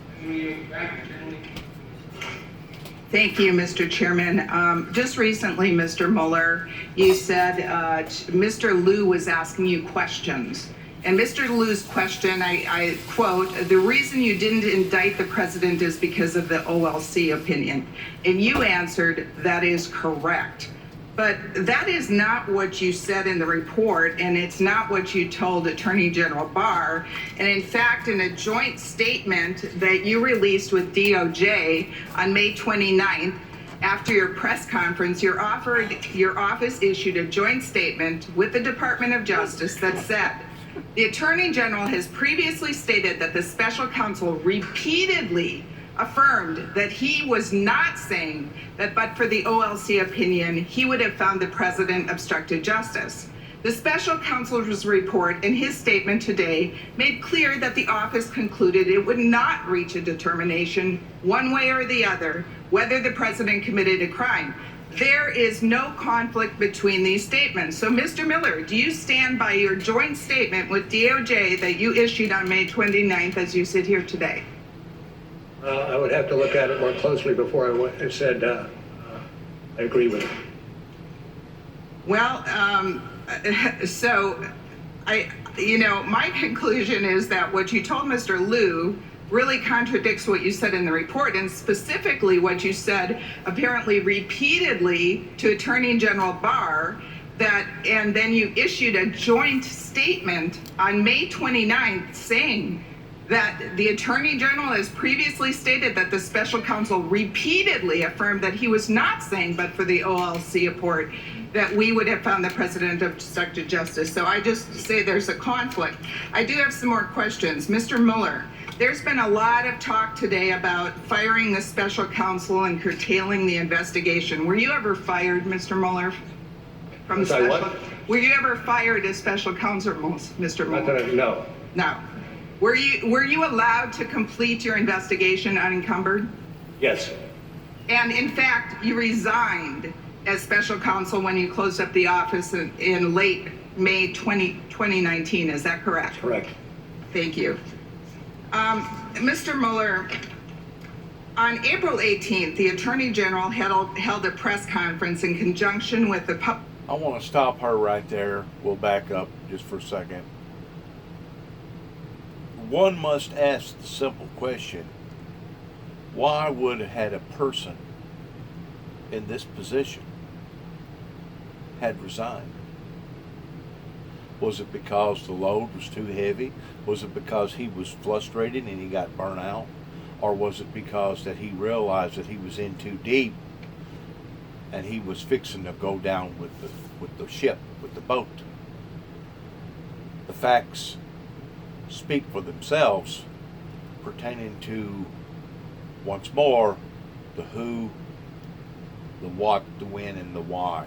Thank you, Mr. Chairman. Just recently, Mr. Mueller, you said Mr. Liu was asking you questions. And Mr. Liu's question, I quote, "The reason you didn't indict the president is because of the OLC opinion." And you answered, "That is correct." But that is not what you said in the report, and it's not what you told Attorney General Barr. And in fact, in a joint statement that you released with DOJ on May 29th, after your press conference, your office issued a joint statement with the Department of Justice that said, "The Attorney General has previously stated that the special counsel repeatedly affirmed that he was not saying that but for the OLC opinion, he would have found the president obstructed justice. The special counsel's report and his statement today made clear that the office concluded it would not reach a determination one way or the other whether the president committed a crime. There is no conflict between these statements." So, Mr. Mueller, do you stand by your joint statement with DOJ that you issued on May 29th as you sit here today? I would have to look at it more closely before I said I agree with it. Well, so my conclusion is that what you told Mr. Liu really contradicts what you said in the report, and specifically what you said apparently repeatedly to Attorney General Barr, and then you issued a joint statement on May 29th saying that the Attorney General has previously stated that the special counsel repeatedly affirmed that he was not saying, but for the OLC report, that we would have found the president obstructed justice. So I just say there's a conflict. I do have some more questions. Mr. Mueller, there's been a lot of talk today about firing the special counsel and curtailing the investigation. Were you ever fired, Mr. Mueller? From the Was I special? what? Were you ever fired as special counsel, Mr. Not Mueller? that no. No. Were you allowed to complete your investigation unencumbered? Yes. And in fact, you resigned as special counsel when you closed up the office in late May 2019. Is that correct? Correct. Thank you. Mr. Mueller, on April 18th, the Attorney General held a press conference in conjunction with the I want to stop her right there. We'll back up just for a second. One must ask the simple question, why would had a person in this position had resigned? Was it because the load was too heavy? Was it because he was frustrated and he got burnt out? Or was it because that he realized that he was in too deep and he was fixing to go down with the ship, with the boat? The facts speak for themselves pertaining to, once more, the who, the what, the when, and the why.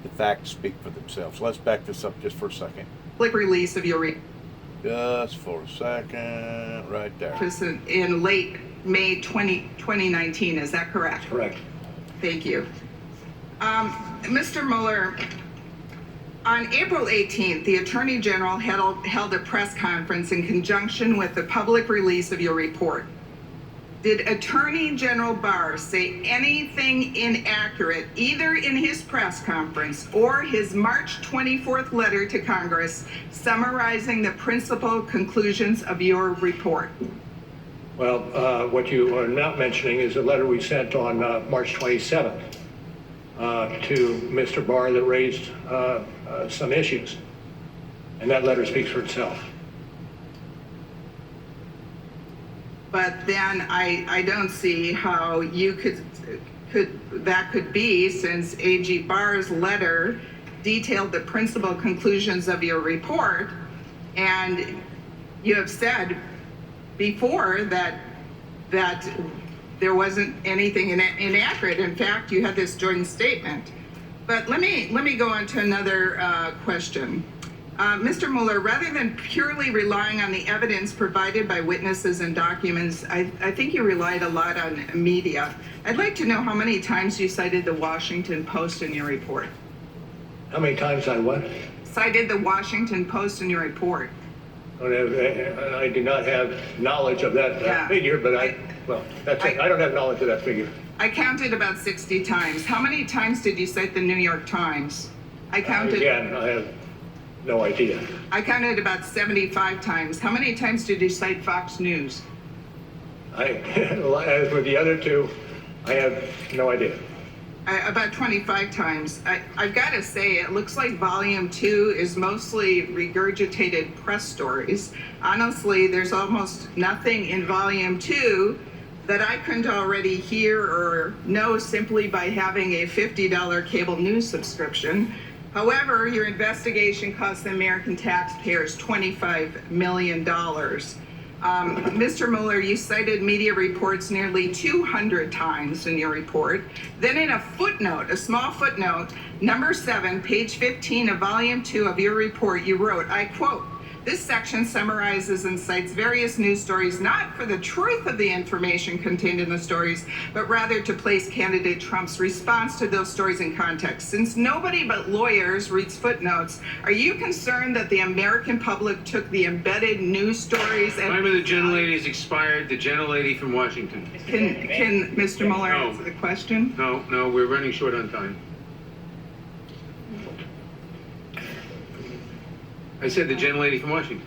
The facts speak for themselves. Let's back this up just for a second. public release of your Just for a second, right there. office in late May 2019. Is that correct? Correct. Thank you. Mr. Mueller, on April 18th, the Attorney General held a press conference in conjunction with the public release of your report. Did Attorney General Barr say anything inaccurate either in his press conference or his March 24th letter to Congress summarizing the principal conclusions of your report? Well, what you are not mentioning is a letter we sent on March 27th to Mr. Barr that raised some issues. And that letter speaks for itself. But then I don't see how you could be, since AG Barr's letter detailed the principal conclusions of your report, and you have said before that there wasn't anything inaccurate. In fact, you had this joint statement. But let me go on to another question. Mr. Mueller, rather than purely relying on the evidence provided by witnesses and documents, I think you relied a lot on media. I'd like to know how many times you cited the Washington Post in your report. How many times I what? Cited the Washington Post in your report. I do not have knowledge of that figure, but that's it. I don't have knowledge of that figure. I counted about 60 times. How many times did you cite the New York Times? I counted. Again, I have no idea. I counted about 75 times. How many times did you cite Fox News? As with the other two, I have no idea. About 25 times. I've got to say, it looks like volume 2 is mostly regurgitated press stories. Honestly, there's almost nothing in volume 2 that I couldn't already hear or know simply by having a $50 cable news subscription. However, your investigation cost the American taxpayers $25 million. Mr. Mueller, you cited media reports nearly 200 times in your report. Then in a footnote, a small footnote, number 7, page 15 of volume 2 of your report, you wrote, I quote, "This section summarizes and cites various news stories not for the truth of the information contained in the stories, but rather to place candidate Trump's response to those stories in context. Since nobody but lawyers reads footnotes, are you concerned that the American public took the embedded news stories and..." Time of the gentlelady is expired. The gentlelady from Washington. Can Mr. Mueller answer the question? No, we're running short on time. I said the gentlelady from Washington.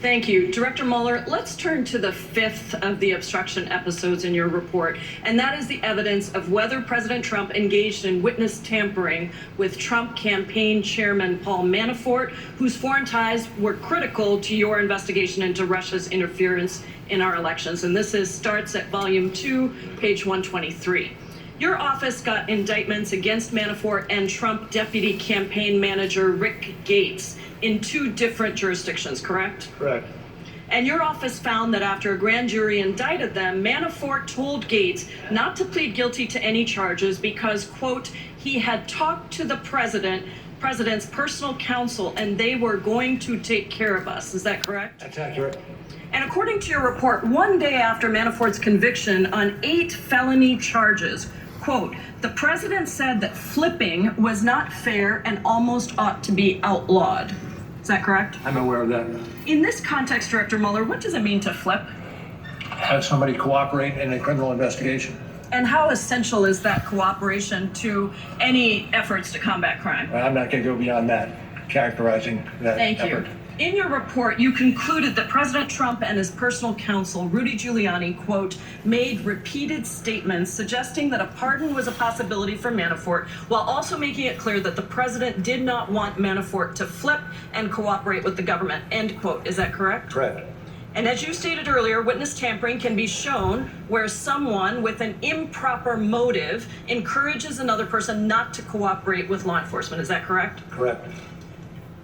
Thank you. Director Mueller, let's turn to the fifth of the obstruction episodes in your report, and that is the evidence of whether President Trump engaged in witness tampering with Trump campaign chairman Paul Manafort, whose foreign ties were critical to your investigation into Russia's interference in our elections. And this starts at volume 2, page 123. Your office got indictments against Manafort and Trump deputy campaign manager Rick Gates in 2 different jurisdictions, correct? Correct. And your office found that after a grand jury indicted them, Manafort told Gates not to plead guilty to any charges because, quote, he had talked to the president's personal counsel and they were going to take care of us. Is that correct? That's accurate. And according to your report, one day after Manafort's conviction on 8 felony charges, quote, the president said that flipping was not fair and almost ought to be outlawed. Is that correct? I'm aware of that. In this context, Director Mueller, what does it mean to flip? Have somebody cooperate in a criminal investigation. And how essential is that cooperation to any efforts to combat crime? I'm not going to go beyond that, characterizing that Thank effort. you. In your report, you concluded that President Trump and his personal counsel, Rudy Giuliani, quote, made repeated statements suggesting that a pardon was a possibility for Manafort, while also making it clear that the president did not want Manafort to flip and cooperate with the government, end quote. Is that correct? Correct. And as you stated earlier, witness tampering can be shown where someone with an improper motive encourages another person not to cooperate with law enforcement. Is that correct? Correct.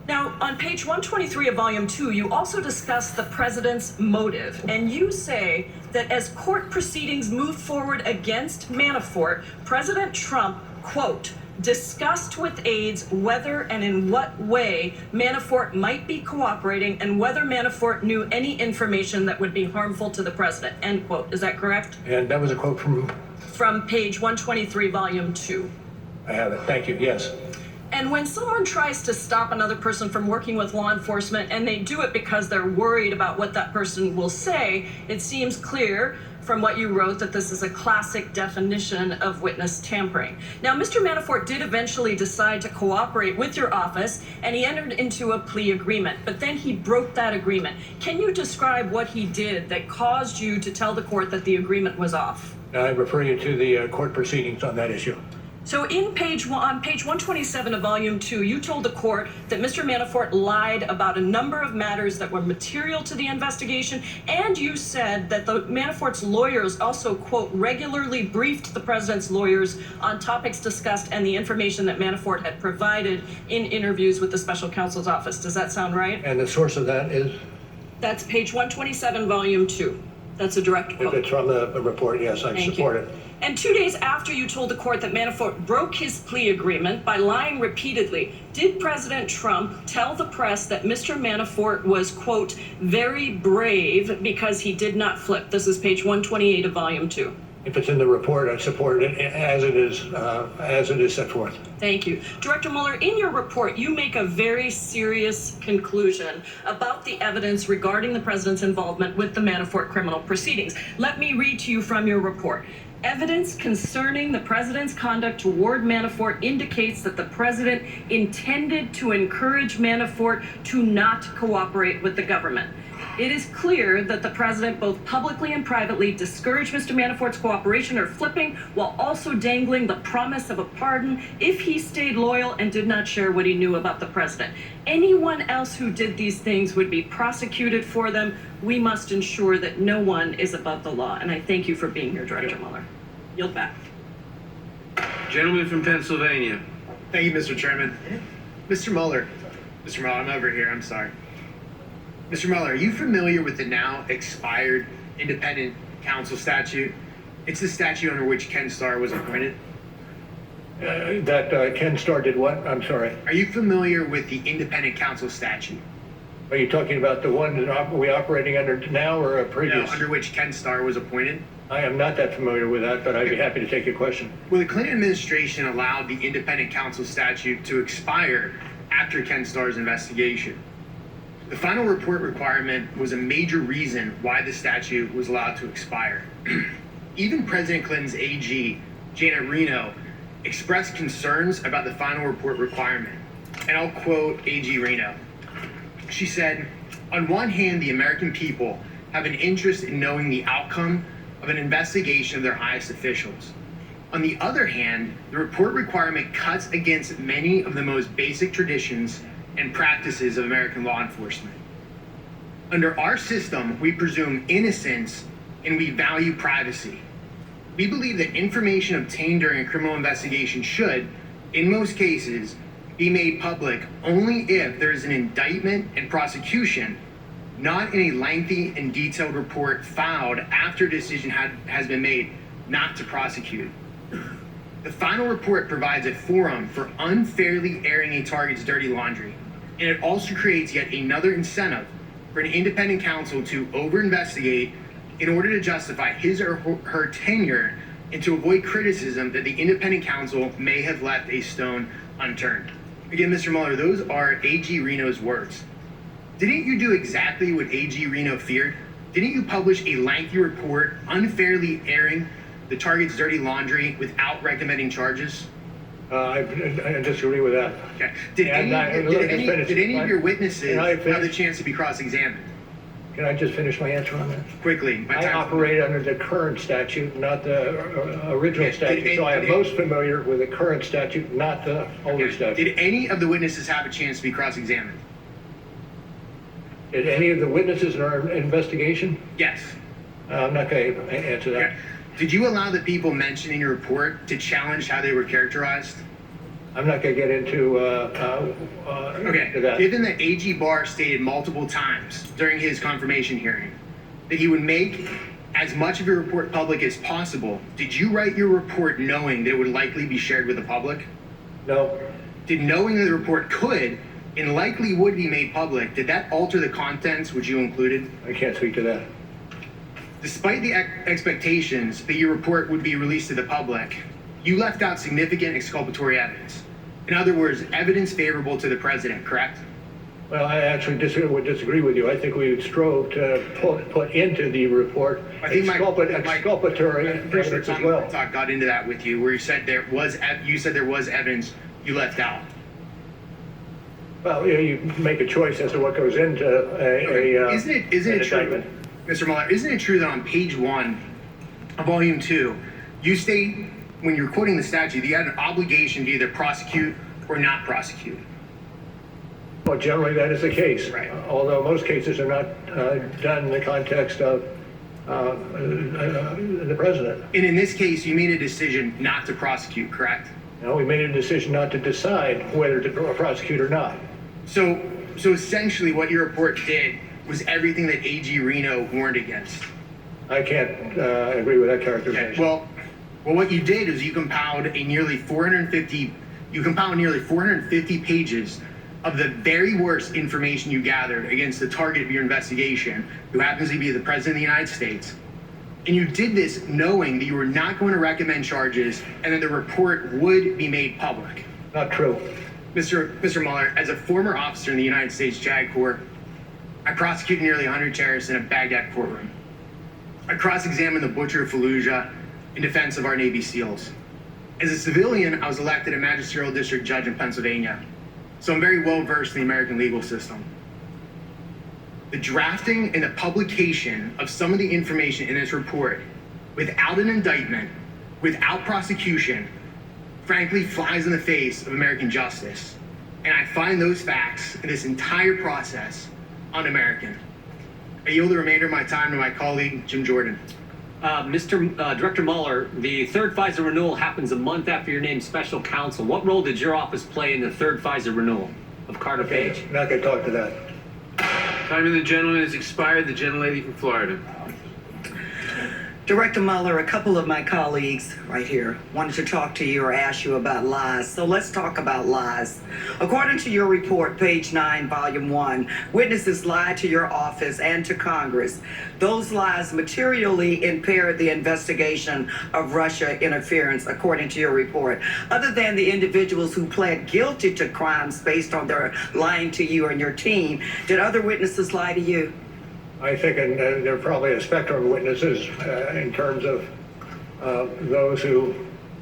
Now, on page 123 of volume 2, you also discuss the president's motive, and you say that as court proceedings moved forward against Manafort, President Trump, quote, discussed with aides whether and in what way Manafort might be cooperating and whether Manafort knew any information that would be harmful to the president, end quote. Is that correct? And that was a quote from? From page 123, volume 2. I have it. Thank you. Yes. And when someone tries to stop another person from working with law enforcement and they do it because they're worried about what that person will say, it seems clear from what you wrote that this is a classic definition of witness tampering. Now, Mr. Manafort did eventually decide to cooperate with your office and he entered into a plea agreement, but then he broke that agreement. Can you describe what he did that caused you to tell the court that the agreement was off? I refer you to the court proceedings on that issue. So on page 127 of volume 2, you told the court that Mr. Manafort lied about a number of matters that were material to the investigation, and you said that the Manafort's lawyers also, quote, regularly briefed the president's lawyers on topics discussed and the information that Manafort had provided in interviews with the special counsel's office. Does that sound right? And the source of that is? That's page 127, volume 2. That's a direct quote. If it's from the report, yes, I support it. And 2 days after you told the court that Manafort broke his plea agreement by lying repeatedly, did President Trump tell the press that Mr. Manafort was, quote, very brave because he did not flip? This is page 128 of volume 2. If it's in the report, I support it as it is set forth. Thank you. Director Mueller, in your report, you make a very serious conclusion about the evidence regarding the president's involvement with the Manafort criminal proceedings. Let me read to you from your report. Evidence concerning the president's conduct toward Manafort indicates that the president intended to encourage Manafort to not cooperate with the government. It is clear that the president both publicly and privately discouraged Mr. Manafort's cooperation or flipping while also dangling the promise of a pardon if he stayed loyal and did not share what he knew about the president. Anyone else who did these things would be prosecuted for them. We must ensure that no one is above the law. And I thank you for being here, Director Mueller. Yield back. Gentleman from Pennsylvania. Thank you, Mr. Chairman. Mr. Mueller, I'm over here, I'm sorry. Mr. Mueller, are you familiar with the now expired independent counsel statute? It's the statute under which Ken Starr was appointed. That Ken Starr did what? I'm sorry. Are you familiar with the independent counsel statute? Are you talking about the one that we operating under now or a previous? No, under which Ken Starr was appointed? I am not that familiar with that, but I'd be happy to take your question. Well, the Clinton administration allowed the independent counsel statute to expire after Ken Starr's investigation. The final report requirement was a major reason why the statute was allowed to expire. Even President Clinton's AG, Janet Reno, expressed concerns about the final report requirement. And I'll quote AG Reno. She said, On one hand, the American people have an interest in knowing the outcome of an investigation of their highest officials. On the other hand, the report requirement cuts against many of the most basic traditions and practices of American law enforcement. Under our system, we presume innocence and we value privacy. We believe that information obtained during a criminal investigation should, in most cases, be made public only if there is an indictment and prosecution, not in a lengthy and detailed report filed after a decision has been made not to prosecute. The final report provides a forum for unfairly airing a target's dirty laundry, and it also creates yet another incentive for an independent counsel to over-investigate in order to justify his or her tenure and to avoid criticism that the independent counsel may have left a stone unturned. Again, Mr. Mueller, those are AG Reno's words. Didn't you do exactly what AG Reno feared? Didn't you publish a lengthy report unfairly airing the target's dirty laundry without recommending charges? I disagree with that. Okay. Did any of your witnesses have the chance to be cross-examined? Can I just finish my answer on that? Quickly. I operate under the current statute, not the original statute, so I am most familiar with the current statute, not the older statute. Did any of the witnesses have a chance to be cross-examined? Did any of the witnesses in our investigation? Yes. I'm not going to answer that. Okay. Did you allow the people mentioned in your report to challenge how they were characterized? I'm not going to get into that. Given that AG Barr stated multiple times during his confirmation hearing that he would make as much of your report public as possible, did you write your report knowing that it would likely be shared with the public? No. Did knowing that the report could and likely would be made public, did that alter the contents which you included? I can't speak to that. Despite the expectations that your report would be released to the public, you left out significant exculpatory evidence. In other words, evidence favorable to the president, correct? Well, I actually would disagree with you. I think we strove to put into the report exculpatory evidence as well. I got into that with you, where you said there was evidence you left out. Well, you make a choice as to what goes into Isn't it true, Mr. Mueller? Isn't it true that on page 1 of volume 2, you state, when you're quoting the statute, that you had an obligation to either prosecute or not prosecute? Well, generally that is the case. Right. Although most cases are not done in the context of the president. And in this case, you made a decision not to prosecute, correct? No, we made a decision not to decide whether to prosecute or not. So essentially what your report did was everything that AG Reno warned against. I can't agree with that characterization. Okay. Well, what you did is you compiled nearly 450 pages of the very worst information you gathered against the target of your investigation, who happens to be the President of the United States. And you did this knowing that you were not going to recommend charges and that the report would be made public. Not true. Mr. Mueller, as a former officer in the United States JAG Corps, I prosecuted nearly 100 terrorists in a Baghdad courtroom. I cross-examined the Butcher of Fallujah in defense of our Navy SEALs. As a civilian, I was elected a magisterial district judge in Pennsylvania, so I'm very well versed in the American legal system. The drafting and the publication of some of the information in this report without an indictment, without prosecution, frankly flies in the face of American justice. And I find those facts in this entire process un-American. I yield the remainder of my time to my colleague, Jim Jordan. Director Mueller, the third FISA renewal happens a month after you're named special counsel. What role did your office play in the third FISA renewal of Carter Page? Not going to talk to that. Time of the gentleman has expired. The gentlelady from Florida. Director Mueller, a couple of my colleagues right here wanted to talk to you or ask you about lies. So let's talk about lies. According to your report, page 9, volume 1, witnesses lied to your office and to Congress. Those lies materially impaired the investigation of Russia interference, according to your report. Other than the individuals who pled guilty to crimes based on their lying to you and your team, did other witnesses lie to you? I think there are probably a spectrum of witnesses in terms of those who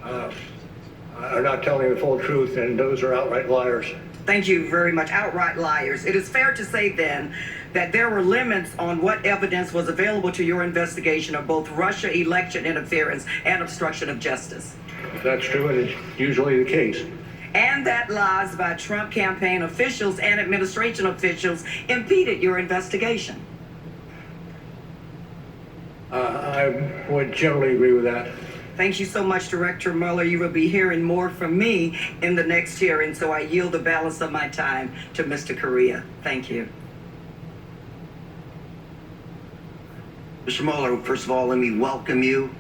are not telling the full truth and those who are outright liars. Thank you very much. Outright liars. It is fair to say then that there were limits on what evidence was available to your investigation of both Russia election interference and obstruction of justice. That's true, and it's usually the case. And that lies by Trump campaign officials and administration officials impeded your investigation. I would generally agree with that. Thank you so much, Director Mueller. You will be hearing more from me in the next hearing, so I yield the balance of my time to Mr. Correa. Thank you. Mr. Mueller, first of all, let me welcome you.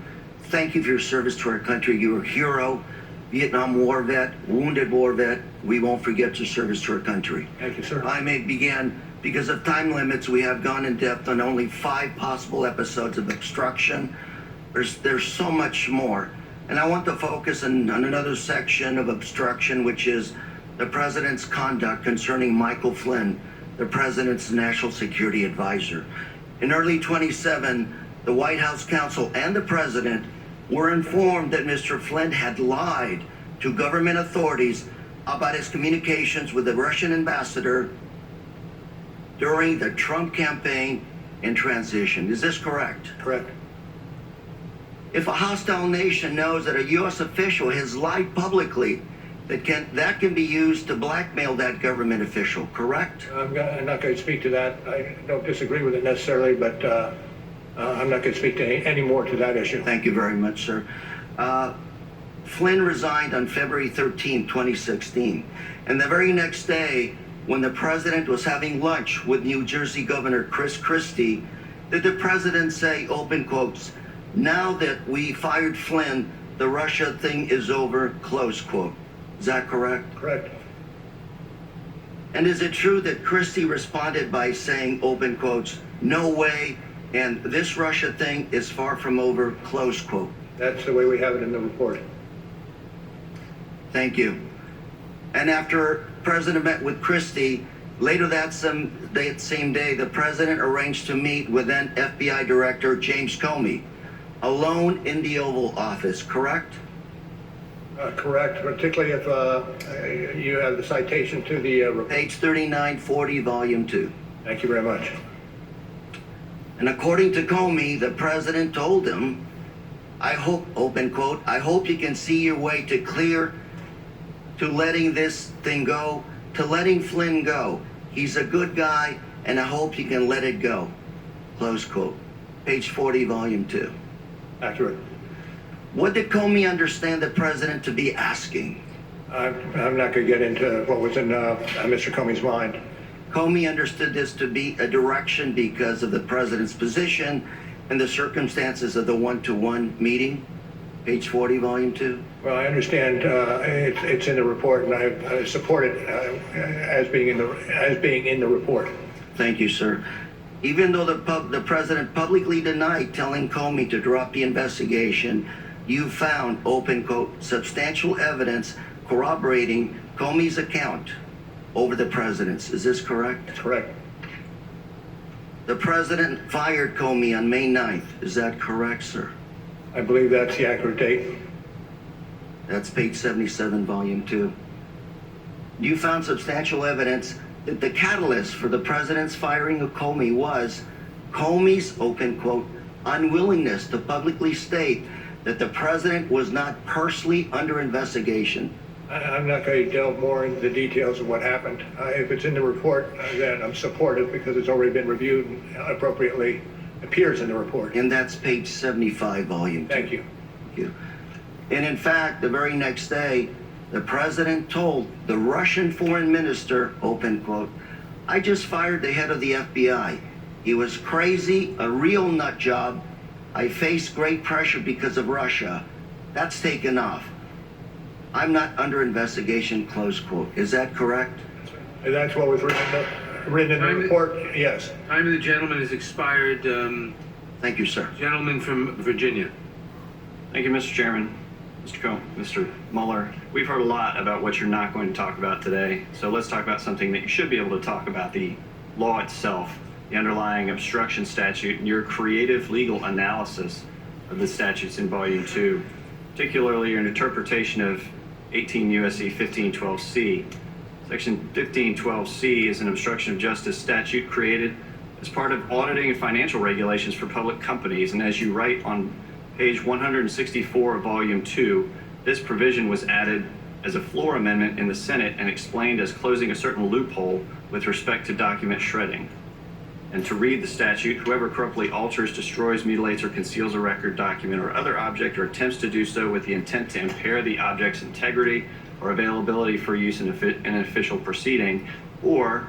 Thank you for your service to our country. You're a hero, Vietnam War vet, wounded war vet. We won't forget your service to our country. Thank you, sir. I may begin. Because of time limits, we have gone in depth on only 5 possible episodes of obstruction. There's so much more. And I want to focus on another section of obstruction, which is the president's conduct concerning Michael Flynn, the president's national security advisor. In early 2017, the White House counsel and the president were informed that Mr. Flynn had lied to government authorities about his communications with the Russian ambassador during the Trump campaign and transition. Is this correct? Correct. If a hostile nation knows that a U.S. official has lied publicly, that can be used to blackmail that government official, correct? I'm not going to speak to that. I don't disagree with it necessarily, but I'm not going to speak to any more to that issue. Thank you very much, sir. Flynn resigned on February 13, 2016. And the very next day, when the president was having lunch with New Jersey Governor Chris Christie, did the president say, open quotes, "Now that we fired Flynn, the Russia thing is over," close quote. Is that correct? Correct. And is it true that Christie responded by saying, open quotes, "No way, and this Russia thing is far from over," close quote? That's the way we have it in the report. Thank you. And after President met with Christie, later that same day, the president arranged to meet with then FBI Director James Comey, alone in the Oval Office, correct? Correct, particularly if you have the citation to the report. Page 3940, Volume 2. Thank you very much. And according to Comey, the president told him, "I hope," open quote, "I hope you can see your way to letting this thing go, to letting Flynn go. He's a good guy, and I hope you can let it go," close quote. Page 40, Volume 2. Accurate. What did Comey understand the president to be asking? I'm not going to get into what was in Mr. Comey's mind. Comey understood this to be a direction because of the president's position and the circumstances of the one-to-one meeting. Page 40, Volume 2. Well, I understand it's in the report, and I support it as being in the report. Thank you, sir. Even though the president publicly denied telling Comey to drop the investigation, you found, open quote, substantial evidence corroborating Comey's account over the president's. Is this correct? That's correct. The president fired Comey on May 9th. Is that correct, sir? I believe that's the accurate date. That's page 77, Volume 2. You found substantial evidence that the catalyst for the president's firing of Comey was Comey's, open quote, unwillingness to publicly state that the president was not personally under investigation. I'm not going to delve more into the details of what happened. If it's in the report, then I'm supportive because it's already been reviewed and appropriately appears in the report. And that's page 75, Volume 2. Thank you. Thank you. And in fact, the very next day, the president told the Russian foreign minister, open quote, "I just fired the head of the FBI. He was crazy, a real nut job. I faced great pressure because of Russia. That's taken off. I'm not under investigation," close quote. Is that correct? That's what was written in the report, yes. Time of the gentleman has expired. Thank you, sir. Gentleman from Virginia. Thank you, Mr. Chairman. Mr. Mueller, we've heard a lot about what you're not going to talk about today, so let's talk about something that you should be able to talk about, the law itself, the underlying obstruction statute, and your creative legal analysis of the statutes in Volume 2, particularly your interpretation of 18 U.S.C. 1512C. Section 1512C is an obstruction of justice statute created as part of auditing and financial regulations for public companies. And as you write on page 164 of Volume 2, this provision was added as a floor amendment in the Senate and explained as closing a certain loophole with respect to document shredding. And to read the statute, whoever corruptly alters, destroys, mutilates, or conceals a record, document, or other object, or attempts to do so with the intent to impair the object's integrity or availability for use in an official proceeding, or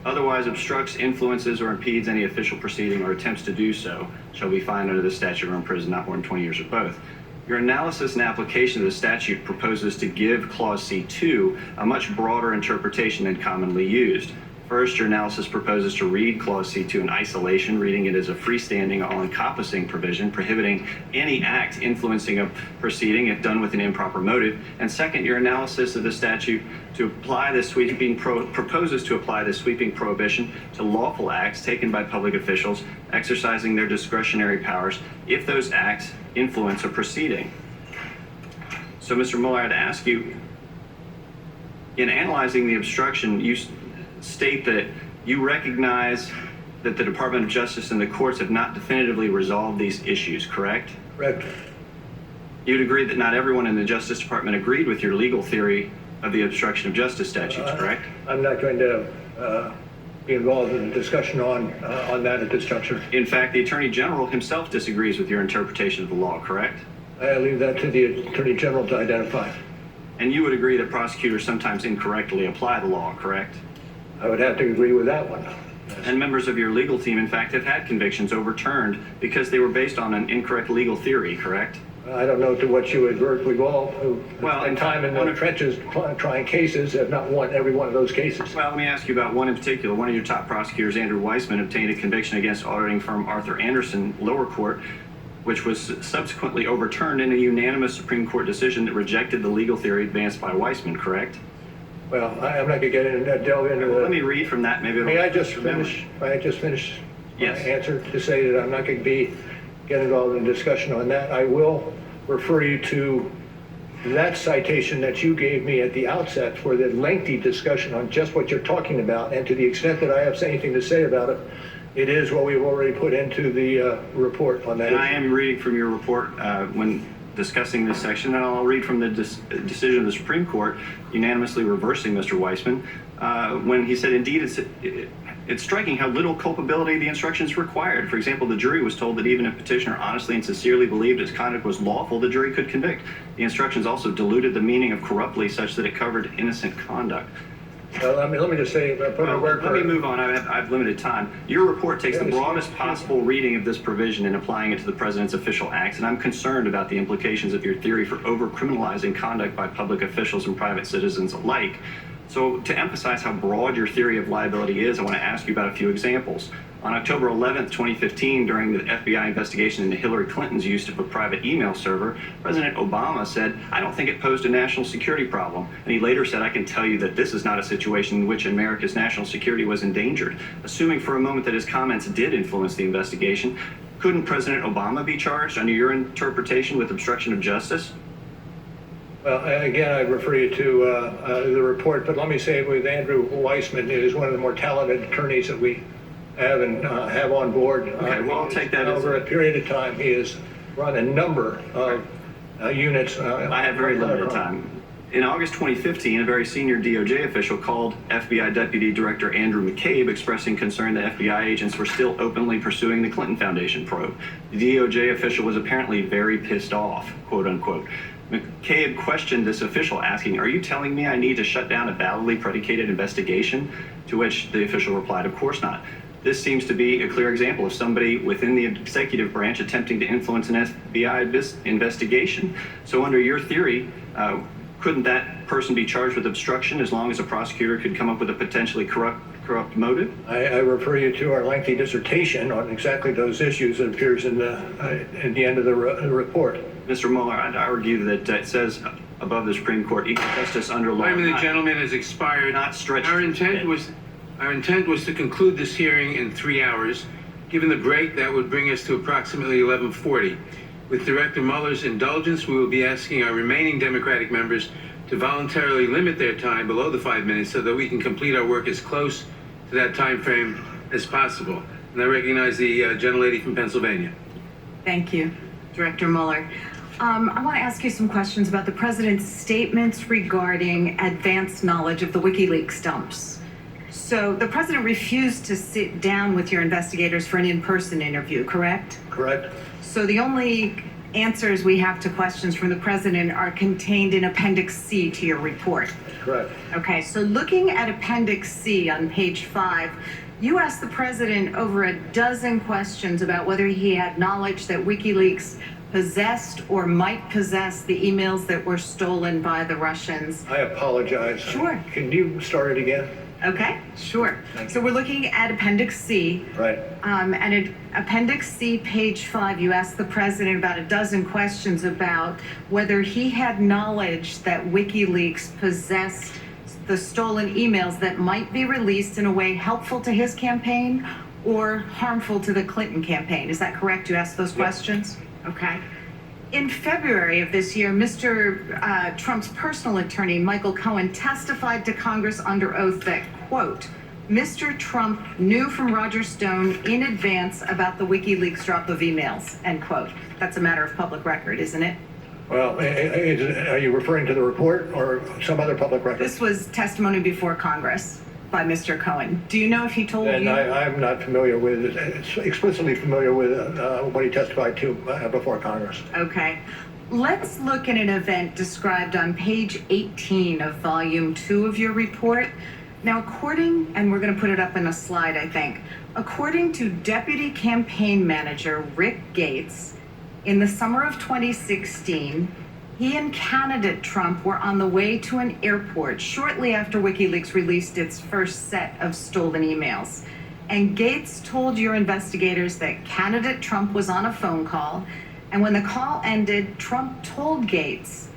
otherwise obstructs, influences, or impedes any official proceeding or attempts to do so, shall be fined under the statute or imprisoned not more than 20 years or both. Your analysis and application of the statute proposes to give Clause C2 a much broader interpretation than commonly used. First, your analysis proposes to read Clause C2 in isolation, reading it as a freestanding, all-encompassing provision prohibiting any act influencing a proceeding if done with an improper motive. And second, your analysis of the statute to apply this proposes to apply this sweeping prohibition to lawful acts taken by public officials exercising their discretionary powers if those acts influence a proceeding. So, Mr. Mueller, I'd ask you, in analyzing the obstruction, you state that you recognize that the Department of Justice and the courts have not definitively resolved these issues, correct? Correct. You'd agree that not everyone in the Justice Department agreed with your legal theory of the obstruction of justice statutes, correct? I'm not going to be involved in a discussion on that at this juncture. In fact, the Attorney General himself disagrees with your interpretation of the law, correct? I leave that to the Attorney General to identify. And you would agree that prosecutors sometimes incorrectly apply the law, correct? I would have to agree with that one. And members of your legal team, in fact, have had convictions overturned because they were based on an incorrect legal theory, correct? I don't know to what you advert. We've all who spent time in the one trenches trying cases have not won every one of those cases. Well, let me ask you about one in particular. One of your top prosecutors, Andrew Weissman, obtained a conviction against auditing firm Arthur Anderson, lower court, which was subsequently overturned in a unanimous Supreme Court decision that rejected the legal theory advanced by Weissman, correct? Well, I'm not going to get into that, delve into Let me read from that. Maybe May I just finish my answer to say that I'm not going to get involved in discussion on that. I will refer you to that citation that you gave me at the outset for the lengthy discussion on just what you're talking about, and to the extent that I have anything to say about it, it is what we've already put into the report on that. And I am reading from your report when discussing this section, and I'll read from the decision of the Supreme Court unanimously reversing Mr. Weissman when he said, indeed, it's striking how little culpability the instructions required. For example, the jury was told that even if petitioner honestly and sincerely believed his conduct was lawful, the jury could convict. The instructions also diluted the meaning of corruptly such that it covered innocent conduct. Let me just say, let me move on. I have limited time. Your report takes the broadest possible reading of this provision and applying it to the president's official acts, and I'm concerned about the implications of your theory for over-criminalizing conduct by public officials and private citizens alike. So to emphasize how broad your theory of liability is, I want to ask you about a few examples. On October 11th, 2015, during the FBI investigation into Hillary Clinton's use of a private email server, President Obama said, "I don't think it posed a national security problem." And he later said, "I can tell you that this is not a situation in which America's national security was endangered." Assuming for a moment that his comments did influence the investigation, couldn't President Obama be charged under your interpretation with obstruction of justice? Well, again, I refer you to the report, but let me say with Andrew Weissman, he is one of the more talented attorneys that we have and have on board. Okay, well, I'll take that over a period of time. He has run a number of units. I have very limited time. In August 2015, a very senior DOJ official called FBI Deputy Director Andrew McCabe, expressing concern that FBI agents were still openly pursuing the Clinton Foundation probe. The DOJ official was apparently very pissed off, quote unquote. McCabe questioned this official, asking, "Are you telling me I need to shut down a validly predicated investigation?" To which the official replied, "Of course not." This seems to be a clear example of somebody within the executive branch attempting to influence an FBI investigation. So under your theory, couldn't that person be charged with obstruction as long as a prosecutor could come up with a potentially corrupt motive? I refer you to our lengthy dissertation on exactly those issues that appears at the end of the report. Mr. Mueller, I'd argue that it says above the Supreme Court, equal justice under law. Time of the gentleman has expired. Not stretched. Our intent was to conclude this hearing in 3 hours. Given the break, that would bring us to approximately 11:40. With Director Mueller's indulgence, we will be asking our remaining Democratic members to voluntarily limit their time below the 5 minutes so that we can complete our work as close to that time frame as possible. And I recognize the gentlelady from Pennsylvania. Thank you, Director Mueller. I want to ask you some questions about the president's statements regarding advanced knowledge of the WikiLeaks dumps. So the president refused to sit down with your investigators for an in-person interview, correct? Correct. So the only answers we have to questions from the president are contained in Appendix C to your report. Correct. Okay, so looking at Appendix C on page 5, you asked the president over a dozen questions about whether he had knowledge that WikiLeaks possessed or might possess the emails that were stolen by the Russians. I apologize. Sure. Can you start it again? Okay, sure. So we're looking at Appendix C. Right. And in Appendix C, page 5, you asked the president about a dozen questions about whether he had knowledge that WikiLeaks possessed the stolen emails that might be released in a way helpful to his campaign or harmful to the Clinton campaign. Is that correct? You asked those questions? Okay. In February of this year, Mr. Trump's personal attorney, Michael Cohen, testified to Congress under oath that, quote, Mr. Trump knew from Roger Stone in advance about the WikiLeaks drop of emails, end quote. That's a matter of public record, isn't it? Well, are you referring to the report or some other public record? This was testimony before Congress by Mr. Cohen. Do you know if he told And you? I'm not familiar with, explicitly familiar with what he testified to before Congress. Okay. Let's look at an event described on page 18 of volume 2 of your report. Now, according, and we're going to put it up in a slide, I think, according to Deputy Campaign Manager Rick Gates, in the summer of 2016, he and candidate Trump were on the way to an airport shortly after WikiLeaks released its first set of stolen emails. And Gates told your investigators that candidate Trump was on a phone call, and when the call ended, Trump told Gates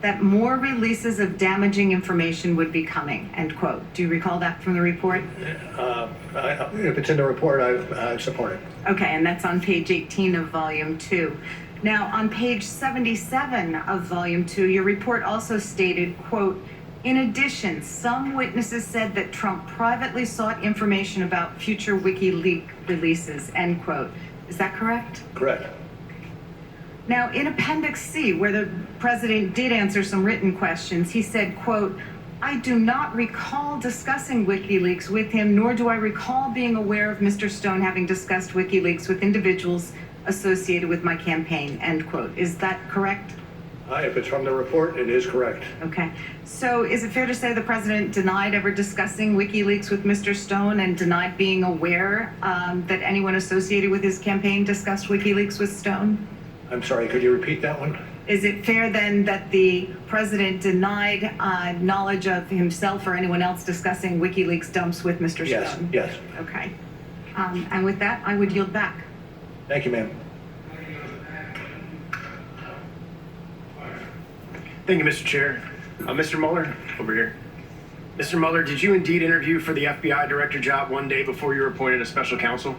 that more releases of damaging information would be coming, end quote. Do you recall that from the report? If it's in the report, I support it. Okay, and that's on page 18 of volume 2. Now, on page 77 of volume 2, your report also stated, quote, in addition, some witnesses said that Trump privately sought information about future WikiLeaks releases, end quote. Is that correct? Correct. Now, in Appendix C, where the president did answer some written questions, he said, quote, I do not recall discussing WikiLeaks with him, nor do I recall being aware of Mr. Stone having discussed WikiLeaks with individuals associated with my campaign, end quote. Is that correct? If it's from the report, it is correct. Okay. So is it fair to say the president denied ever discussing WikiLeaks with Mr. Stone and denied being aware that anyone associated with his campaign discussed WikiLeaks with Stone? I'm sorry, could you repeat that one? Is it fair then that the president denied knowledge of himself or anyone else discussing WikiLeaks dumps with Mr. Stone? Yes. Okay. And with that, I would yield back. Thank you, ma'am. Thank you, Mr. Chair. Mr. Mueller, over here. Mr. Mueller, did you indeed interview for the FBI director job one day before you were appointed a special counsel?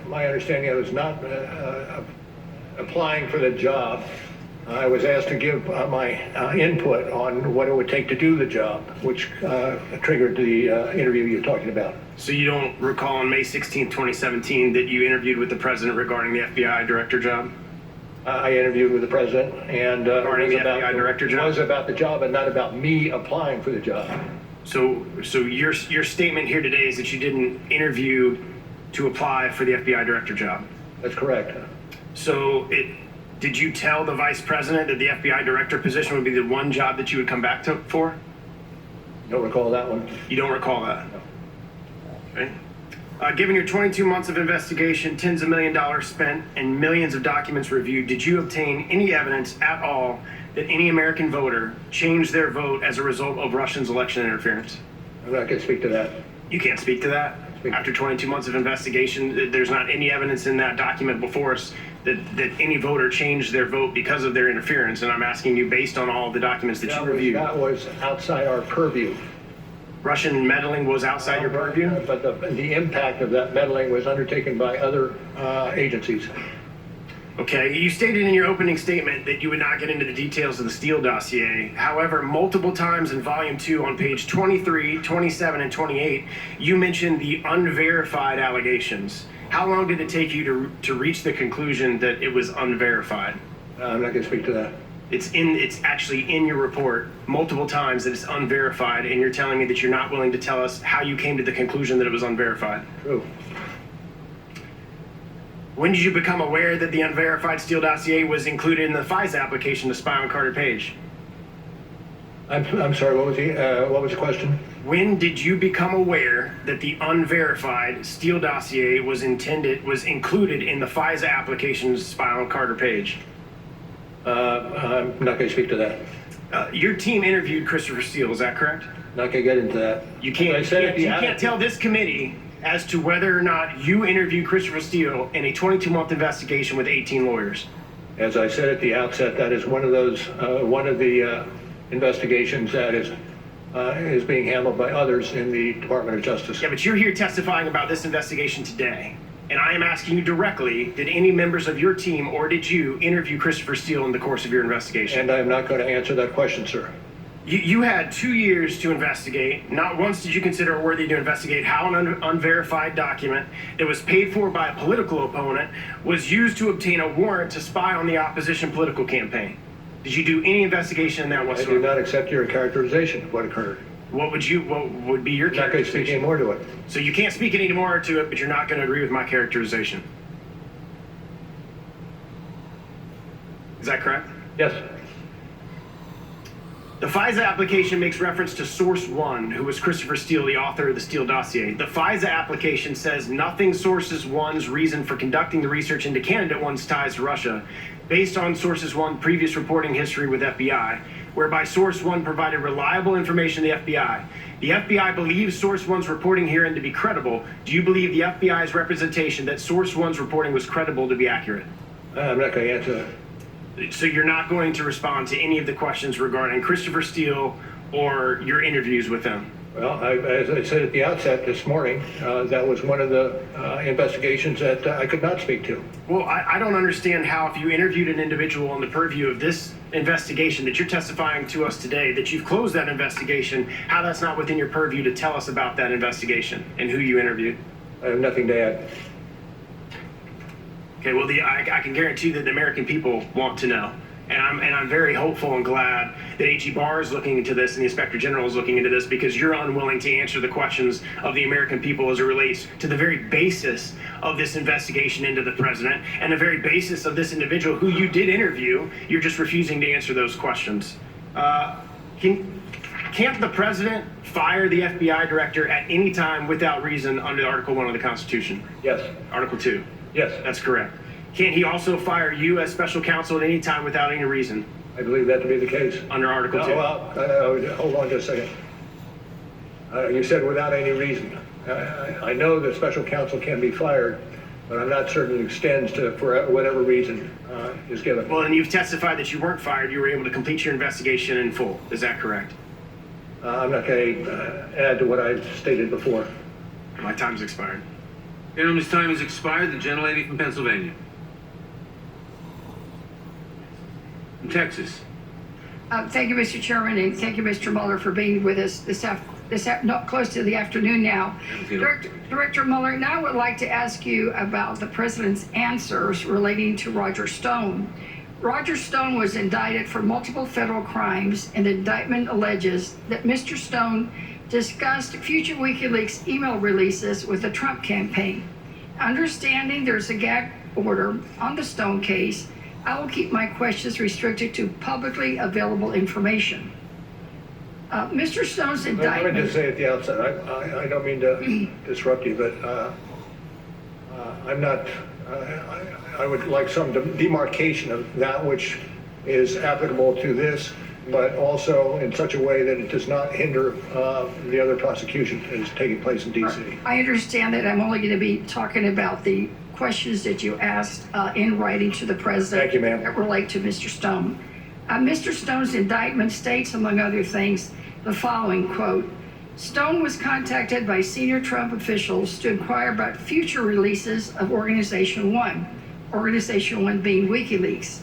My understanding, I was not applying for the job. I was asked to give my input on what it would take to do the job, which triggered the interview you're talking about. So you don't recall on May 16, 2017, that you interviewed with the president regarding the FBI director job? I interviewed with the president, and regarding the FBI director job? It was about the job and not about me applying for the job. So your statement here today is that you didn't interview to apply for the FBI director job? That's correct. So did you tell the vice president that the FBI director position would be the one job that you would come back to for? Don't recall that one. You don't recall that? No. Okay. Given your 22 months of investigation, tens of $millions spent, and millions of documents reviewed, did you obtain any evidence at all that any American voter changed their vote as a result of Russians' election interference? I'm not going to speak to that. You can't speak to that? After 22 months of investigation, there's not any evidence in that document before us that any voter changed their vote because of their interference, and I'm asking you based on all of the documents that you reviewed. That was outside our purview. Russian meddling was outside your purview? But the impact of that meddling was undertaken by other agencies. Okay, you stated in your opening statement that you would not get into the details of the Steele dossier. However, multiple times in volume 2 on page 23, 27, and 28, you mentioned the unverified allegations. How long did it take you to reach the conclusion that it was unverified? I'm not going to speak to that. It's actually in your report multiple times that it's unverified, and you're telling me that you're not willing to tell us how you came to the conclusion that it was unverified. True. When did you become aware that the unverified Steele dossier was included in the FISA application to spy on Carter Page? I'm sorry, what was the question? When did you become aware that the unverified Steele dossier was included in the FISA application to spy on Carter Page? I'm not going to speak to that. Your team interviewed Christopher Steele, is that correct? Not going to get into that. You can't tell this committee as to whether or not you interviewed Christopher Steele in a 22-month investigation with 18 lawyers. As I said at the outset, that is one of the investigations that is being handled by others in the Department of Justice. Yeah, but you're here testifying about this investigation today. And I am asking you directly, did any members of your team or did you interview Christopher Steele in the course of your investigation? And I'm not going to answer that question, sir. You had 2 years to investigate. Not once did you consider it worthy to investigate how an unverified document that was paid for by a political opponent was used to obtain a warrant to spy on the opposition political campaign. Did you do any investigation in that whatsoever? I do not accept your characterization of what occurred. What would be your characterization? I'm not going to speak any more to it. So you can't speak any more to it, but you're not going to agree with my characterization. Is that correct? Yes. The FISA application makes reference to Source One, who was Christopher Steele, the author of the Steele dossier. The FISA application says nothing Sources One's reason for conducting the research into Candidate One's ties to Russia, based on Sources One previous reporting history with FBI, whereby Source One provided reliable information to the FBI. The FBI believes Source One's reporting herein to be credible. Do you believe the FBI's representation that Source One's reporting was credible to be accurate? I'm not going to answer that. So you're not going to respond to any of the questions regarding Christopher Steele or your interviews with him? Well, as I said at the outset this morning, that was one of the investigations that I could not speak to. Well, I don't understand how if you interviewed an individual on the purview of this investigation that you're testifying to us today, that you've closed that investigation, how that's not within your purview to tell us about that investigation and who you interviewed. I have nothing to add. Okay, well, I can guarantee that the American people want to know. And I'm very hopeful and glad that AG Barr is looking into this and the Inspector General is looking into this, because you're unwilling to answer the questions of the American people as it relates to the very basis of this investigation into the president and the very basis of this individual who you did interview. You're just refusing to answer those questions. Can't the president fire the FBI director at any time without reason under Article 1 of the Constitution? Yes. Article 2? Yes. That's correct. Can't he also fire you as special counsel at any time without any reason? I believe that to be the case. Under Article 2? Hold on just a second. You said without any reason. I know that special counsel can be fired, but I'm not certain it extends to for whatever reason is given. Well, and you've testified that you weren't fired. You were able to complete your investigation in full. Is that correct? I'm not going to add to what I've stated before. My time's expired. Gentleman's time has expired. The gentlelady from Pennsylvania. From Texas. Thank you, Mr. Chairman, and thank you, Mr. Mueller, for being with us close to the afternoon now. Director Mueller, now I would like to ask you about the president's answers relating to Roger Stone. Roger Stone was indicted for multiple federal crimes, and the indictment alleges that Mr. Stone discussed future WikiLeaks email releases with the Trump campaign. Understanding there's a gag order on the Stone case, I will keep my questions restricted to publicly available information. Mr. Stone's indictment... Let me just say at the outset, I don't mean to disrupt you, but I'm not... I would like some demarcation of that which is applicable to this, but also in such a way that it does not hinder the other prosecution that is taking place in D.C. I understand that I'm only going to be talking about the questions that you asked in writing to the president. Thank you, ma'am. That relate to Mr. Stone. Mr. Stone's indictment states, among other things, the following, quote, Stone was contacted by senior Trump officials to inquire about future releases of Organization 1. organization one being WikiLeaks.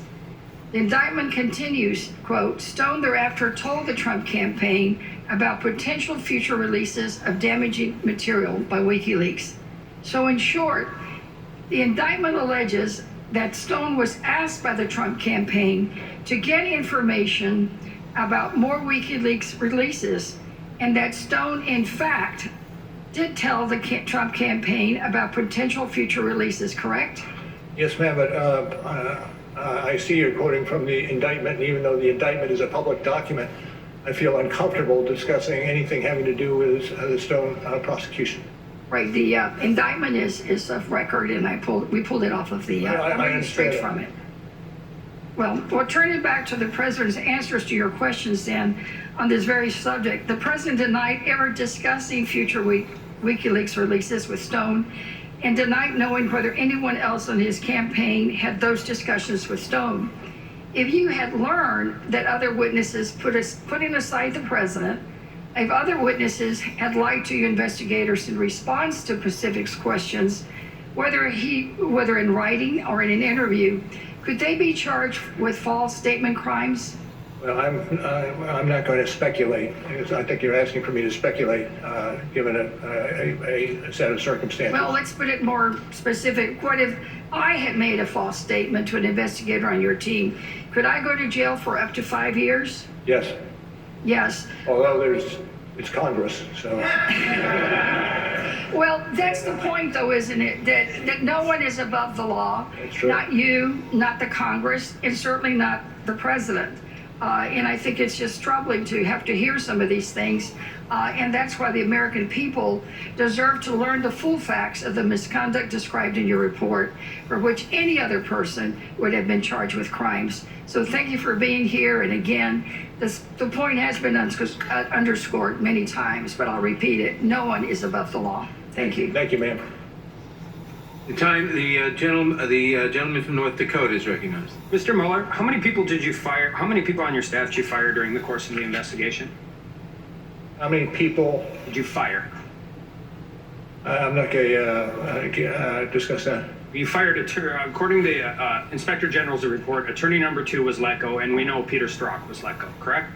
The indictment continues, quote, Stone thereafter told the Trump campaign about potential future releases of damaging material by WikiLeaks. So in short, the indictment alleges that Stone was asked by the Trump campaign to get information about more WikiLeaks releases, and that Stone, in fact, did tell the Trump campaign about potential future releases, correct? Yes, ma'am, but I see you're quoting from the indictment, and even though the indictment is a public document, I feel uncomfortable discussing anything having to do with the Stone prosecution. Right, the indictment is of record, and we pulled it off of the, straight from it. Well, turning back to the president's answers to your questions then on this very subject, the president denied ever discussing future WikiLeaks releases with Stone and denied knowing whether anyone else on his campaign had those discussions with Stone. If you had learned that other witnesses, putting aside the president, if other witnesses had lied to you investigators in response to Pacific's questions, whether in writing or in an interview, could they be charged with false statement crimes? Well, I'm not going to speculate. I think you're asking for me to speculate, given a set of circumstances. Well, let's put it more specific. What if I had made a false statement to an investigator on your team? Could I go to jail for up to 5 years? Yes. Yes. Although it's Congress, so. Well, that's the point, though, isn't it? That no one is above the law. That's true. Not you, not the Congress, and certainly not the president. And I think it's just troubling to have to hear some of these things. And that's why the American people deserve to learn the full facts of the misconduct described in your report, for which any other person would have been charged with crimes. So thank you for being here. And again, the point has been underscored many times, but I'll repeat it. No one is above the law. Thank you. Thank you, ma'am. The gentleman from North Dakota is recognized. Mr. Mueller, how many people did you fire? How many people on your staff did you fire during the course of the investigation? How many people did you fire? I'm not going to discuss that. You fired, according to the Inspector General's report, attorney number 2 was let go, and we know Peter Strzok was let go, correct?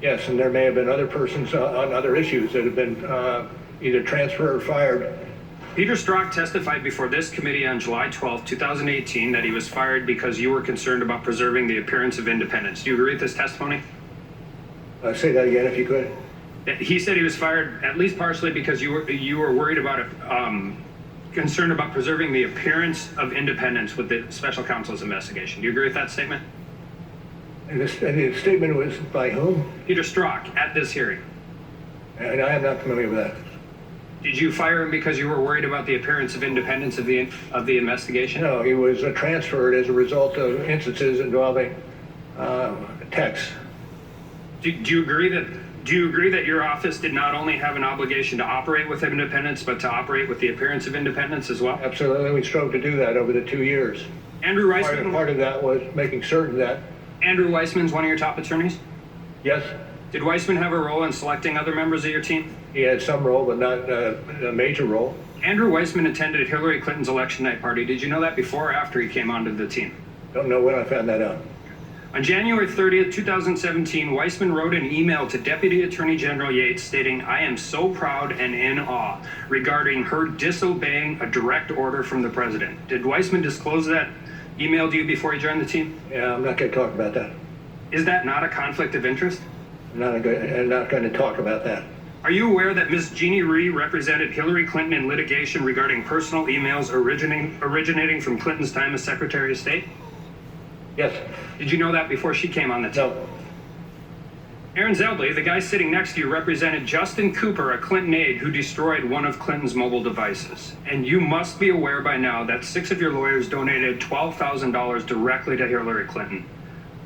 Yes, and there may have been other persons on other issues that have been either transferred or fired. Peter Strzok testified before this committee on July 12, 2018, that he was fired because you were concerned about preserving the appearance of independence. Do you agree with this testimony? Say that again, if you could. He said he was fired at least partially because you were worried about concerned about preserving the appearance of independence with the special counsel's investigation. Do you agree with that statement? And the statement was by whom? Peter Strzok at this hearing. And I am not familiar with that. Did you fire him because you were worried about the appearance of independence of the investigation? No, he was transferred as a result of instances involving texts. Do you agree that your office did not only have an obligation to operate with independence, but to operate with the appearance of independence as well? Absolutely, we strove to do that over the 2 years. Andrew Weissman. Part of that was making certain that. Andrew Weissman's one of your top attorneys? Yes. Did Weissman have a role in selecting other members of your team? He had some role, but not a major role. Andrew Weissman attended Hillary Clinton's election night party. Did you know that before or after he came onto the team? Don't know when I found that out. On January 30th, 2017, Weissman wrote an email to Deputy Attorney General Yates stating, "I am so proud and in awe," regarding her disobeying a direct order from the president. Did Weissman disclose that email to you before he joined the team? Yeah, I'm not going to talk about that. Is that not a conflict of interest? I'm not going to talk about that. Are you aware that Ms. Jeannie Rhee represented Hillary Clinton in litigation regarding personal emails originating from Clinton's time as Secretary of State? Yes. Did you know that before she came on the team? No. Aaron Zeldley, the guy sitting next to you, represented Justin Cooper, a Clinton aide who destroyed one of Clinton's mobile devices. And you must be aware by now that 6 of your lawyers donated $12,000 directly to Hillary Clinton.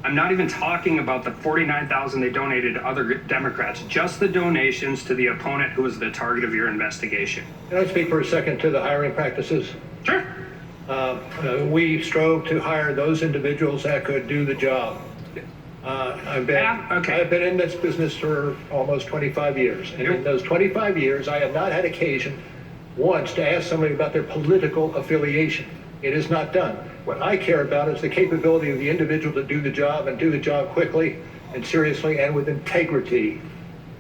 I'm not even talking about the $49,000 they donated to other Democrats, just the donations to the opponent who was the target of your investigation. Can I speak for a second to the hiring practices? Sure. We strove to hire those individuals that could do the job. I've been in this business for almost 25 years. And in those 25 years, I have not had occasion once to ask somebody about their political affiliation. It is not done. What I care about is the capability of the individual to do the job and do the job quickly and seriously and with integrity.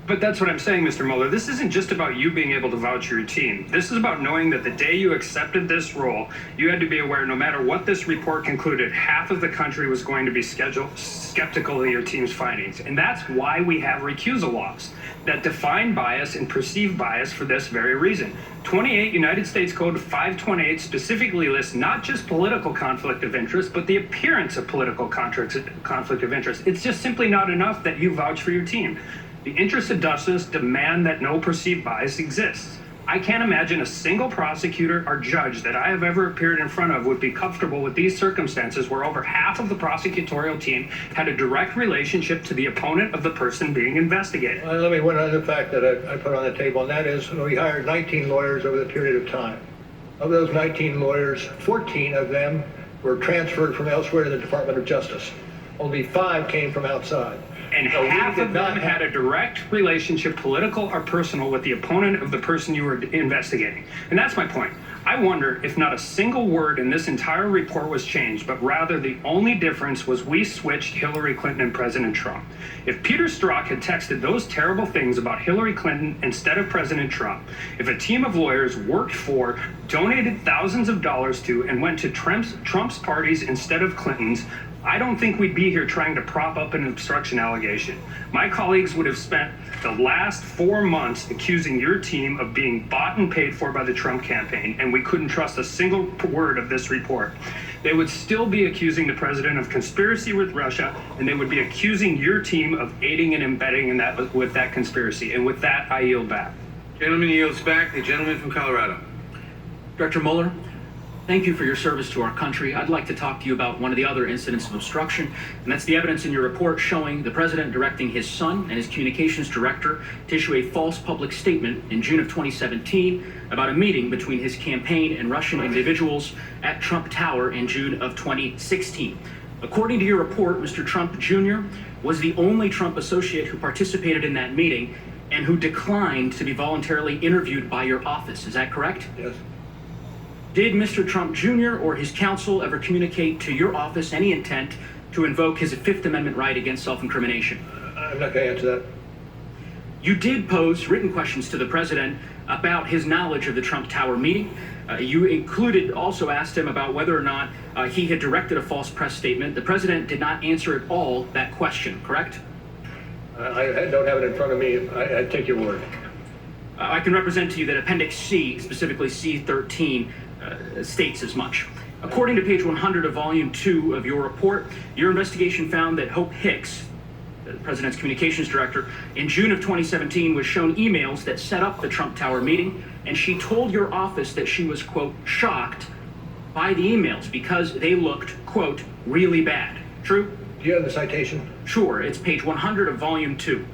But that's what I'm saying, Mr. Mueller. This isn't just about you being able to vouch for your team. This is about knowing that the day you accepted this role, you had to be aware no matter what this report concluded, half of the country was going to be skeptical of your team's findings. And that's why we have recusal laws that define bias and perceive bias for this very reason. 28 United States Code 528 specifically lists not just political conflict of interest, but the appearance of political conflict of interest. It's just simply not enough that you vouch for your team. The interests of justice demand that no perceived bias exists. I can't imagine a single prosecutor or judge that I have ever appeared in front of would be comfortable with these circumstances where over half of the prosecutorial team had a direct relationship to the opponent of the person being investigated. Let me one other fact that I put on the table, and that is we hired 19 lawyers over the period of time. Of those 19 lawyers, 14 of them were transferred from elsewhere to the Department of Justice. Only 5 came from outside. And half of them had a direct relationship, political or personal, with the opponent of the person you were investigating. And that's my point. I wonder if not a single word in this entire report was changed, but rather the only difference was we switched Hillary Clinton and President Trump. If Peter Strzok had texted those terrible things about Hillary Clinton instead of President Trump, if a team of lawyers worked for, donated thousands of dollars to, and went to Trump's parties instead of Clinton's, I don't think we'd be here trying to prop up an obstruction allegation. My colleagues would have spent the last 4 months accusing your team of being bought and paid for by the Trump campaign, and we couldn't trust a single word of this report. They would still be accusing the president of conspiracy with Russia, and they would be accusing your team of aiding and abetting in that with that conspiracy. And with that, I yield back. Gentleman yields back. The gentleman from Colorado. Director Mueller, thank you for your service to our country. I'd like to talk to you about one of the other incidents of obstruction, and that's the evidence in your report showing the president directing his son and his communications director to issue a false public statement in June of 2017 about a meeting between his campaign and Russian individuals at Trump Tower in June of 2016. According to your report, Mr. Trump Jr. was the only Trump associate who participated in that meeting and who declined to be voluntarily interviewed by your office. Is that correct? Yes. Did Mr. Trump Jr. or his counsel ever communicate to your office any intent to invoke his Fifth Amendment right against self-incrimination? I'm not going to answer that. You did pose written questions to the president about his knowledge of the Trump Tower meeting. You also asked him about whether or not he had directed a false press statement. The president did not answer at all that question, correct? I don't have it in front of me. I take your word. I can represent to you that Appendix C, specifically C13, states as much. According to page 100 of Volume 2 of your report, your investigation found that Hope Hicks, the president's communications director, in June of 2017 was shown emails that set up the Trump Tower meeting, and she told your office that she was, quote, shocked by the emails because they looked, quote, really bad. True? Do you have the citation? Sure, it's page 100 of Volume 2.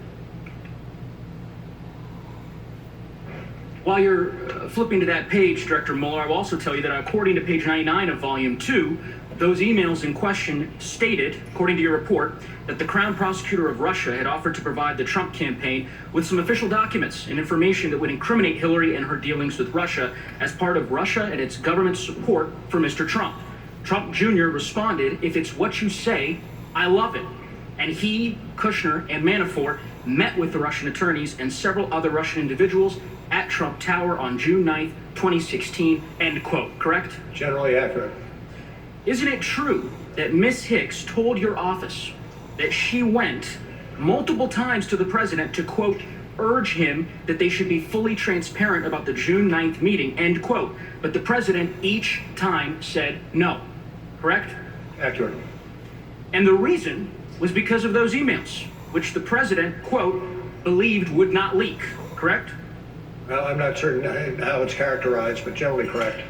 While you're flipping to that page, Director Mueller, I will also tell you that according to page 99 of Volume 2, those emails in question stated, according to your report, that the Crown Prosecutor of Russia had offered to provide the Trump campaign with some official documents and information that would incriminate Hillary and her dealings with Russia as part of Russia and its government's support for Mr. Trump. Trump Jr. responded, if it's what you say, I love it. And he, Kushner, and Manafort met with the Russian attorneys and several other Russian individuals at Trump Tower on June 9th, 2016, end quote, correct? Generally accurate. Isn't it true that Ms. Hicks told your office that she went multiple times to the president to, quote, urge him that they should be fully transparent about the June 9th meeting, end quote, but the president each time said no, correct? Accurate. And the reason was because of those emails, which the president, quote, believed would not leak, correct? Well, I'm not certain how it's characterized, but generally correct.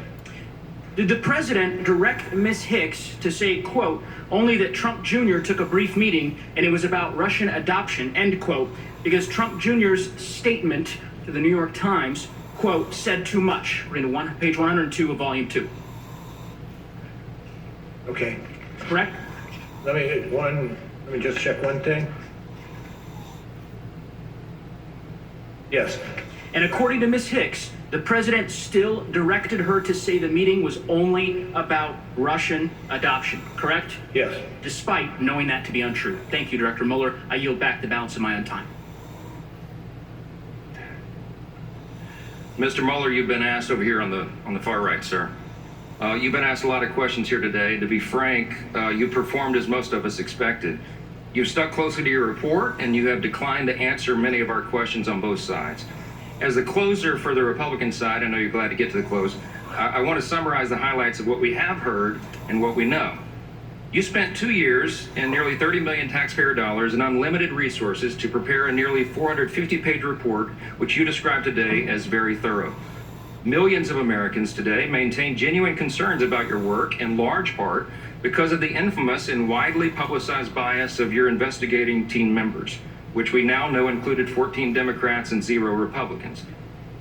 Did the president direct Ms. Hicks to say, quote, only that Trump Jr. took a brief meeting and it was about Russian adoption, end quote, because Trump Jr.'s statement to the New York Times, quote, said too much, according to page 102 of Volume 2. Okay. Correct? Let me just check one thing. Yes. And according to Ms. Hicks, the president still directed her to say the meeting was only about Russian adoption, correct? Yes. Despite knowing that to be untrue. Thank you, Director Mueller. I yield back the balance of my own time. Mr. Mueller, you've been asked over here on the far right, sir. You've been asked a lot of questions here today. To be frank, you performed as most of us expected. You've stuck closely to your report, and you have declined to answer many of our questions on both sides. As the closer for the Republican side, I know you're glad to get to the close, I want to summarize the highlights of what we have heard and what we know. You spent 2 years and nearly 30 million taxpayer dollars and unlimited resources to prepare a nearly 450-page report, which you described today as very thorough. Millions of Americans today maintain genuine concerns about your work, in large part because of the infamous and widely publicized bias of your investigating team members, which we now know included 14 Democrats and 0 Republicans.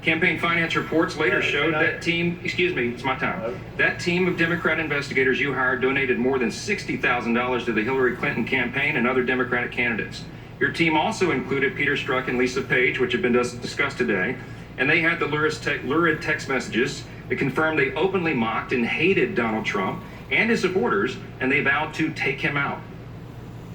Campaign finance reports later showed that team, excuse me, it's my time. That team of Democrat investigators you hired donated more than $60,000 to the Hillary Clinton campaign and other Democratic candidates. Your team also included Peter Strzok and Lisa Page, which have been discussed today, and they had the lurid text messages that confirmed they openly mocked and hated Donald Trump and his supporters, and they vowed to take him out.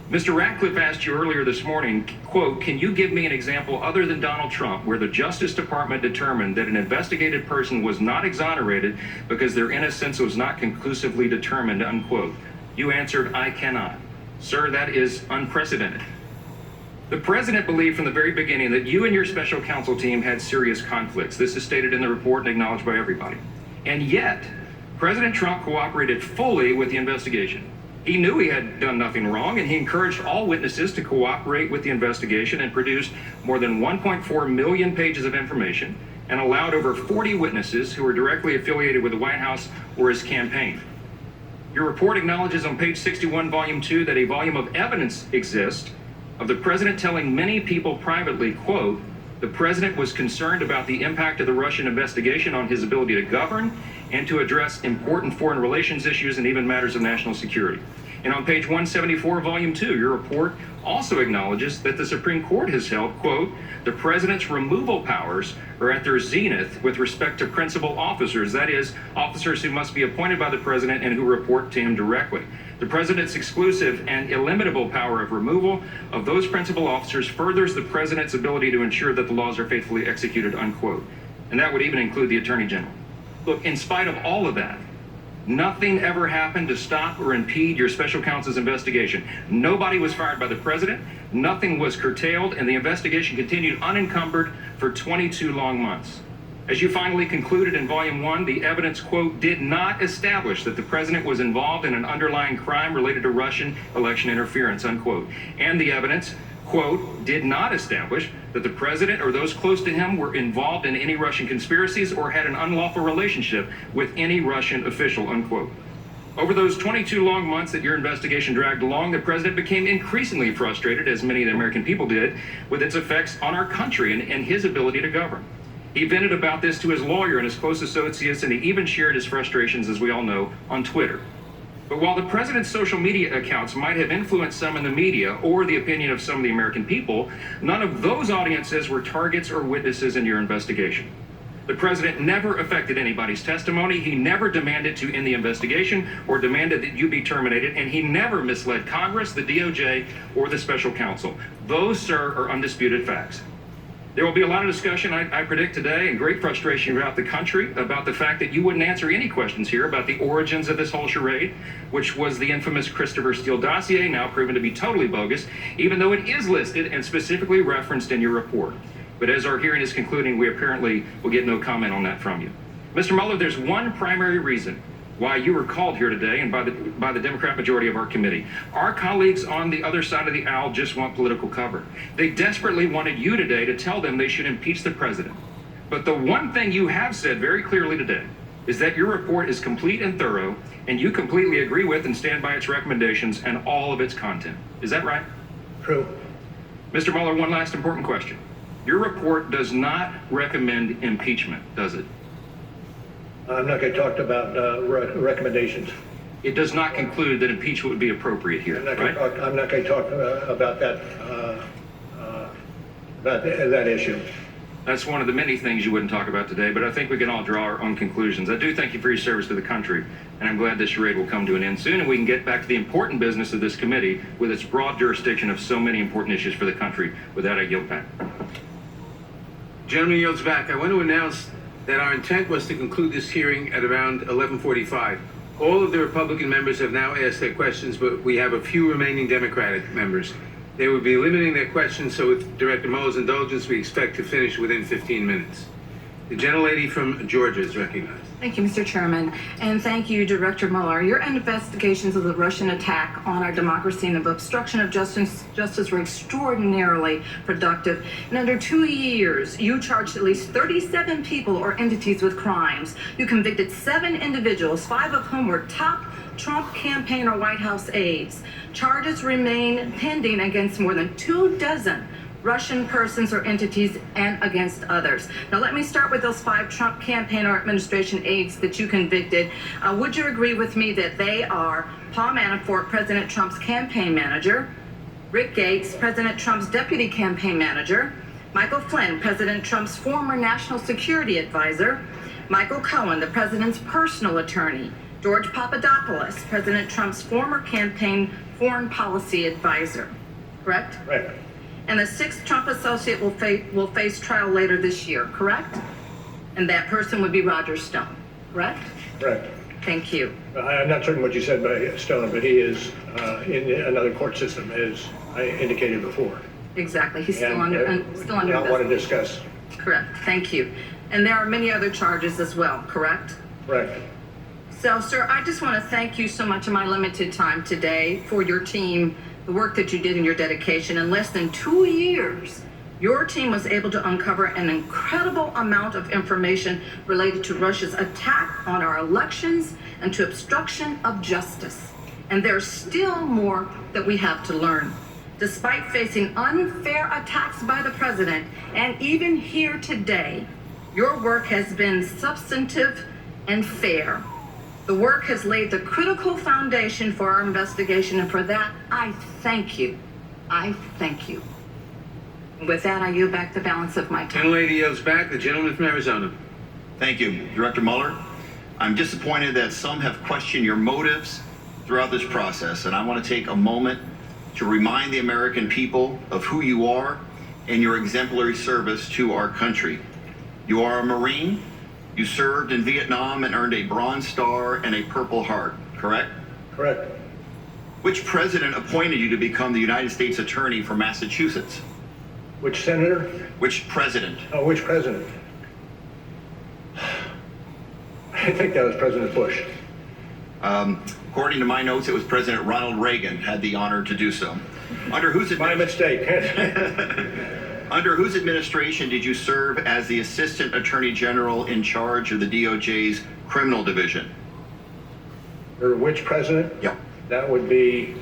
Mr. Ratcliffe asked you earlier this morning, quote, can you give me an example other than Donald Trump where the Justice Department determined that an investigated person was not exonerated because their innocence was not conclusively determined, unquote. You answered, I cannot. Sir, that is unprecedented. The president believed from the very beginning that you and your special counsel team had serious conflicts. This is stated in the report and acknowledged by everybody. And yet, President Trump cooperated fully with the investigation. He knew he had done nothing wrong, and he encouraged all witnesses to cooperate with the investigation and produced more than 1.4 million pages of information and allowed over 40 witnesses who were directly affiliated with the White House or his campaign. Your report acknowledges on page 61, volume 2, that a volume of evidence exists of the president telling many people privately, quote, the president was concerned about the impact of the Russian investigation on his ability to govern and to address important foreign relations issues and even matters of national security. And on page 174, volume 2, your report also acknowledges that the Supreme Court has held, quote, the president's removal powers are at their zenith with respect to principal officers, that is, officers who must be appointed by the president and who report to him directly. The president's exclusive and illimitable power of removal of those principal officers furthers the president's ability to ensure that the laws are faithfully executed, unquote. And that would even include the attorney general. Look, in spite of all of that, nothing ever happened to stop or impede your special counsel's investigation. Nobody was fired by the president, nothing was curtailed, and the investigation continued unencumbered for 22 long months. As you finally concluded in volume 1, the evidence, quote, did not establish that the president was involved in an underlying crime related to Russian election interference, unquote. And the evidence, quote, did not establish that the president or those close to him were involved in any Russian conspiracies or had an unlawful relationship with any Russian official, unquote. Over those 22 long months that your investigation dragged along, the president became increasingly frustrated, as many of the American people did, with its effects on our country and his ability to govern. He vented about this to his lawyer and his close associates, and he even shared his frustrations, as we all know, on Twitter. But while the president's social media accounts might have influenced some in the media or the opinion of some of the American people, none of those audiences were targets or witnesses in your investigation. The president never affected anybody's testimony. He never demanded to end the investigation or demanded that you be terminated, and he never misled Congress, the DOJ, or the special counsel. Those, sir, are undisputed facts. There will be a lot of discussion, I predict today, and great frustration throughout the country about the fact that you wouldn't answer any questions here about the origins of this whole charade, which was the infamous Christopher Steele dossier, now proven to be totally bogus, even though it is listed and specifically referenced in your report. But as our hearing is concluding, we apparently will get no comment on that from you. Mr. Mueller, there's one primary reason why you were called here today and by the Democrat majority of our committee. Our colleagues on the other side of the aisle just want political cover. They desperately wanted you today to tell them they should impeach the president. But the one thing you have said very clearly today is that your report is complete and thorough, and you completely agree with and stand by its recommendations and all of its content. Is that right? True. Mr. Mueller, one last important question. Your report does not recommend impeachment, does it? I'm not going to talk about recommendations. It does not conclude that impeachment would be appropriate here, right? I'm not going to talk about that issue. That's one of the many things you wouldn't talk about today, but I think we can all draw our own conclusions. I do thank you for your service to the country, and I'm glad this charade will come to an end soon, and we can get back to the important business of this committee with its broad jurisdiction of so many important issues for the country. With that, I yield back. Gentleman yields back. I want to announce that our intent was to conclude this hearing at around 11:45. All of the Republican members have now asked their questions, but we have a few remaining Democratic members. They will be limiting their questions, so with Director Mueller's indulgence, we expect to finish within 15 minutes. The gentlelady from Georgia is recognized. Thank you, Mr. Chairman, and thank you, Director Mueller. Your investigations of the Russian attack on our democracy and of obstruction of justice were extraordinarily productive. In under 2 years, you charged at least 37 people or entities with crimes. You convicted 7 individuals, 5 of whom were top Trump campaign or White House aides. Charges remain pending against more than 24 Russian persons or entities and against others. Now, let me start with those 5 Trump campaign or administration aides that you convicted. Would you agree with me that they are Paul Manafort, President Trump's campaign manager, Rick Gates, President Trump's deputy campaign manager, Michael Flynn, President Trump's former national security advisor, Michael Cohen, the president's personal attorney, George Papadopoulos, President Trump's former campaign foreign policy advisor, correct? Right. And the 6th Trump associate will face trial later this year, correct? And that person would be Roger Stone, correct? Correct. Thank you. I'm not certain what you said by Stone, but he is in another court system, as I indicated before. Exactly. He's still under I want to discuss. Correct. Thank you. And there are many other charges as well, correct? Correct. So, sir, I just want to thank you so much in my limited time today for your team, the work that you did and your dedication. In less than 2 years, your team was able to uncover an incredible amount of information related to Russia's attack on our elections and to obstruction of justice. And there's still more that we have to learn. Despite facing unfair attacks by the president, and even here today, your work has been substantive and fair. The work has laid the critical foundation for our investigation, and for that, I thank you. I thank you. With that, I yield back the balance of my time. Gentlelady yields back. The gentleman from Arizona. Thank you, Director Mueller. I'm disappointed that some have questioned your motives throughout this process, and I want to take a moment to remind the American people of who you are and your exemplary service to our country. You are a Marine. You served in Vietnam and earned a Bronze Star and a Purple Heart, correct? Correct. Which president appointed you to become the United States Attorney for Massachusetts? Which senator? Which president? Oh, which president? I think that was President Bush. According to my notes, it was President Ronald Reagan had the honor to do so. Under whose My mistake. Under whose administration did you serve as the Assistant Attorney General in charge of the DOJ's Criminal Division? Or which president? Yep. That would be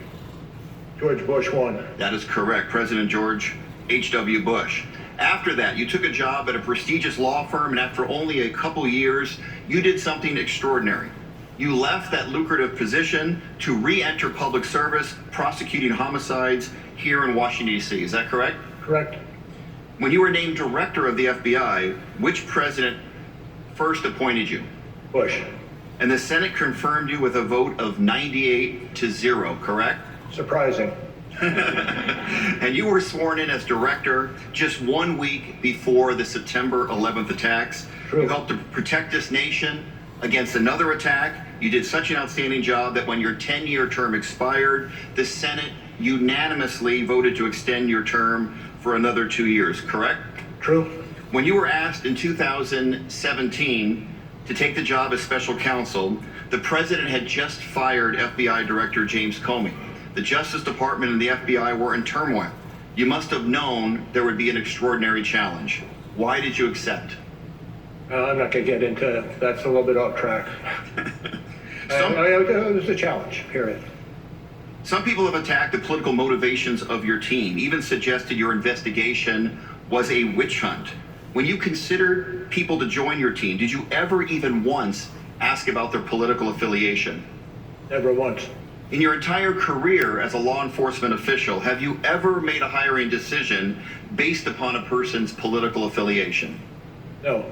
George Bush 1. That is correct, President George H.W. Bush. After that, you took a job at a prestigious law firm, and after only a couple years, you did something extraordinary. You left that lucrative position to re-enter public service, prosecuting homicides here in Washington, D.C. Is that correct? Correct. When you were named director of the FBI, which president first appointed you? Bush. And the Senate confirmed you with a vote of 98-0, correct? Surprising. And you were sworn in as director just 1 week before the September 11th attacks. True. You helped to protect this nation against another attack. You did such an outstanding job that when your 10-year term expired, the Senate unanimously voted to extend your term for another 2 years, correct? True. When you were asked in 2017 to take the job as special counsel, the president had just fired FBI Director James Comey. The Justice Department and the FBI were in turmoil. You must have known there would be an extraordinary challenge. Why did you accept? I'm not going to get into that's a little bit off track. It was a challenge, period. Some people have attacked the political motivations of your team, even suggested your investigation was a witch hunt. When you considered people to join your team, did you ever even once ask about their political affiliation? Never once. In your entire career as a law enforcement official, have you ever made a hiring decision based upon a person's political affiliation? No.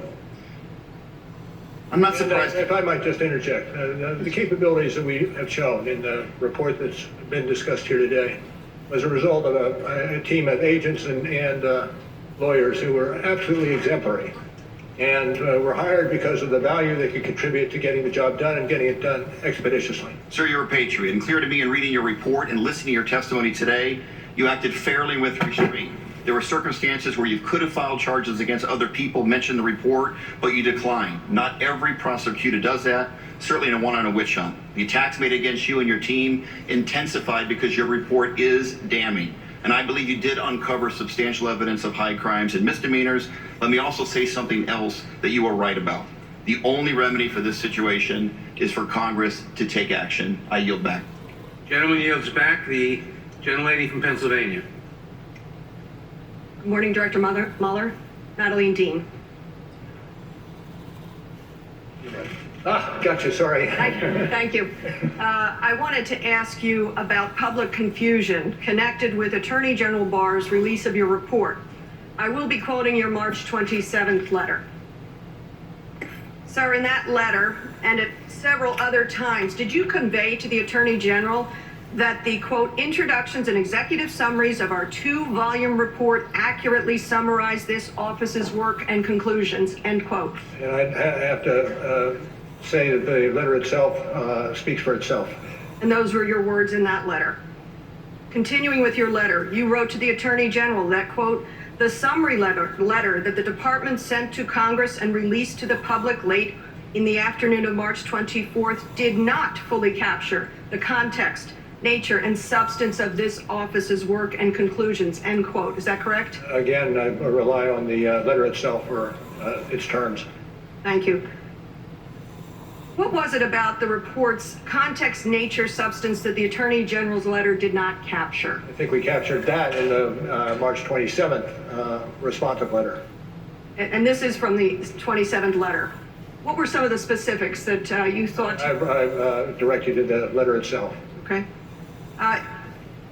I'm not surprised. If I might just interject, the capabilities that we have shown in the report that's been discussed here today was a result of a team of agents and lawyers who were absolutely exemplary, and were hired because of the value they could contribute to getting the job done and getting it done expeditiously. Sir, you're a patriot, and clear to me in reading your report and listening to your testimony today, you acted fairly and with restraint. There were circumstances where you could have filed charges against other people mentioned in the report, but you declined. Not every prosecutor does that, certainly no one on a witch hunt. The attacks made against you and your team intensified because your report is damning. And I believe you did uncover substantial evidence of high crimes and misdemeanors. Let me also say something else that you are right about. The only remedy for this situation is for Congress to take action. I yield back. Gentleman yields back. The gentlelady from Pennsylvania. Good morning, Director Mueller. Madeline Dean. Gotcha, sorry. Thank you. I wanted to ask you about public confusion connected with Attorney General Barr's release of your report. I will be quoting your March 27th letter. Sir, in that letter, and at several other times, did you convey to the Attorney General that the, quote, introductions and executive summaries of our 2-volume report accurately summarize this office's work and conclusions, end quote? And I'd have to say that the letter itself speaks for itself. And those were your words in that letter. Continuing with your letter, you wrote to the Attorney General that, quote, the summary letter that the department sent to Congress and released to the public late in the afternoon of March 24th did not fully capture the context, nature, and substance of this office's work and conclusions, end quote. Is that correct? Again, I rely on the letter itself for its terms. Thank you. What was it about the report's context, nature, substance that the Attorney General's letter did not capture? I think we captured that in the March 27th responsive letter. And this is from the 27th letter. What were some of the specifics that you thought? I've directed to the letter itself. Okay.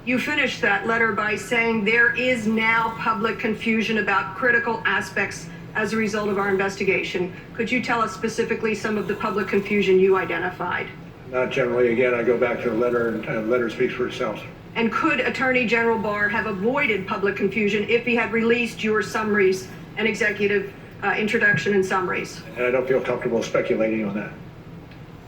You finished that letter by saying there is now public confusion about critical aspects as a result of our investigation. Could you tell us specifically some of the public confusion you identified? Not generally. Again, I go back to the letter, and the letter speaks for itself. And could Attorney General Barr have avoided public confusion if he had released your summaries and executive introduction and summaries? And I don't feel comfortable speculating on that.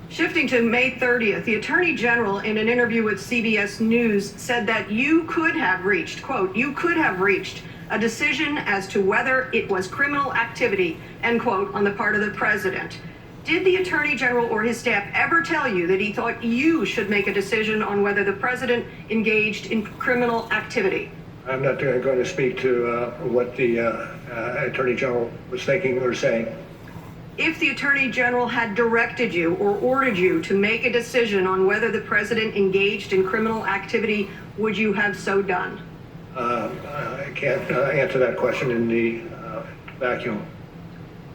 Shifting to May 30th, the Attorney General in an interview with CBS News said that you could have reached, quote, you could have reached a decision as to whether it was criminal activity, end quote, on the part of the president. Did the Attorney General or his staff ever tell you that he thought you should make a decision on whether the president engaged in criminal activity? I'm not going to speak to what the Attorney General was thinking or saying. If the Attorney General had directed you or ordered you to make a decision on whether the president engaged in criminal activity, would you have so done? I can't answer that question in the vacuum.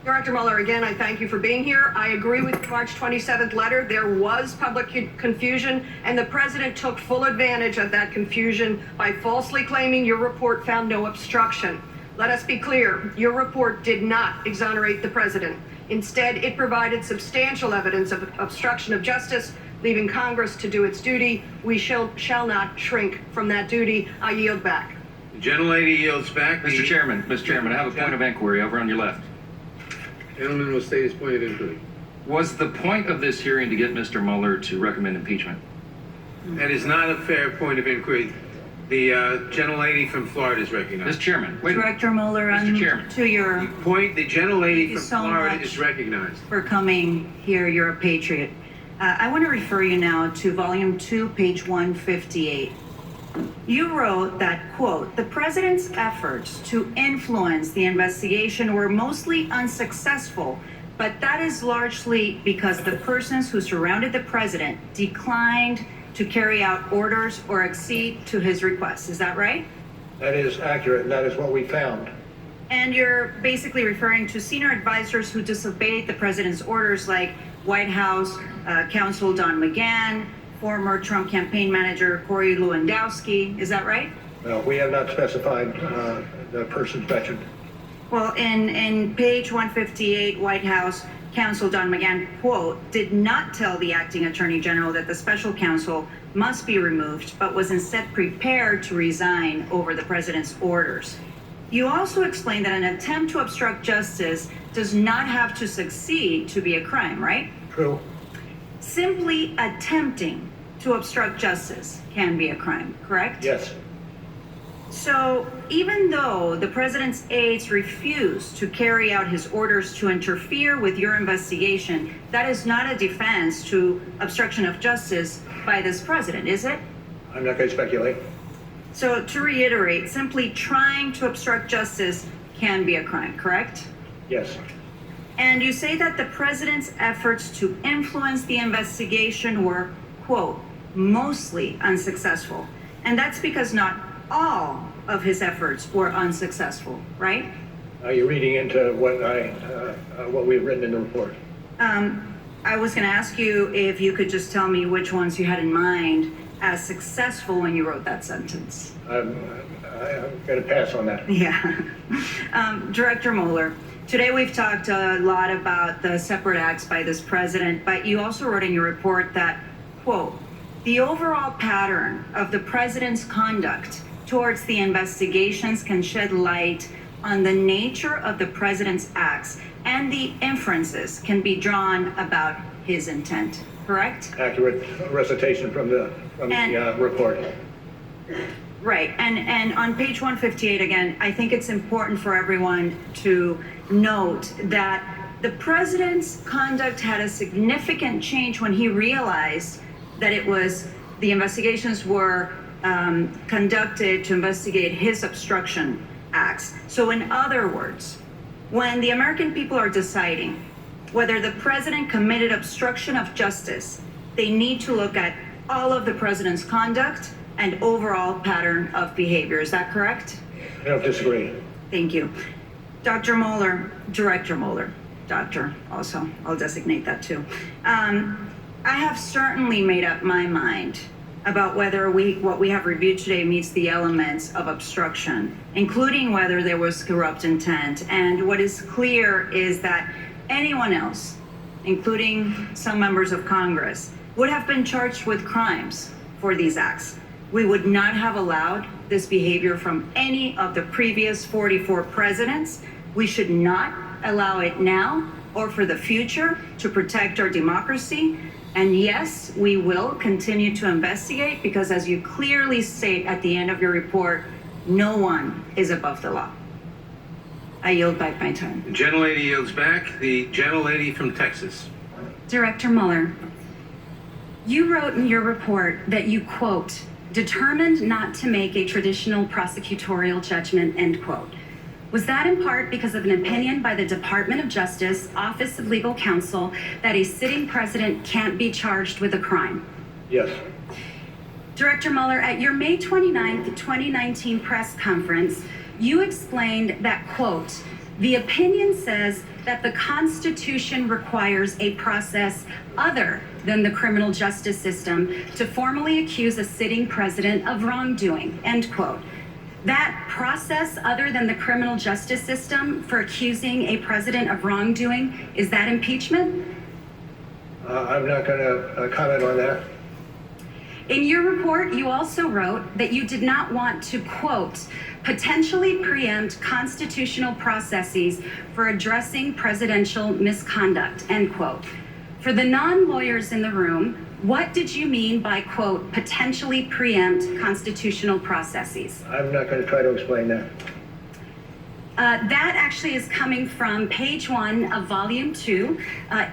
Director Mueller, again, I thank you for being here. I agree with the March 27th letter. There was public confusion, and the president took full advantage of that confusion by falsely claiming your report found no obstruction. Let us be clear, your report did not exonerate the president. Instead, it provided substantial evidence of obstruction of justice, leaving Congress to do its duty. We shall not shrink from that duty. I yield back. The gentlelady yields back. Mr. Chairman, I have a point of inquiry over on your left. Gentleman will state his point of inquiry. Was the point of this hearing to get Mr. Mueller to recommend impeachment? That is not a fair point of inquiry. The gentlelady from Florida is recognized. Mr. Chairman, wait a minute. Director Mueller, Mr. Chairman. to your The point, the gentlelady from so Florida much is recognized. for coming here. You're a patriot. I want to refer you now to volume 2, page 158. You wrote that, quote, the president's efforts to influence the investigation were mostly unsuccessful, but that is largely because the persons who surrounded the president declined to carry out orders or accede to his requests. Is that right? That is accurate, and that is what we found. And you're basically referring to senior advisors who disobeyed the president's orders, like White House counsel Don McGahn, former Trump campaign manager Corey Lewandowski. Is that right? Well, we have not specified the persons mentioned. Well, in page 158, White House counsel Don McGahn, quote, did not tell the acting attorney general that the special counsel must be removed, but was instead prepared to resign over the president's orders. You also explained that an attempt to obstruct justice does not have to succeed to be a crime, right? True. Simply attempting to obstruct justice can be a crime, correct? Yes. So even though the president's aides refused to carry out his orders to interfere with your investigation, that is not a defense to obstruction of justice by this president, is it? I'm not going to speculate. So to reiterate, simply trying to obstruct justice can be a crime, correct? Yes. And you say that the president's efforts to influence the investigation were, quote, mostly unsuccessful. And that's because not all of his efforts were unsuccessful, right? You're reading into what we've written in the report. I was going to ask you if you could just tell me which ones you had in mind as successful when you wrote that sentence. I'm going to pass on that. Yeah. Director Mueller, today we've talked a lot about the separate acts by this president, but you also wrote in your report that, quote, the overall pattern of the president's conduct towards the investigations can shed light on the nature of the president's acts, and the inferences can be drawn about his intent, correct? Accurate recitation from the report. Right, and on page 158 again, I think it's important for everyone to note that the president's conduct had a significant change when he realized that the investigations were conducted to investigate his obstruction acts. So in other words, when the American people are deciding whether the president committed obstruction of justice, they need to look at all of the president's conduct and overall pattern of behavior. Is that correct? I don't disagree. Thank you. Dr. Mueller, Director Mueller, doctor also, I'll designate that too. I have certainly made up my mind about whether what we have reviewed today meets the elements of obstruction, including whether there was corrupt intent. And what is clear is that anyone else, including some members of Congress, would have been charged with crimes for these acts. We would not have allowed this behavior from any of the previous 44 presidents. We should not allow it now or for the future to protect our democracy. And yes, we will continue to investigate because, as you clearly state at the end of your report, no one is above the law. I yield back my time. The gentlelady yields back. The gentlelady from Texas. Director Mueller, you wrote in your report that you, quote, determined not to make a traditional prosecutorial judgment, end quote. Was that in part because of an opinion by the Department of Justice, Office of Legal Counsel, that a sitting president can't be charged with a crime? Yes. Director Mueller, at your May 29th, 2019 press conference, you explained that, quote, the opinion says that the Constitution requires a process other than the criminal justice system to formally accuse a sitting president of wrongdoing, end quote. That process other than the criminal justice system for accusing a president of wrongdoing, is that impeachment? I'm not going to comment on that. In your report, you also wrote that you did not want to, quote, potentially preempt constitutional processes for addressing presidential misconduct, end quote. For the non-lawyers in the room, what did you mean by, quote, potentially preempt constitutional processes? I'm not going to try to explain that. That actually is coming from page 1 of volume 2.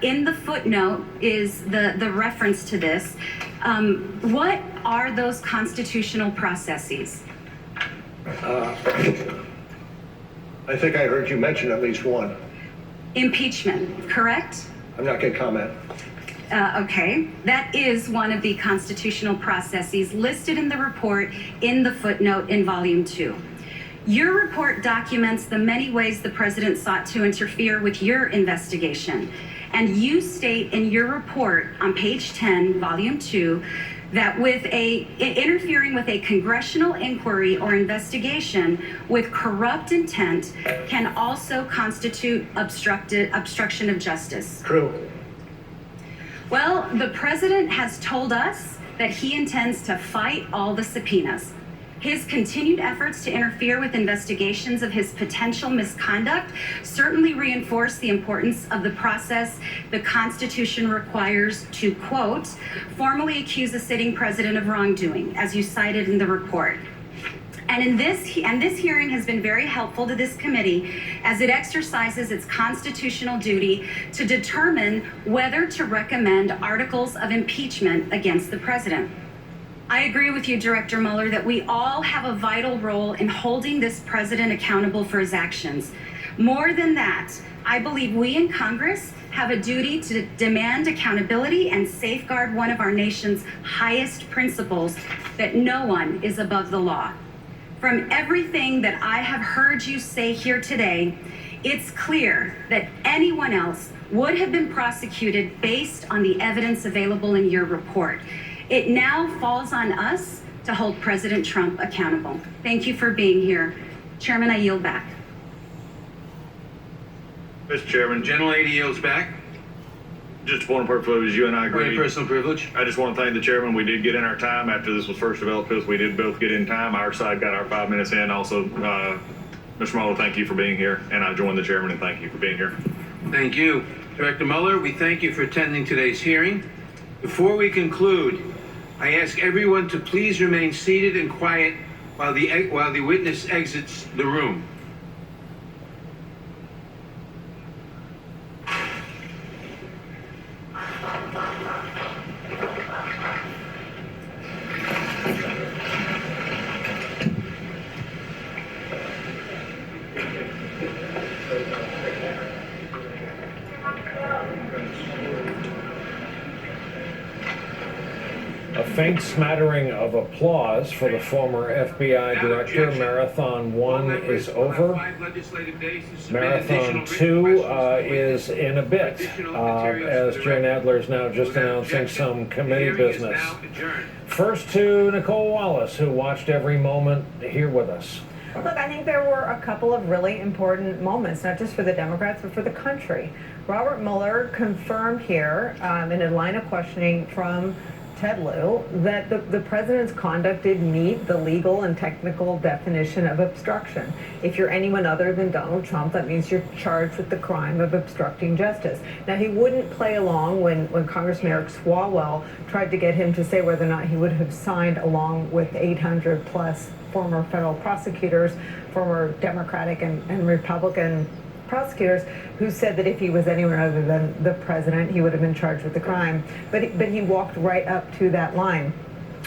In the footnote is the reference to this. What are those constitutional processes? I think I heard you mention at least one. Impeachment, correct? I'm not going to comment. Okay, that is one of the constitutional processes listed in the report in the footnote in volume 2. Your report documents the many ways the president sought to interfere with your investigation. And you state in your report on page 10, volume 2, that interfering with a congressional inquiry or investigation with corrupt intent can also constitute obstruction of justice. True. Well, the president has told us that he intends to fight all the subpoenas. His continued efforts to interfere with investigations of his potential misconduct certainly reinforce the importance of the process the Constitution requires to, quote, formally accuse a sitting president of wrongdoing, as you cited in the report. And this hearing has been very helpful to this committee as it exercises its constitutional duty to determine whether to recommend articles of impeachment against the president. I agree with you, Director Mueller, that we all have a vital role in holding this president accountable for his actions. More than that, I believe we in Congress have a duty to demand accountability and safeguard one of our nation's highest principles, that no one is above the law. From everything that I have heard you say here today, it's clear that anyone else would have been prosecuted based on the evidence available in your report. It now falls on us to hold President Trump accountable. Thank you for being here. Chairman, I yield back. Mr. Chairman, Gentlelady yields back. just one privilege, you and I agree. Personal privilege. I just want to thank the chairman. We did get in our time after this was first developed because we did both get in time. Our side got our 5 minutes in. Also, Mr. Mueller, thank you for being here. And I join the chairman and thank you for being here. Thank you. Director Mueller, we thank you for attending today's hearing. Before we conclude, I ask everyone to please remain seated and quiet while the witness exits the room. A faint smattering of applause for the former FBI director. Marathon 1 is over. Marathon 2 is in a bit, as Jen Adler is now just announcing some committee business. First to Nicole Wallace, who watched every moment here with us. Look, I think there were a couple of really important moments, not just for the Democrats, but for the country. Robert Mueller confirmed here in a line of questioning from Ted Lieu that the president's conduct did meet the legal and technical definition of obstruction. If you're anyone other than Donald Trump, that means you're charged with the crime of obstructing justice. Now, he wouldn't play along when Congressman Eric Swalwell tried to get him to say whether or not he would have signed along with 800 plus former federal prosecutors, former Democratic and Republican prosecutors, who said that if he was anyone other than the president, he would have been charged with the crime. But he walked right up to that line.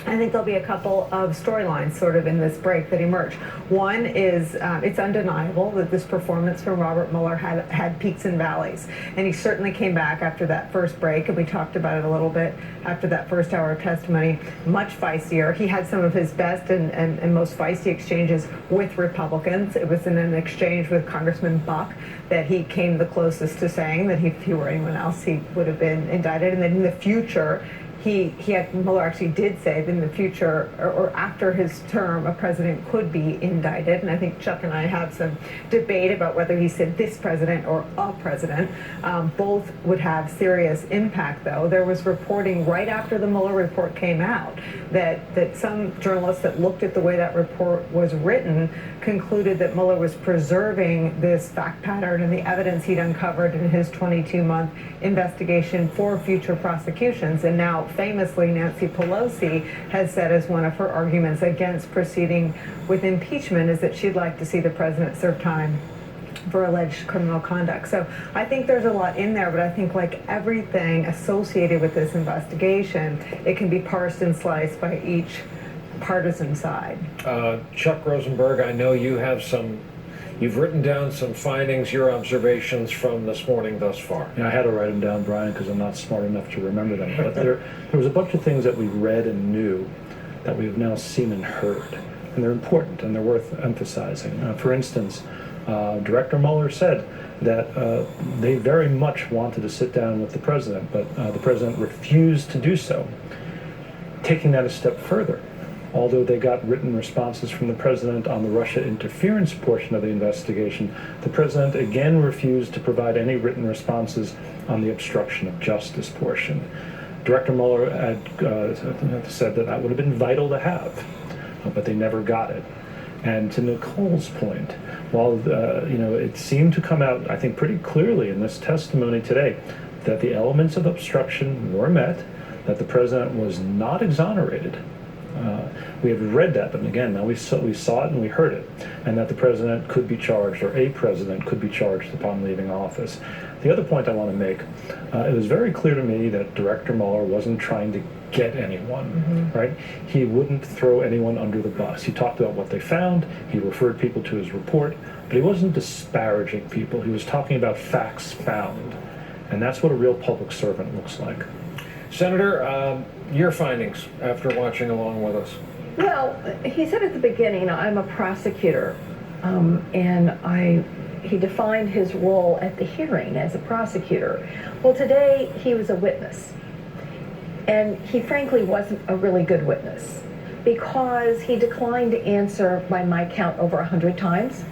I think there'll be a couple of storylines sort of in this break that emerge. One is it's undeniable that this performance from Robert Mueller had peaks and valleys. And he certainly came back after that first break, and we talked about it a little bit after that first hour of testimony, much feistier. He had some of his best and most feisty exchanges with Republicans. It was in an exchange with Congressman Buck that he came the closest to saying that if he were anyone else, he would have been indicted. And then in the future, Mueller actually did say that in the future or after his term, a president could be indicted. And I think Chuck and I have some debate about whether he said this president or a president. Both would have serious impact, though. There was reporting right after the Mueller report came out that some journalists that looked at the way that report was written concluded that Mueller was preserving this fact pattern and the evidence he'd uncovered in his 22-month investigation for future prosecutions. And now, famously, Nancy Pelosi has said as one of her arguments against proceeding with impeachment is that she'd like to see the president serve time for alleged criminal conduct. So I think there's a lot in there, but I think like everything associated with this investigation, it can be parsed and sliced by each partisan side. Chuck Rosenberg, I know you've written down some findings, your observations from this morning thus far. Yeah, I had to write them down, Brian, because I'm not smart enough to remember them. But there was a bunch of things that we read and knew that we have now seen and heard. And they're important and they're worth emphasizing. For instance, Director Mueller said that they very much wanted to sit down with the president, but the president refused to do so. Taking that a step further, although they got written responses from the president on the Russia interference portion of the investigation, the president again refused to provide any written responses on the obstruction of justice portion. Director Mueller had said that that would have been vital to have, but they never got it. And to Nicole's point, while it seemed to come out, I think, pretty clearly in this testimony today that the elements of obstruction were met, that the president was not exonerated. We have read that, but again, now we saw it and we heard it, and that the president could be charged, or a president could be charged upon leaving office. The other point I want to make, it was very clear to me that Director Mueller wasn't trying to get anyone, right? He wouldn't throw anyone under the bus. He talked about what they found, he referred people to his report, but he wasn't disparaging people. He was talking about facts found, and that's what a real public servant looks like. Senator, your findings after watching along with us. Well, he said at the beginning, I'm a prosecutor, he defined his role at the hearing as a prosecutor. Well, today he was a witness, and he frankly wasn't a really good witness because he declined to answer, by my count, over 100 times.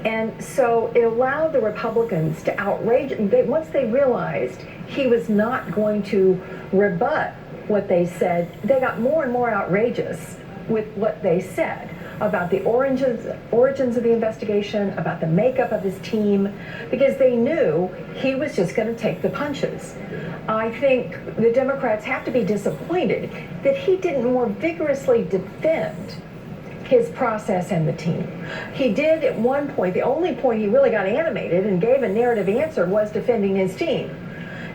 And so it allowed the Republicans to outrage, once they realized he was not going to rebut what they said, they got more and more outrageous with what they said about the origins of the investigation, about the makeup of his team, because they knew he was just going to take the punches. I think the Democrats have to be disappointed that he didn't more vigorously defend his process and the team. He did at one point, the only point he really got animated and gave a narrative answer was defending his team.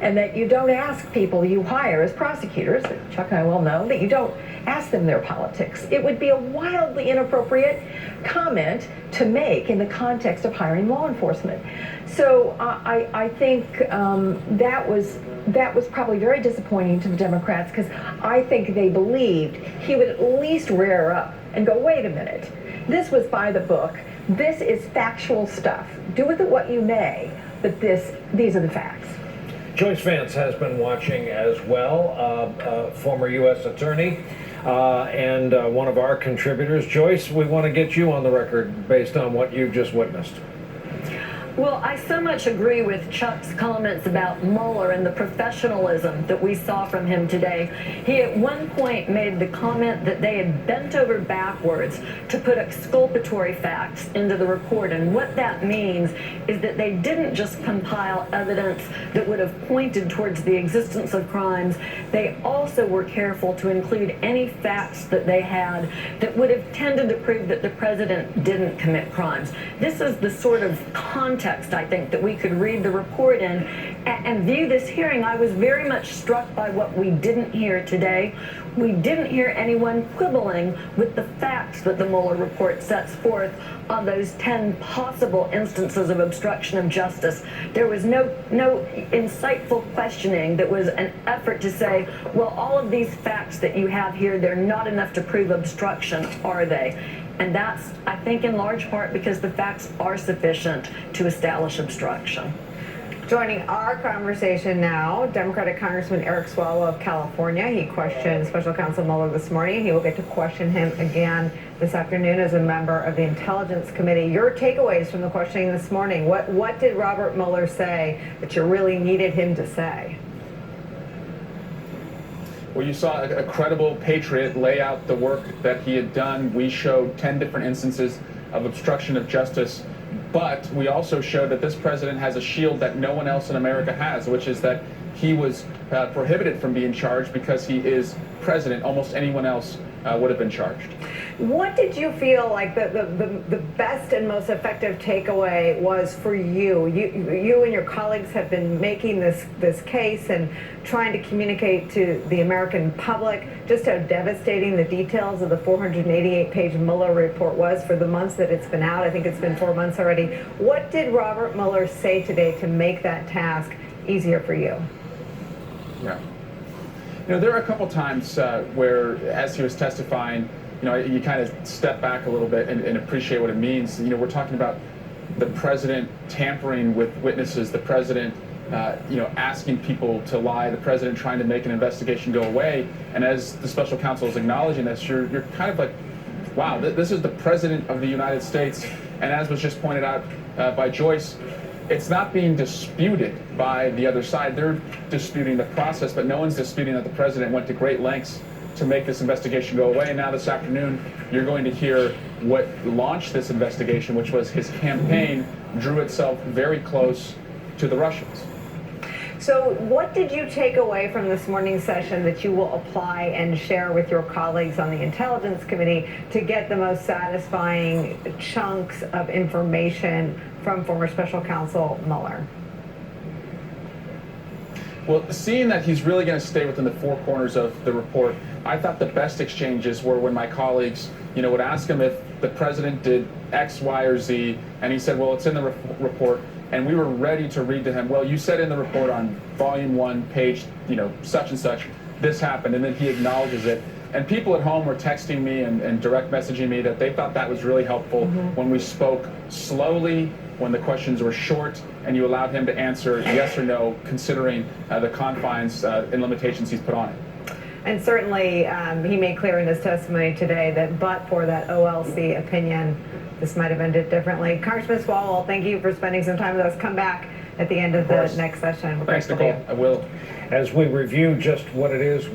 And that you don't ask people you hire as prosecutors, that Chuck and I well know, that you don't ask them their politics. It would be a wildly inappropriate comment to make in the context of hiring law enforcement. So I think that was probably very disappointing to the Democrats, because I think they believed he would at least rear up and go, wait a minute, this was by the book, this is factual stuff. Do with it what you may, but these are the facts. Joyce Vance has been watching as well, former U.S. attorney and one of our contributors. Joyce, we want to get you on the record based on what you've just witnessed. Well, I so much agree with Chuck's comments about Mueller and the professionalism that we saw from him today. He at one point made the comment that they had bent over backwards to put exculpatory facts into the report. And what that means is that they didn't just compile evidence that would have pointed towards the existence of crimes. They also were careful to include any facts that they had that would have tended to prove that the president didn't commit crimes. This is the sort of context, I think, that we could read the report in and view this hearing. I was very much struck by what we didn't hear today. We didn't hear anyone quibbling with the facts that the Mueller report sets forth on those 10 possible instances of obstruction of justice. There was no insightful questioning that was an effort to say, well, all of these facts that you have here, they're not enough to prove obstruction, are they? And that's, I think, in large part because the facts are sufficient to establish obstruction. Joining our conversation now, Democratic Congressman Eric Swalwell of California. He questioned Special Counsel Mueller this morning. He will get to question him again this afternoon as a member of the Intelligence Committee. Your takeaways from the questioning this morning, what did Robert Mueller say that you really needed him to say? Well, you saw a credible patriot lay out the work that he had done. We showed 10 different instances of obstruction of justice, but we also showed that this president has a shield that no one else in America has, which is that he was prohibited from being charged because he is president. Almost anyone else would have been charged. What did you feel like the best and most effective takeaway was for you? You and your colleagues have been making this case and trying to communicate to the American public just how devastating the details of the 488-page Mueller report was for the months that it's been out. I think it's been 4 months already. What did Robert Mueller say today to make that task easier for you? Yeah. You know, there are a couple times where, as he was testifying, you know, you kind of step back a little bit and appreciate what it means. You know, we're talking about the president tampering with witnesses, the president asking people to lie, the president trying to make an investigation go away. And as the special counsel is acknowledging this, you're kind of like, wow, this is the president of the United States. And as was just pointed out by Joyce, it's not being disputed by the other side. They're disputing the process, but no one's disputing that the president went to great lengths to make this investigation go away. And now this afternoon, you're going to hear what launched this investigation, which was his campaign drew itself very close to the Russians. So what did you take away from this morning's session that you will apply and share with your colleagues on the Intelligence Committee to get the most satisfying chunks of information from former Special Counsel Mueller? Well, seeing that he's really going to stay within the four corners of the report, I thought the best exchanges were when my colleagues, would ask him if the president did X, Y, or Z, and he said, well, it's in the report. And we were ready to read to him, well, you said in the report on volume 1, page, such and such, this happened, and then he acknowledges it. And people at home were texting me and direct messaging me that they thought that was really helpful when we spoke slowly, when the questions were short, and you allowed him to answer yes or no, considering the confines and limitations he's put on it. And certainly, he made clear in his testimony today that but for that OLC opinion, this might have ended differently. Congressman Swalwell, thank you for spending some time with us. Come back at the end of the next session. Thanks, Nicole. I will. As we review just what it is